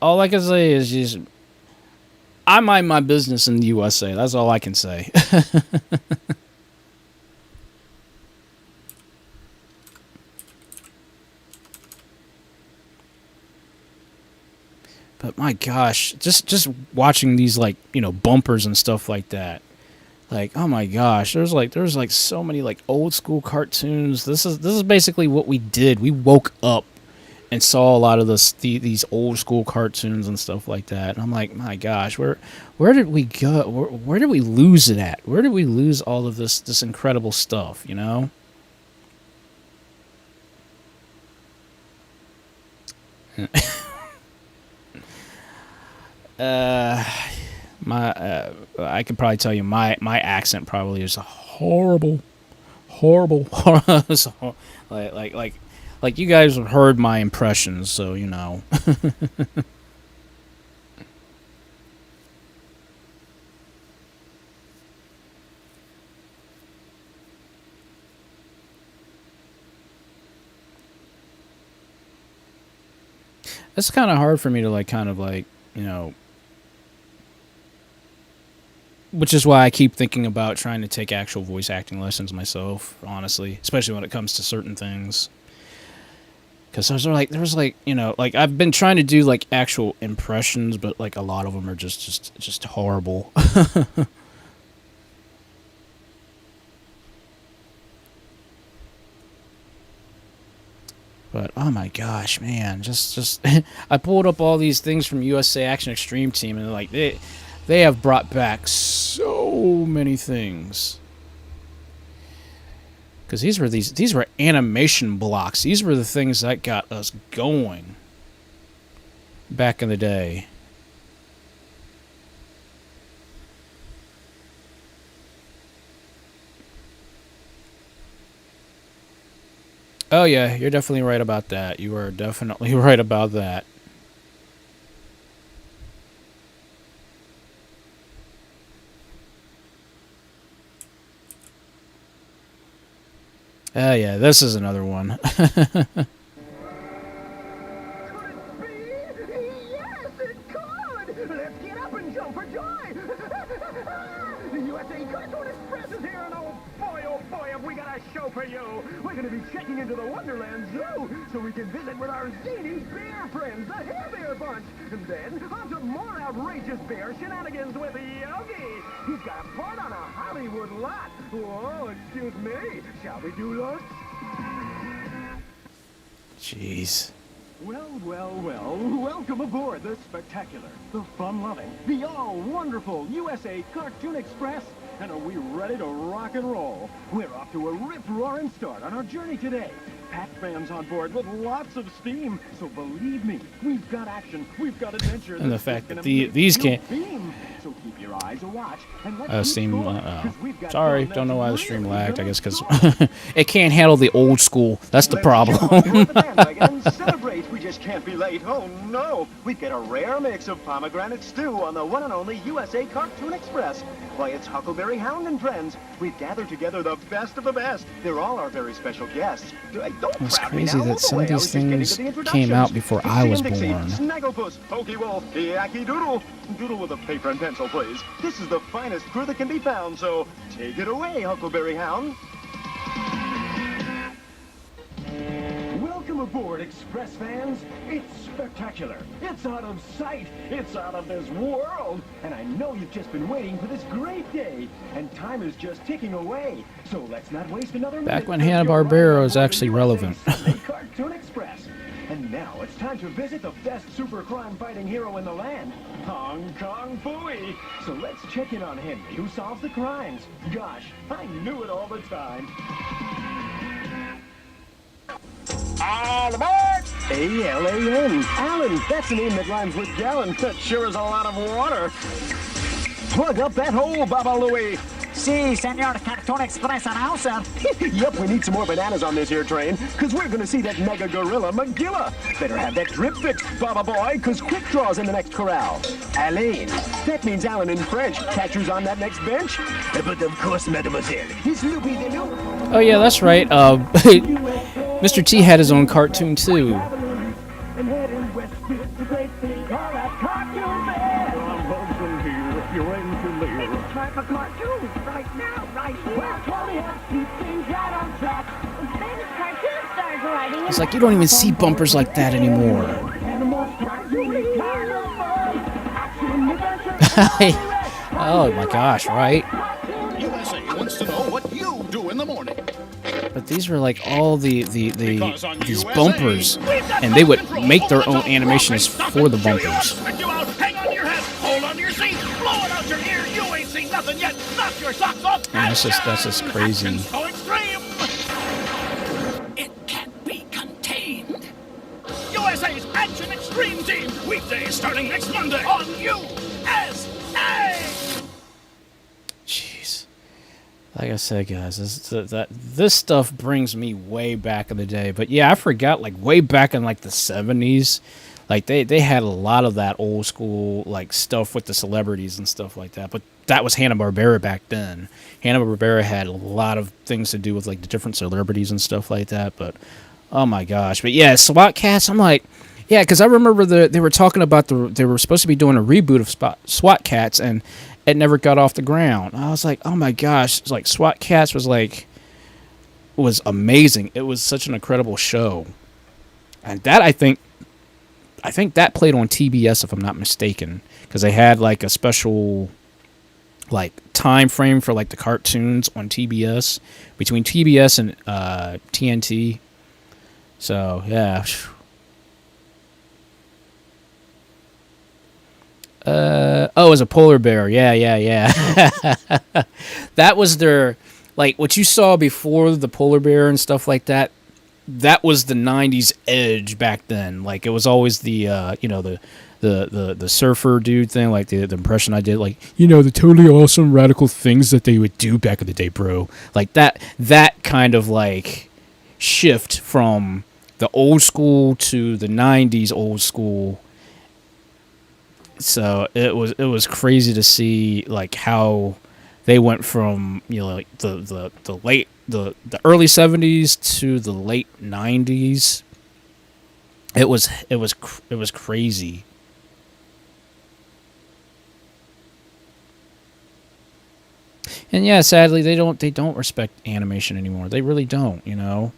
All I can say is just I mind my business in the USA. That's all I can say. But my gosh, just watching these like, you know, bumpers and stuff like that. Like, oh my gosh, there's like so many like old school cartoons. This is basically what we did. We woke up and saw a lot of these old school cartoons and stuff like that. And I'm like, my gosh, where did we go? Where did we lose it at? Where did we lose all of this incredible stuff, you know? I could probably tell you my accent probably is horrible. So, like you guys have heard my impressions, so you know. It's kind of hard for me to kind of you know, which is why I keep thinking about trying to take actual voice acting lessons myself, honestly, especially when it comes to certain things. Because there's you know, like I've been trying to do like actual impressions, but like a lot of them are just horrible. But oh my gosh, man, just I pulled up all these things from USA Action Extreme Team, and like they have brought back so many things. Because these were animation blocks. These were the things that got us going back in the day. Oh yeah, you're definitely right about that. You are definitely right about that. Oh yeah, this is another one. Yes, it could! Let's get up and jump for joy! The USA Cartoon Express is here, and oh boy, have we got a show for you! We're going to be checking into the Wonderland Zoo, so we can visit with our zany bear friends, the Hair Bear Bunch! And then, on to more outrageous bear shenanigans with Yogi! He's got a part on a Hollywood lot! Whoa, excuse me, shall we do lunch? Jeez. Well, welcome aboard the spectacular, the fun-loving, the all-wonderful USA Cartoon Express. And are we ready to rock and roll? We're off to a rip-roaring start on our journey today. Packed fans on board with lots of steam. So believe me, we've got action, we've got adventure. And the fact that these can't... So keep your eyes a watch and let's Steam... sorry, don't know why the stream lagged. I guess because it can't handle the old school. That's the problem. Celebrate, we just can't be late. Oh no, we've got a rare mix of pomegranate stew on the one and only USA Cartoon Express. Why, it's Huckleberry Hound and friends. We've gathered together the best of the best. They're all our very special guests. It's crazy that some of these things came out before I was born. Snagglepuss, Pokey Wolf, Yaki Doodle. Doodle with a paper and pencil, please. This is the finest crew that can be found, so take it away, Huckleberry Hound. Welcome aboard, Express fans. It's spectacular. It's out of sight. It's out of this world. And I know you've just been waiting for this great day. And time is just ticking away. So let's not waste another minute. Back when Hanna-Barbera was actually relevant. Cartoon Express. And now it's time to visit the best super crime fighting hero in the land, Hong Kong Phooey. So let's check in on Henry, who solves the crimes. Gosh, I knew it all the time. All aboard! A-L-A-N. Alan, that's a name that rhymes with gallon. That sure is a lot of water. Plug up that hole, Baba Louie. Si, Senor Cartoon Express announcer. Yep, we need some more bananas on this here train, because we're going to see that mega gorilla Magilla. Better have that drip fixed, Baba boy, because quick draw's in the next corral. Alain. That means Alan in French. Catcher's on that next bench. But of course, mademoiselle, he's Loopy the Loop. Oh yeah, that's right. Mr. T had his own cartoon too. And heading west to the great thing called a cartoon fair. I'm buzzing here, if you're ready to live. It's time for cartoons, right now, right here. Well, Tony has keep things right on track. The famous cartoon stars riding. It's like you don't even see bumpers like that anymore. And the most cartoony kind of fun. Action, adventure. Oh my gosh, right? USA wants to know what you do in the morning. But these were like all these bumpers, and they would make their own animations for the bumpers. You out, hang on to your head, hold on to your seat, blow it out your ear. You ain't seen nothing yet. Knock your socks off. And that's just crazy. So extreme. It can't be contained. USA's Action Extreme Team. Weekdays starting next Monday on USA. Jeez. Like I said, guys, this stuff brings me way back in the day. But yeah, I forgot, like way back in like the 70s, like they had a lot of that old school like stuff with the celebrities and stuff like that. But that was Hanna-Barbera back then. Hanna-Barbera had a lot of things to do with like the different celebrities and stuff like that. But oh my gosh, but yeah, SWAT Cats. I'm like, yeah, because I remember they were talking about they were supposed to be doing a reboot of SWAT Cats, and it never got off the ground. I was like, oh my gosh, it's like SWAT Cats was amazing. It was such an incredible show. And that I think that played on TBS if I'm not mistaken, because they had like a special like time frame for like the cartoons on TBS between TBS and TNT. So, yeah. Oh, it was a polar bear. Yeah. That was their like what you saw before the polar bear and stuff like that. That was the '90s edge back then. Like it was always the you know, the surfer dude thing, like the impression I did, like, you know, the totally awesome radical things that they would do back in the day, bro. Like that kind of like shift from the old school to the '90s old school. So it was crazy to see like how they went from, you know, like the early '70s to the late '90s. It was crazy. And yeah, sadly they don't respect animation anymore. They really don't, you know.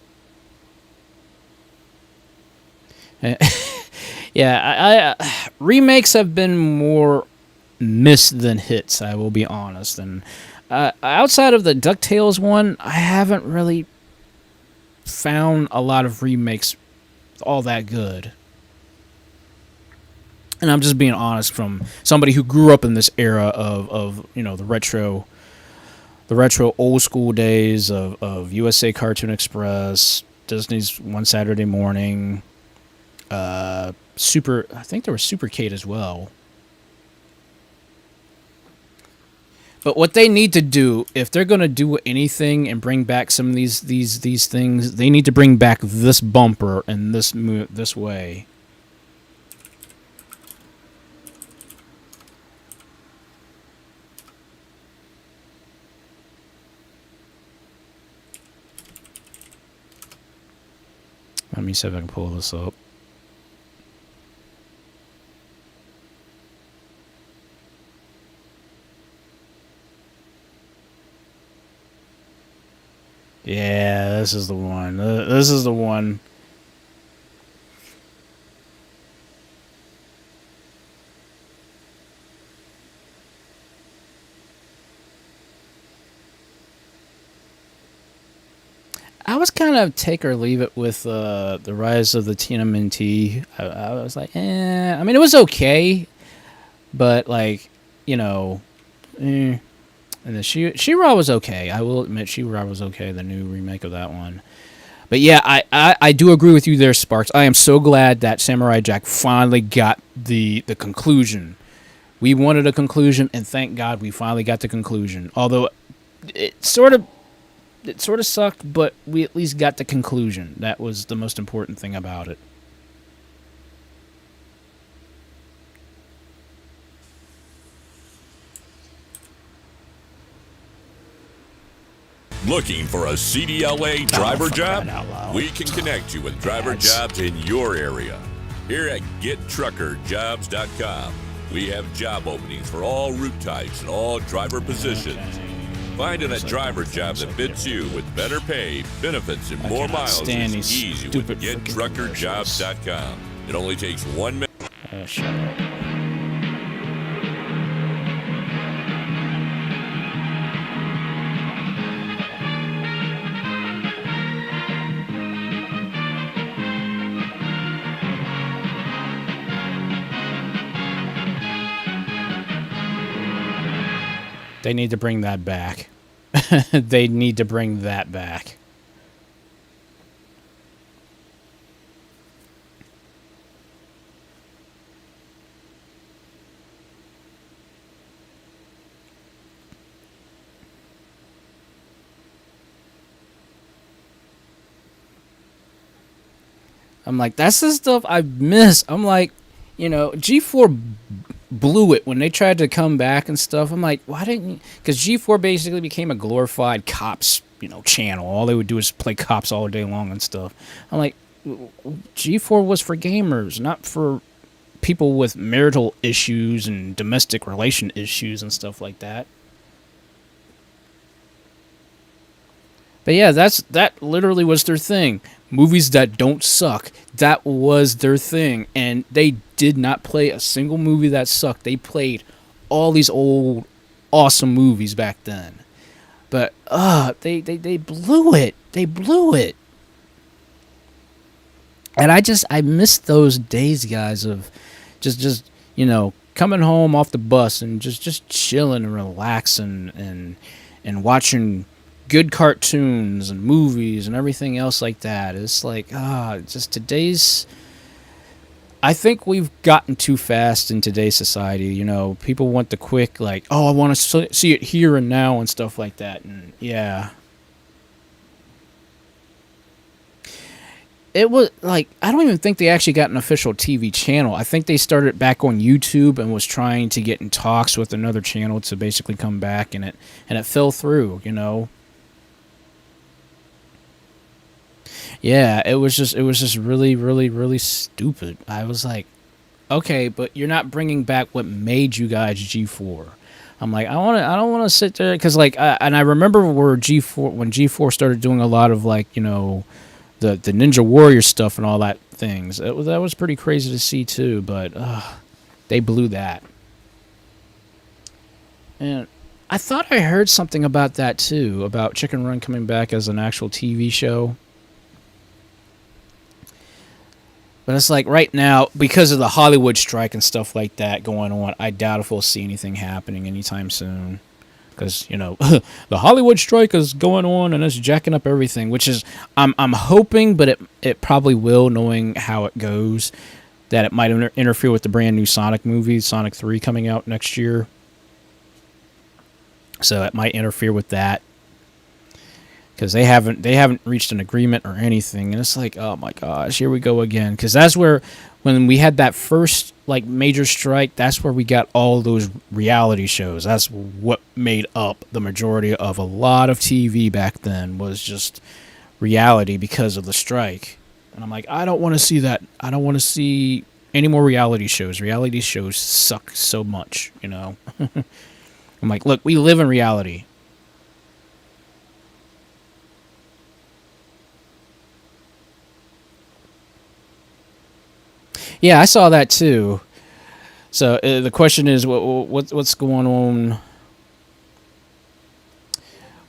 Yeah, I remakes have been more miss than hits, I will be honest. And outside of the DuckTales one, I haven't really found a lot of remakes all that good. And I'm just being honest from somebody who grew up in this era of you know, the retro old school days of USA Cartoon Express, Disney's One Saturday Morning, I think there was Super Kate as well. But what they need to do, if they're going to do anything and bring back some of these things, they need to bring back this bumper and this way. Let me see if I can pull this up. Yeah, this is the one. This is the one. I was kind of take or leave it with the rise of the TMNT. I was like, I mean, it was okay, but like, you know, And then She-Ra was okay. I will admit She-Ra was okay, the new remake of that one. But yeah, I do agree with you there, Sparks. I am so glad that Samurai Jack finally got the conclusion. We wanted a conclusion, and thank God we finally got the conclusion. Although it sort of sucked, but we at least got the conclusion. That was the most important thing about it. Looking for a CDLA driver job? We can connect you with driver jobs in your area. Here at GetTruckerJobs.com, we have job openings for all route types and all driver positions. Finding a driver job that fits you with better pay, benefits, and more miles is easy with GetTruckerJobs.com. It only takes 1 minute. Shut up. They need to bring that back. They need to bring that back. I'm like, that's the stuff I miss. I'm like, you know, G4 blew it when they tried to come back and stuff. I'm like, why didn't you? Because G4 basically became a glorified cops, you know, channel. All they would do is play cops all day long and stuff. I'm like, G4 was for gamers, not for people with marital issues and domestic relation issues and stuff like that. But yeah, that literally was their thing. Movies that don't suck. That was their thing. And they did not play a single movie that sucked. They played all these old, awesome movies back then. But, they blew it. They blew it. And I miss those days, guys, of just you know, coming home off the bus and just chilling and relaxing and watching good cartoons and movies and everything else like that. It's like, just today's... I think we've gotten too fast in today's society. You know, people want the quick, like, oh, I want to see it here and now and stuff like that. And yeah. It was like, I don't even think they actually got an official TV channel. I think they started back on YouTube and was trying to get in talks with another channel to basically come back, and it fell through, you know. Yeah, it was just really, really, really stupid. I was like, okay, but you're not bringing back what made you guys G4. I'm like, I don't want to sit there, because like, and I remember when G4 started doing a lot of, like, you know, the Ninja Warrior stuff and all that things. That was pretty crazy to see too, but they blew that. And I thought I heard something about that too, about Chicken Run coming back as an actual TV show. But it's like right now, because of the Hollywood strike and stuff like that going on, I doubt if we'll see anything happening anytime soon. Because, you know, the Hollywood strike is going on and it's jacking up everything, which is, I'm hoping, but it probably will, knowing how it goes, that it might interfere with the brand new Sonic movie, Sonic 3, coming out next year. So it might interfere with that. Because they haven't reached an agreement or anything, and it's like, oh my gosh, here we go again. Because that's where, when we had that first like major strike, that's where we got all those reality shows. That's what made up the majority of a lot of TV back then, was just reality because of the strike. And I'm like, I don't want to see that. I don't want to see any more reality shows. Reality shows suck so much, you know. I'm like, look, we live in reality. Yeah, I saw that too. So the question is, what's going on?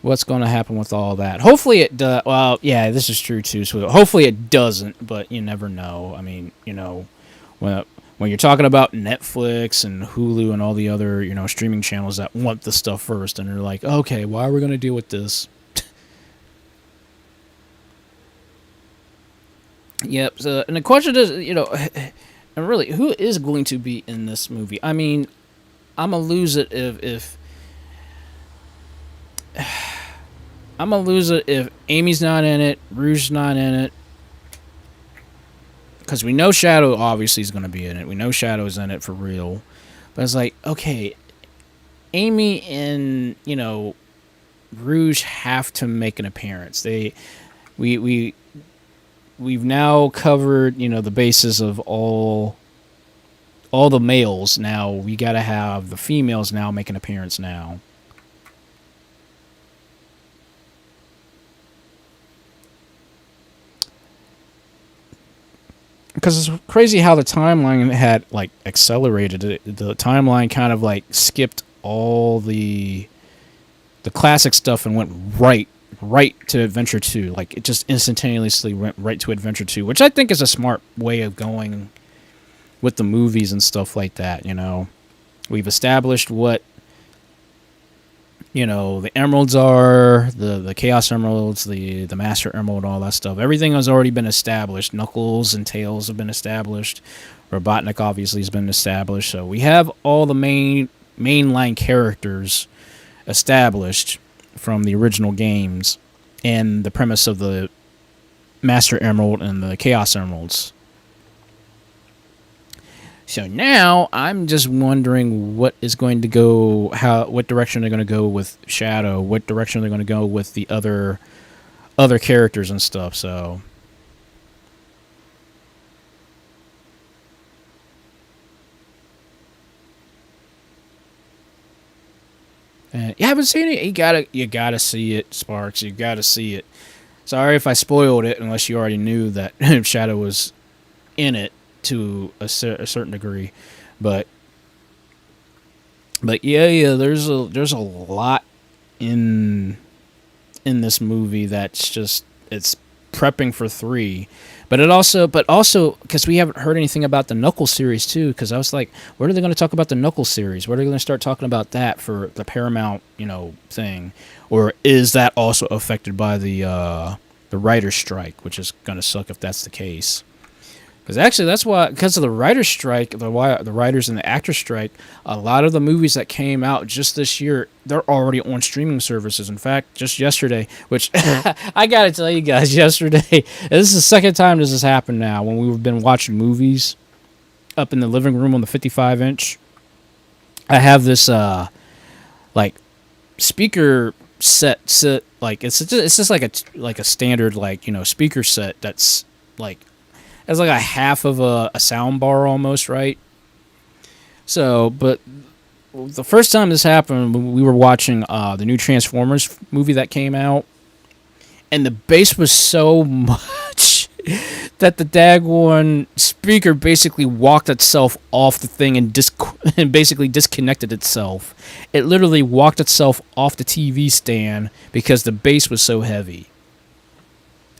What's going to happen with all that? Hopefully it does. Well, yeah, this is true too. So hopefully it doesn't, but you never know. I mean, you know, when you're talking about Netflix and Hulu and all the other, you know, streaming channels that want the stuff first, and they're like, okay, why are we going to deal with this? Yep. So, and the question is, you know, and really, who is going to be in this movie? I mean, I'm gonna lose it if I'm gonna lose it if Amy's not in it, Rouge's not in it, because we know Shadow obviously is gonna be in it. We know Shadow's in it for real, but it's like, okay, Amy and, you know, Rouge have to make an appearance. We've now covered, you know, the basis of all the males. Now we got to have the females now make an appearance now. Because it's crazy how the timeline had, like, accelerated. The timeline kind of, like, skipped all the classic stuff and went right to Adventure 2. Like, it just instantaneously went right to Adventure 2, which I think is a smart way of going with the movies and stuff like that, you know. We've established what, you know, the emeralds are, the Chaos Emeralds, the Master Emerald, all that stuff. Everything has already been established. Knuckles and Tails have been established. Robotnik obviously has been established. So we have all the mainline characters established from the original games and the premise of the Master Emerald and the Chaos Emeralds. So now I'm just wondering what direction they're going to go with Shadow, what direction they're going to go with the other characters and stuff. So you haven't seen it? You gotta see it, Sparks. You gotta see it. Sorry if I spoiled it, unless you already knew that Shadow was in it to a certain degree, but yeah, there's a lot in this movie that's just, it's prepping for 3. But also because we haven't heard anything about the Knuckles series too. Because I was like, when are they going to talk about the Knuckles series? When are they going to start talking about that for the Paramount, thing? Or is that also affected by the writer's strike, which is going to suck if that's the case? Because actually, that's why, because of the writer's strike, the writers and the actors strike, a lot of the movies that came out just this year, they're already on streaming services. In fact, just yesterday, which I got to tell you guys, yesterday, this is the second time this has happened now, when we've been watching movies up in the living room on the 55-inch. I have this, speaker set, like, it's just like a standard, speaker set that's, it's like a half of a sound bar almost, right? So, but the first time this happened, we were watching the new Transformers movie that came out, and the bass was so much that the daggone speaker basically walked itself off the thing and basically disconnected itself. It literally walked itself off the TV stand because the bass was so heavy.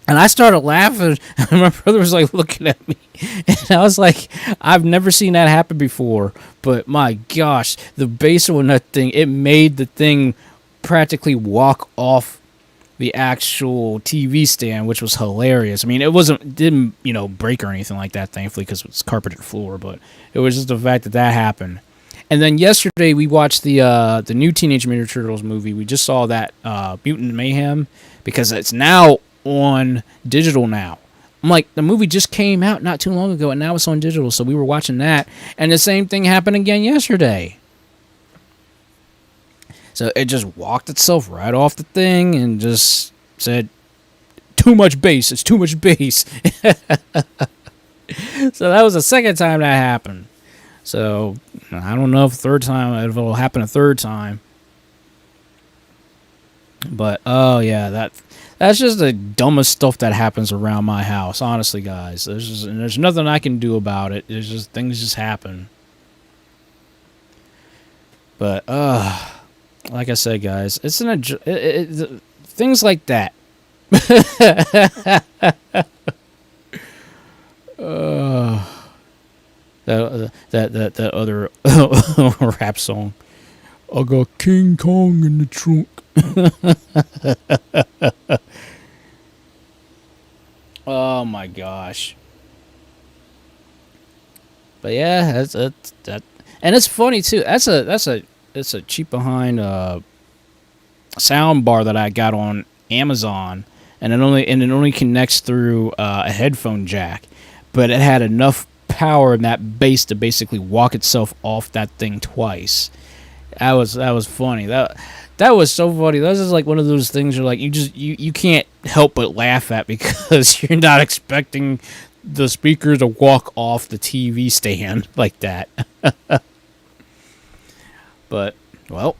And I started laughing, and my brother was like looking at me, and I was like, I've never seen that happen before, but my gosh, the bass on that thing, it made the thing practically walk off the actual TV stand, which was hilarious. I mean, didn't break or anything like that, thankfully, because it was carpeted floor, but it was just the fact that happened. And then yesterday we watched the new Teenage Mutant Ninja Turtles movie. We just saw that Mutant Mayhem, because it's now on digital now. I'm like, the movie just came out not too long ago, and now it's on digital, so we were watching that, and the same thing happened again yesterday. So it just walked itself right off the thing and just said, too much bass, it's too much bass. So that was the second time that happened. So I don't know if it'll happen a third time. But oh yeah, that's just the dumbest stuff that happens around my house, honestly, guys. There's nothing I can do about it. There's just things just happen. But like I said, guys, it's things like that. That other rap song. I got King Kong in the trunk. Oh my gosh. But yeah, that's that, and it's funny too. It's a cheap behind sound bar that I got on Amazon, and it only connects through a headphone jack, but it had enough power in that bass to basically walk itself off that thing twice. That was funny. That was so funny. That was just like one of those things you're like, you can't help but laugh at, because you're not expecting the speaker to walk off the TV stand like that. But, well,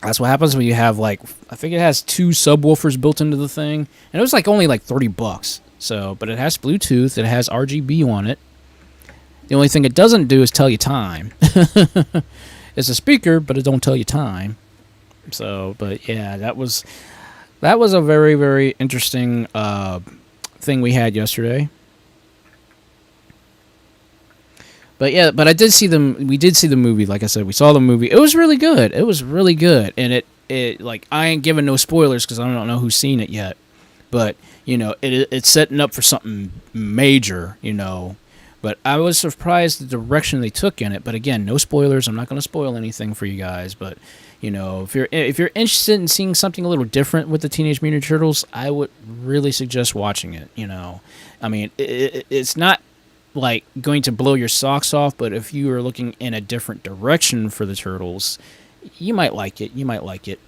that's what happens when you have, I think it has 2 subwoofers built into the thing, and it was only $30. So, but it has Bluetooth, it has RGB on it. The only thing it doesn't do is tell you time. It's a speaker, but it don't tell you time. So, but yeah, that was a very, very interesting thing we had yesterday. But yeah, but we did see the movie. Like I said, we saw the movie. It was really good. And it I ain't giving no spoilers because I don't know who's seen it yet. But it's setting up for something major. But I was surprised the direction they took in it. But again, no spoilers. I'm not going to spoil anything for you guys. But if you're interested in seeing something a little different with the Teenage Mutant Ninja Turtles, I would really suggest watching it. I mean, it's not going to blow your socks off, but if you are looking in a different direction for the Turtles, you might like it.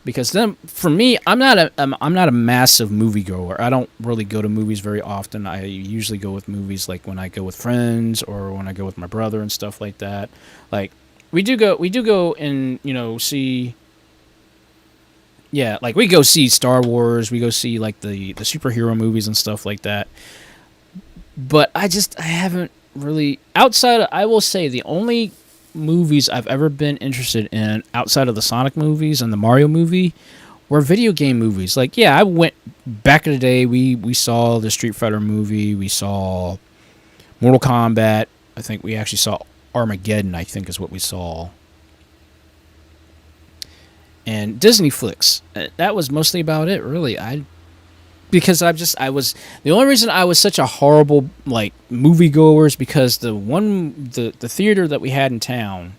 Because then, for me, I'm not a massive moviegoer. I don't really go to movies very often. I usually go with movies when I go with friends or when I go with my brother and stuff like that. We do go and see. Yeah, we go see Star Wars. We go see the superhero movies and stuff like that. But I haven't really I will say the only movies I've ever been interested in outside of the Sonic movies and the Mario movie were video game movies. Like, yeah, I went back in the day. We saw the Street Fighter movie. We saw Mortal Kombat. I think we actually saw Armageddon, I think is what we saw. And Disney flicks. That was mostly about it, really. Because I was the only reason I was such a horrible like moviegoer is because the theater that we had in town,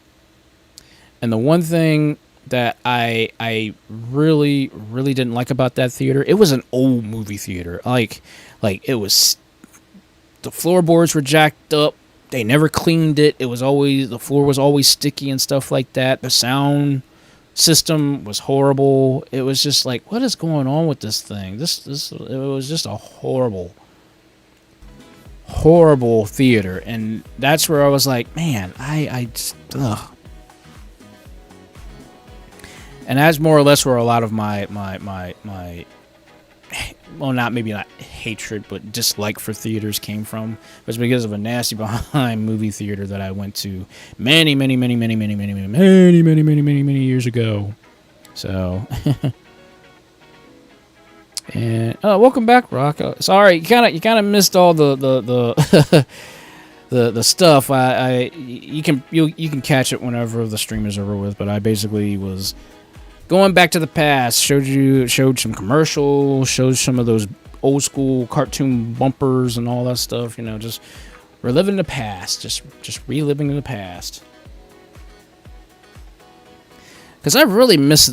and the one thing that I really didn't like about that theater, it was an old movie theater. Like it was, the floorboards were jacked up. They never cleaned it. The floor was always sticky and stuff like that. The sound system was horrible. It was just like, what is going on with this thing? It was just a horrible theater. And that's where I was like, man, I just, ugh. And that's more or less where a lot of my well, not hatred, but dislike for theaters came from. It was because of a nasty behind movie theater that I went to many years ago. So, and welcome back, Rock. Sorry, you kind of missed all the the stuff. You can catch it whenever the stream is over with. But I basically was going back to the past, showed some commercials, showed some of those old school cartoon bumpers and all that stuff. You know, just reliving the past, just reliving the past. Because I really miss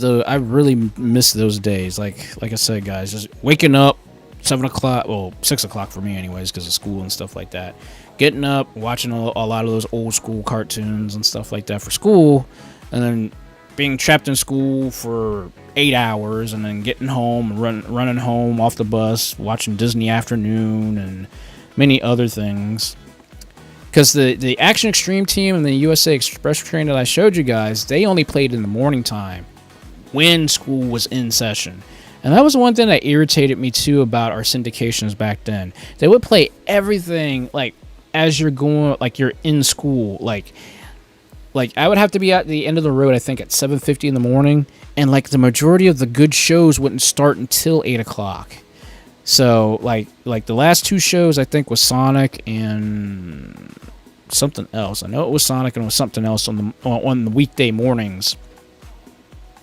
those days. Like I said, guys, just waking up 7 o'clock, well 6 o'clock for me, anyways, because of school and stuff like that. Getting up, watching a lot of those old school cartoons and stuff like that for school, and then being trapped in school for 8 hours, and then getting home, running home off the bus, watching Disney Afternoon and many other things. Because the Action Extreme team and the USA Express Train that I showed you guys, they only played in the morning time when school was in session. And that was one thing that irritated me too about our syndications back then. They would play everything like as you're going, like you're in school, like I would have to be at the end of the road, I think, at 7:50 in the morning, and like the majority of the good shows wouldn't start until 8 o'clock. So like the last two shows I think was Sonic and something else. I know it was Sonic and it was something else on the weekday mornings,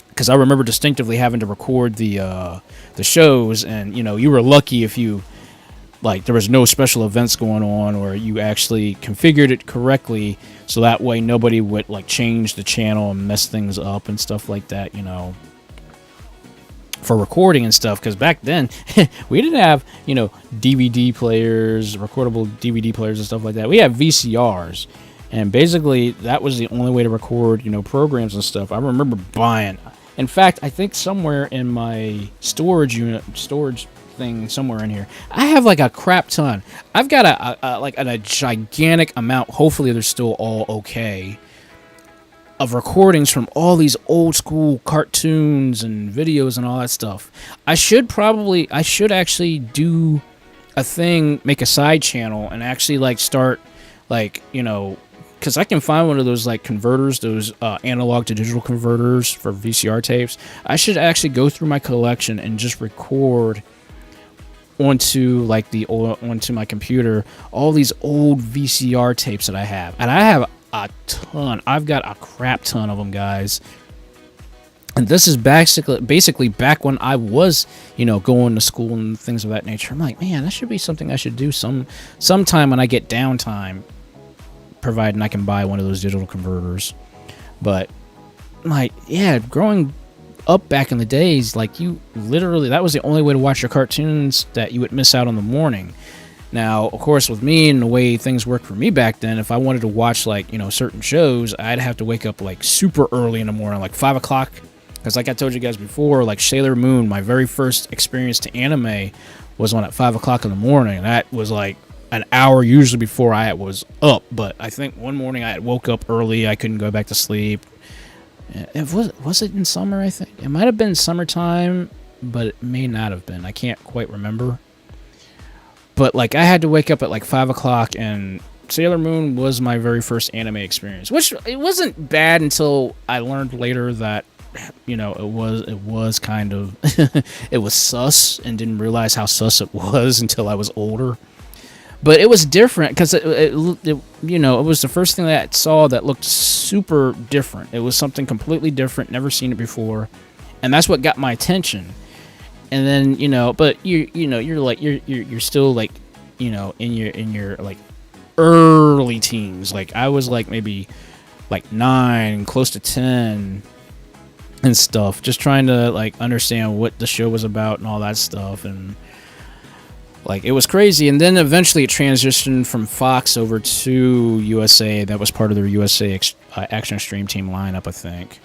because I remember distinctively having to record the shows, and you know, you were lucky if you, like, there was no special events going on, or you actually configured it correctly so that way nobody would like change the channel and mess things up and stuff like that, you know, for recording and stuff. Because back then we didn't have, you know, DVD players, recordable DVD players and stuff like that. We had VCRs, and basically that was the only way to record, you know, programs and stuff. I remember buying, in fact, I think somewhere in my storage thing somewhere in here, I have like a crap ton. I've got a gigantic amount, hopefully they're still all okay, of recordings from all these old school cartoons and videos and all that stuff. I should actually do a thing, make a side channel, and actually like start, like, you know, because I can find one of those like converters, those analog to digital converters for VCR tapes. I should actually go through my collection and just record onto my computer all these old VCR tapes that I have. And I have a ton. I've got a crap ton of them, guys. And this is basically back when I was, you know, going to school and things of that nature. I'm like, man, that should be something I should do sometime when I get downtime, providing I can buy one of those digital converters. But like, yeah, growing up back in the days, like, you literally, that was the only way to watch your cartoons that you would miss out on the morning. Now, of course, with me and the way things worked for me back then, if I wanted to watch, like, you know, certain shows, I'd have to wake up like super early in the morning, like 5 o'clock. Because like I told you guys before, like Sailor Moon, my very first experience to anime was on at 5 o'clock in the morning. That was like an hour usually before I was up. But I think one morning I had woke up early. I couldn't go back to sleep. Was it in summer, I think? It might have been summertime, but it may not have been. I can't quite remember. But like, I had to wake up at like 5 o'clock, and Sailor Moon was my very first anime experience. Which, it wasn't bad until I learned later that you know, it was kind of it was sus, and didn't realize how sus it was until I was older. But it was different because it you know, it was the first thing that I saw that looked super different. It was something completely different, never seen it before, and that's what got my attention. And then, you know, but you know, you're still like, you know, in your like early teens. Like I was like maybe like 9, close to 10 and stuff, just trying to like understand what the show was about and all that stuff. And like it was crazy. And then eventually it transitioned from Fox over to USA. That was part of their USA Action Extreme Team lineup, I think.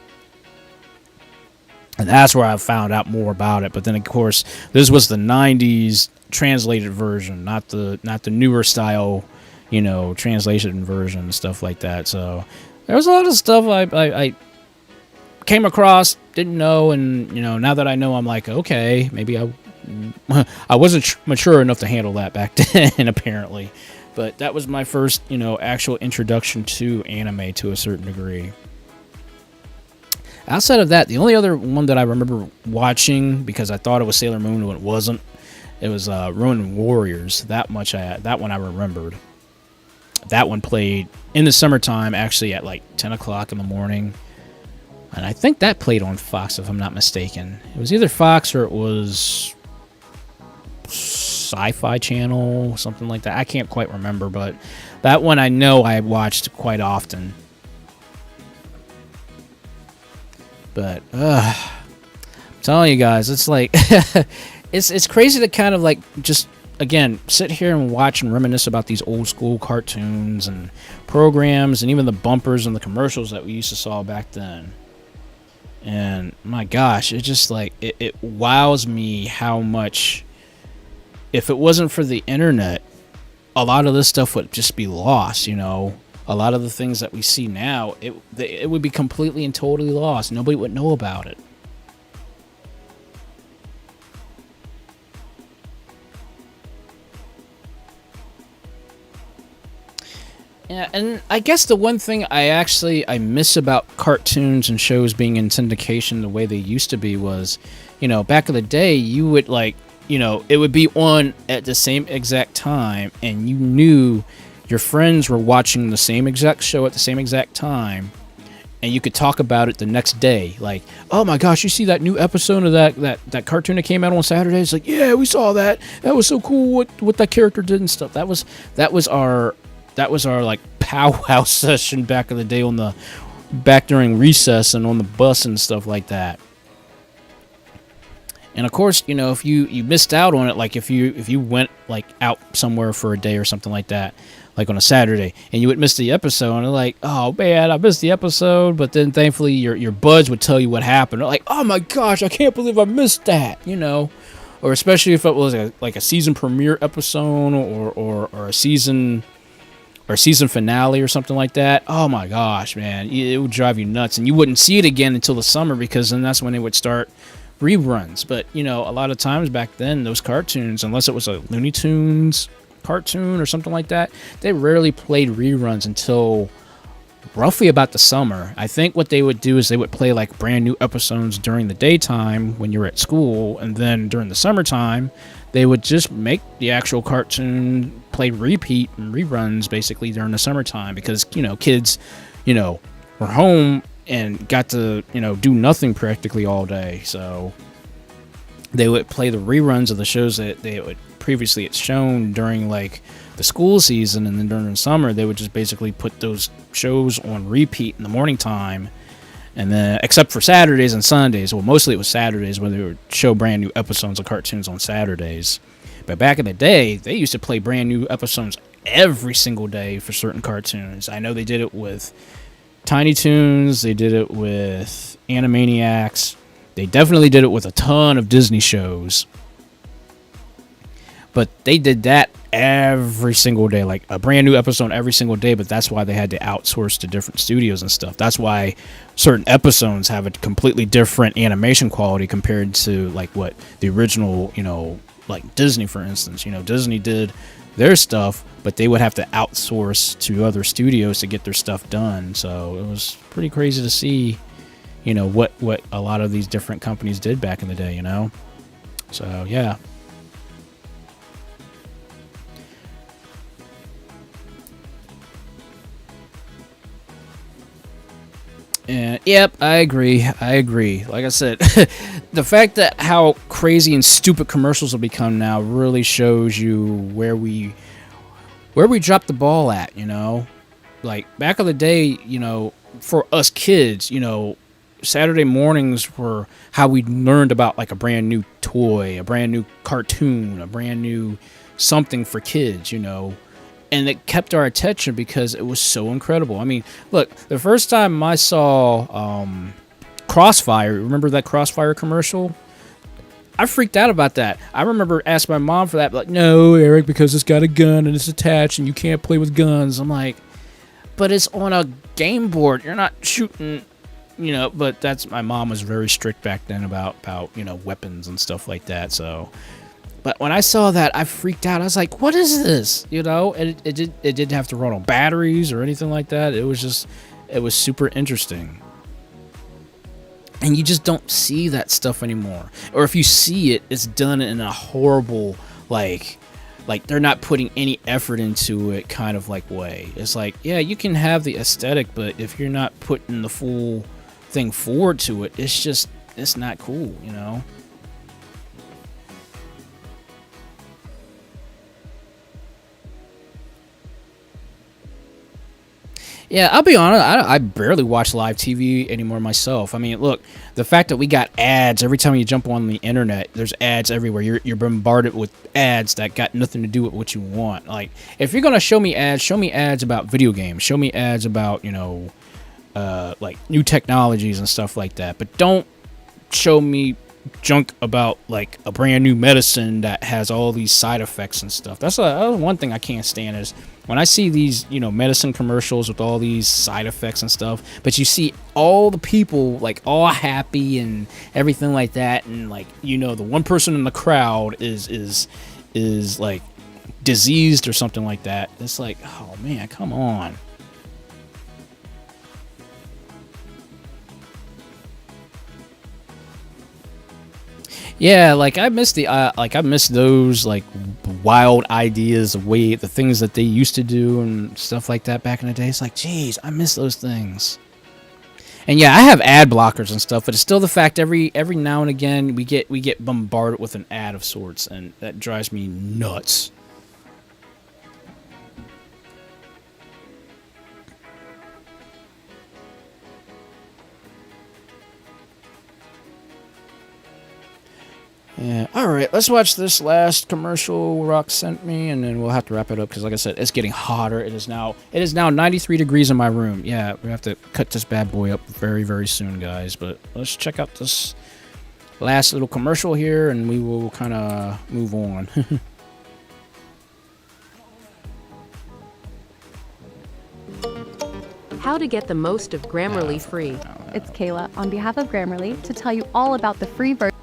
And that's where I found out more about it. But then, of course, this was the 90s translated version, not the newer style, you know, translation version and stuff like that. So there was a lot of stuff I came across, didn't know, and, you know, now that I know, I'm like, okay, maybe I wasn't mature enough to handle that back then, apparently. But that was my first, you know, actual introduction to anime to a certain degree. Outside of that, the only other one that I remember watching, because I thought it was Sailor Moon when it wasn't, it was Ronin Warriors. That one I remembered. That one played in the summertime, actually at like 10 o'clock in the morning. And I think that played on Fox, if I'm not mistaken. It was either Fox or it was Sci-Fi Channel, something like that. I can't quite remember, but that one I know I watched quite often. But I'm telling you guys, it's like it's crazy to kind of like just again sit here and watch and reminisce about these old school cartoons and programs and even the bumpers and the commercials that we used to saw back then. And my gosh, it just like it wows me how much, if it wasn't for the internet, a lot of this stuff would just be lost, you know. A lot of the things that we see now, it would be completely and totally lost. Nobody would know about it. Yeah, and I guess the one thing I miss about cartoons and shows being in syndication the way they used to be was, you know, back in the day, you would like, you know, it would be on at the same exact time, and you knew your friends were watching the same exact show at the same exact time, and you could talk about it the next day. Like, oh my gosh, you see that new episode of that cartoon that came out on Saturday? It's like, yeah, we saw that. That was so cool what that character did and stuff. That was our like powwow session back in the day back during recess and on the bus and stuff like that. And of course, you know, if you missed out on it, like if you went like out somewhere for a day or something like that, like on a Saturday, and you would miss the episode, and they're like, oh man, I missed the episode. But then thankfully your buds would tell you what happened. They're like, oh my gosh, I can't believe I missed that, you know. Or especially if it was like a season premiere episode or a season finale or something like that. Oh my gosh, man, it would drive you nuts, and you wouldn't see it again until the summer, because then that's when they would start reruns. But you know, a lot of times back then, those cartoons, unless it was a Looney Tunes cartoon or something like that, they rarely played reruns until roughly about the summer. I think what they would do is they would play like brand new episodes during the daytime when you're at school, and then during the summertime they would just make the actual cartoon play repeat and reruns basically during the summertime, because, you know, kids, you know, were home and got to, you know, do nothing practically all day. So they would play the reruns of the shows that they would previously it's shown during like the school season, and then during the summer they would just basically put those shows on repeat in the morning time. And then, except for Saturdays and Sundays, well, mostly it was Saturdays where they would show brand new episodes of cartoons on Saturdays. But back in the day, they used to play brand new episodes every single day for certain cartoons. I know they did it with Tiny Toons, they did it with Animaniacs, they definitely did it with a ton of Disney shows. But they did that every single day, like a brand new episode every single day. But that's why they had to outsource to different studios and stuff. That's why certain episodes have a completely different animation quality compared to like what the original, you know, like Disney, for instance. You know, Disney did their stuff, but they would have to outsource to other studios to get their stuff done. So it was pretty crazy to see, you know, what a lot of these different companies did back in the day, you know. So yeah. And yep, I agree. Like I said, the fact that how crazy and stupid commercials have become now really shows you where we dropped the ball at, you know. Like back in the day, you know, for us kids, you know, Saturday mornings were how we learned about like a brand new toy, a brand new cartoon, a brand new something for kids, you know. And it kept our attention because it was so incredible. I mean, look, the first time I saw Crossfire, remember that Crossfire commercial? I freaked out about that. I remember asking my mom for that, like, no, Eric, because it's got a gun and it's attached and you can't play with guns. I'm like, but it's on a game board. You're not shooting, you know. But my mom was very strict back then about you know, weapons and stuff like that. So. But when I saw that, I freaked out. I was like, what is this? You know, and it didn't have to run on batteries or anything like that. It was super interesting. And you just don't see that stuff anymore. Or if you see it, it's done in a horrible, like they're not putting any effort into it kind of like way. It's like, yeah, you can have the aesthetic, but if you're not putting the full thing forward to it, it's not cool, you know? Yeah, I'll be honest, I barely watch live TV anymore myself. I mean, look, the fact that we got ads every time you jump on the internet, there's ads everywhere. You're bombarded with ads that got nothing to do with what you want. Like, if you're going to show me ads about video games. Show me ads about, you know, like new technologies and stuff like that. But don't show me junk about like a brand new medicine that has all these side effects and stuff. That's one thing I can't stand is when I see these, you know, medicine commercials with all these side effects and stuff, but you see all the people like all happy and everything like that, and like, you know, the one person in the crowd is like diseased or something like that. It's like, oh man, come on. Yeah, like I miss those like wild ideas of the things that they used to do and stuff like that back in the day. It's like, geez, I miss those things. And yeah, I have ad blockers and stuff, but it's still the fact every now and again we get bombarded with an ad of sorts, and that drives me nuts. Yeah. All right, let's watch this last commercial Rock sent me, and then we'll have to wrap it up because, like I said, it's getting hotter. It is now 93 degrees in my room. Yeah, we have to cut this bad boy up very, very soon, guys. But let's check out this last little commercial here, and we will kind of move on. How to get the most of Grammarly free. It's Kayla on behalf of Grammarly to tell you all about the free version.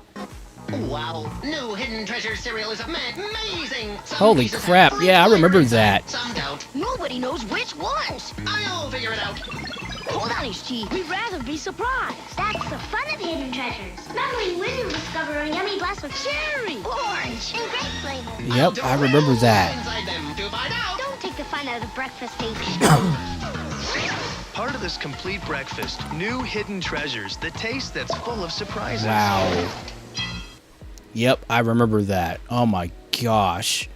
Wow, new Hidden Treasure cereal is amazing! Holy crap, yeah, I remember that. Some don't. Nobody knows which ones. I'll figure it out. Hold on, HG. We'd rather be surprised. That's the fun of Hidden Treasures. Not only will you discover a yummy blast of cherry, orange, and grape flavor. Yep, I remember that. Don't take the fun out of the breakfast station. Part of this complete breakfast, new Hidden Treasures, the taste that's full of surprises. Wow. Yep, I remember that. Oh my gosh.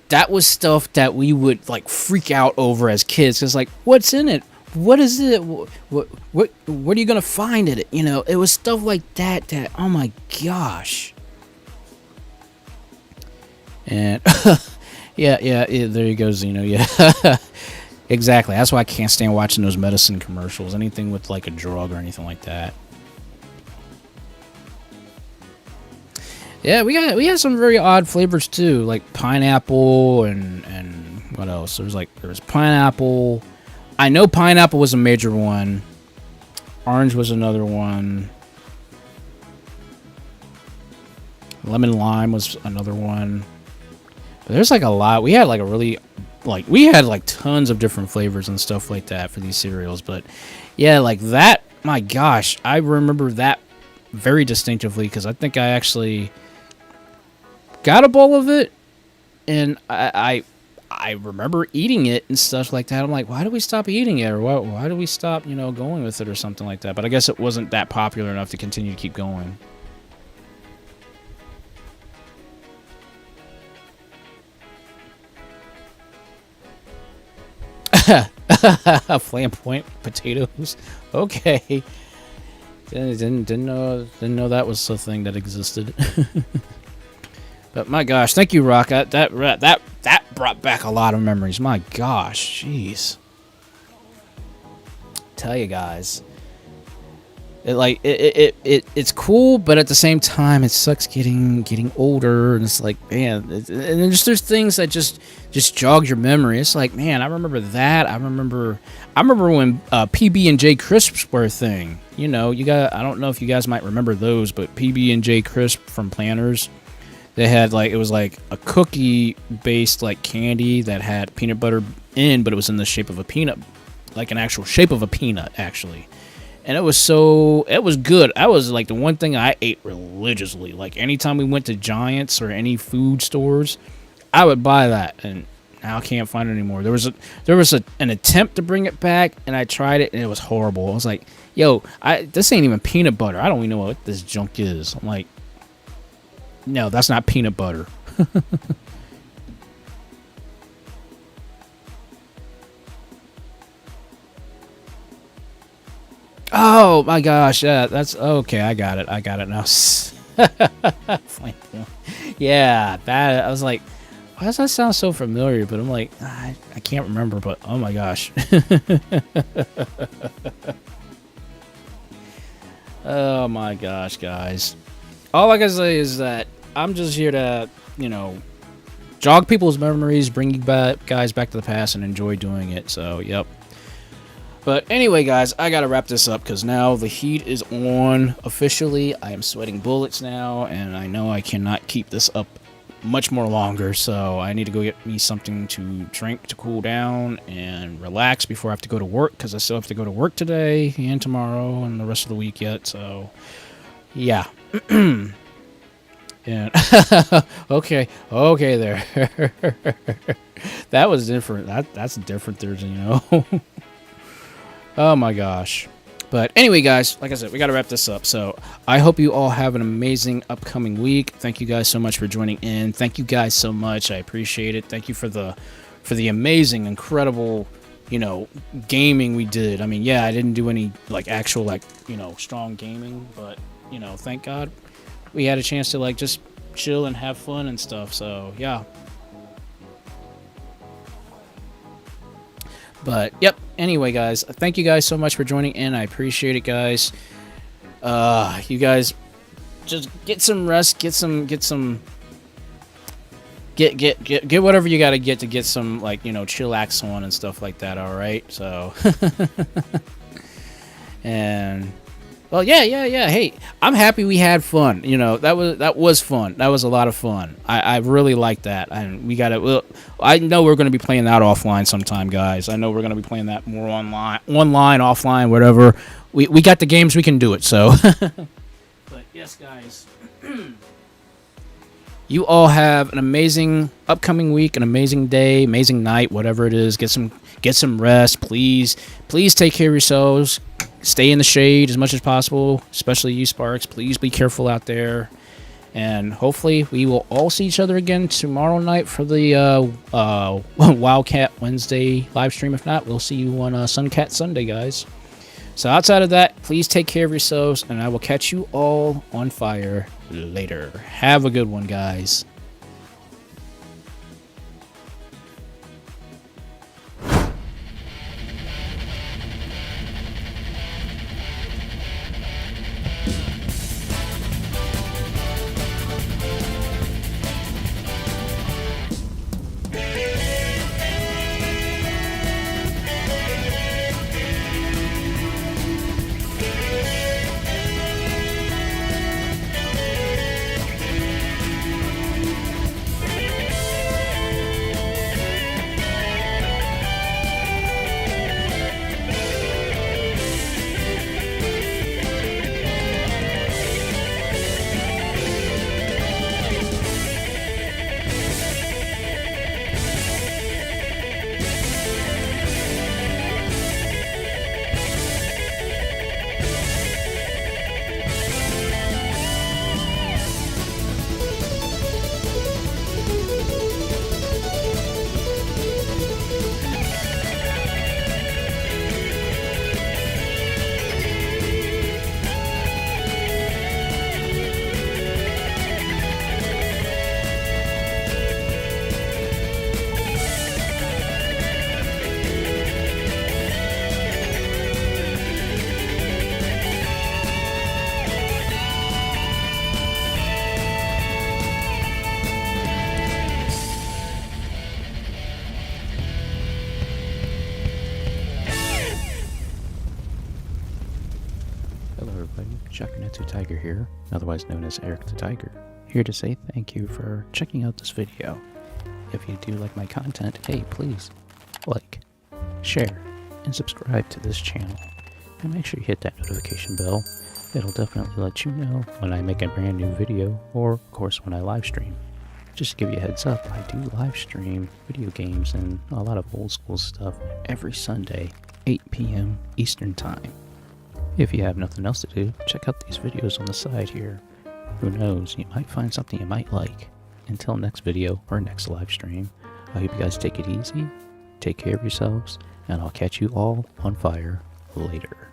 That was stuff that we would like freak out over as kids. Cause like, what's in it? What is it? What are you gonna find in it? You know, it was stuff like that. Oh my gosh. And yeah, there you go, Zeno. Yeah, exactly. That's why I can't stand watching those medicine commercials. Anything with like a drug or anything like that. Yeah, we had some very odd flavors too, like pineapple and what else? There was pineapple. I know pineapple was a major one. Orange was another one. Lemon lime was another one. But there's like a lot. We had like tons of different flavors and stuff like that for these cereals. But yeah, like that my gosh, I remember that very distinctively because I think I actually got a bowl of it, and I remember eating it and stuff like that. I'm like, why do we stop eating it, or why do we stop, going with it or something like that? But I guess it wasn't that popular enough to continue to keep going. Flamboyant potatoes. Okay. Didn't know that was a thing that existed. But my gosh, thank you, Rock. That brought back a lot of memories. My gosh, jeez. Tell you guys, it's cool, but at the same time, it sucks getting older, and it's like, man, and there's things that just jog your memory. It's like, man, I remember that. I remember when PB&J crisps were a thing. I don't know if you guys might remember those, but PB&J crisp from Planters. They had it was like a cookie based candy that had peanut butter in, but it was in the shape of a peanut, like an actual shape of a peanut actually. And it was good. That was the one thing I ate religiously. Anytime we went to Giants or any food stores, I would buy that, and now I can't find it anymore. There was an attempt to bring it back, and I tried it, and it was horrible. I was like, yo, this ain't even peanut butter. I don't even know what this junk is. I'm like, no, that's not peanut butter. Oh my gosh, yeah, that's okay. I got it now. Yeah, that I was like, why does that sound so familiar? But I'm like, I can't remember. But oh my gosh. Oh my gosh, guys. All I can say is that I'm just here to, jog people's memories, bring you guys back to the past, and enjoy doing it. So, yep. But anyway, guys, I gotta wrap this up because now the heat is on officially. I am sweating bullets now, and I know I cannot keep this up much more longer. So I need to go get me something to drink to cool down and relax before I have to go to work, because I still have to go to work today and tomorrow and the rest of the week yet. So, yeah. And okay there. That was different. That's different there, Oh my gosh. But anyway, guys, like I said, we got to wrap this up. So I hope you all have an amazing upcoming week. Thank you guys so much for joining in. Thank you guys so much. I appreciate it. Thank you for the amazing, incredible, gaming we did. I mean, yeah, I didn't do any actual strong gaming, but thank God we had a chance to just chill and have fun and stuff. So yeah. But yep. Anyway, guys, thank you guys so much for joining in. I appreciate it, guys. You guys just get some rest, get whatever you got to get some chillax on and stuff like that. All right. So and well, yeah. Hey, I'm happy we had fun. That was fun. That was a lot of fun. I really like that. And we got it. Well, I know we're going to be playing that offline sometime, guys. I know we're going to be playing that more online, offline, whatever. We got the games, we can do it. So, but yes, guys. You all have an amazing upcoming week, an amazing day, amazing night, whatever it is. Get some rest, please. Please take care of yourselves. Stay in the shade as much as possible, especially you, Sparks. Please be careful out there. And hopefully we will all see each other again tomorrow night for the Wildcat Wednesday live stream. If not, we'll see you on Suncat Sunday, guys. So outside of that, please take care of yourselves, and I will catch you all on fire later. Have a good one, guys. everybody, SHAKUNETSU Tiger here, otherwise known as Eric the Tiger, here to say thank you for checking out this video. If you do like my content, hey, please like, share, and subscribe to this channel. And make sure you hit that notification bell. It'll definitely let you know when I make a brand new video, or of course when I live stream. Just to give you a heads up, I do live stream video games and a lot of old school stuff every Sunday, 8 p.m. Eastern Time. If you have nothing else to do, check out these videos on the side here. Who knows, you might find something you might like. Until next video or next live stream, I hope you guys take it easy, take care of yourselves, and I'll catch you all on fire later.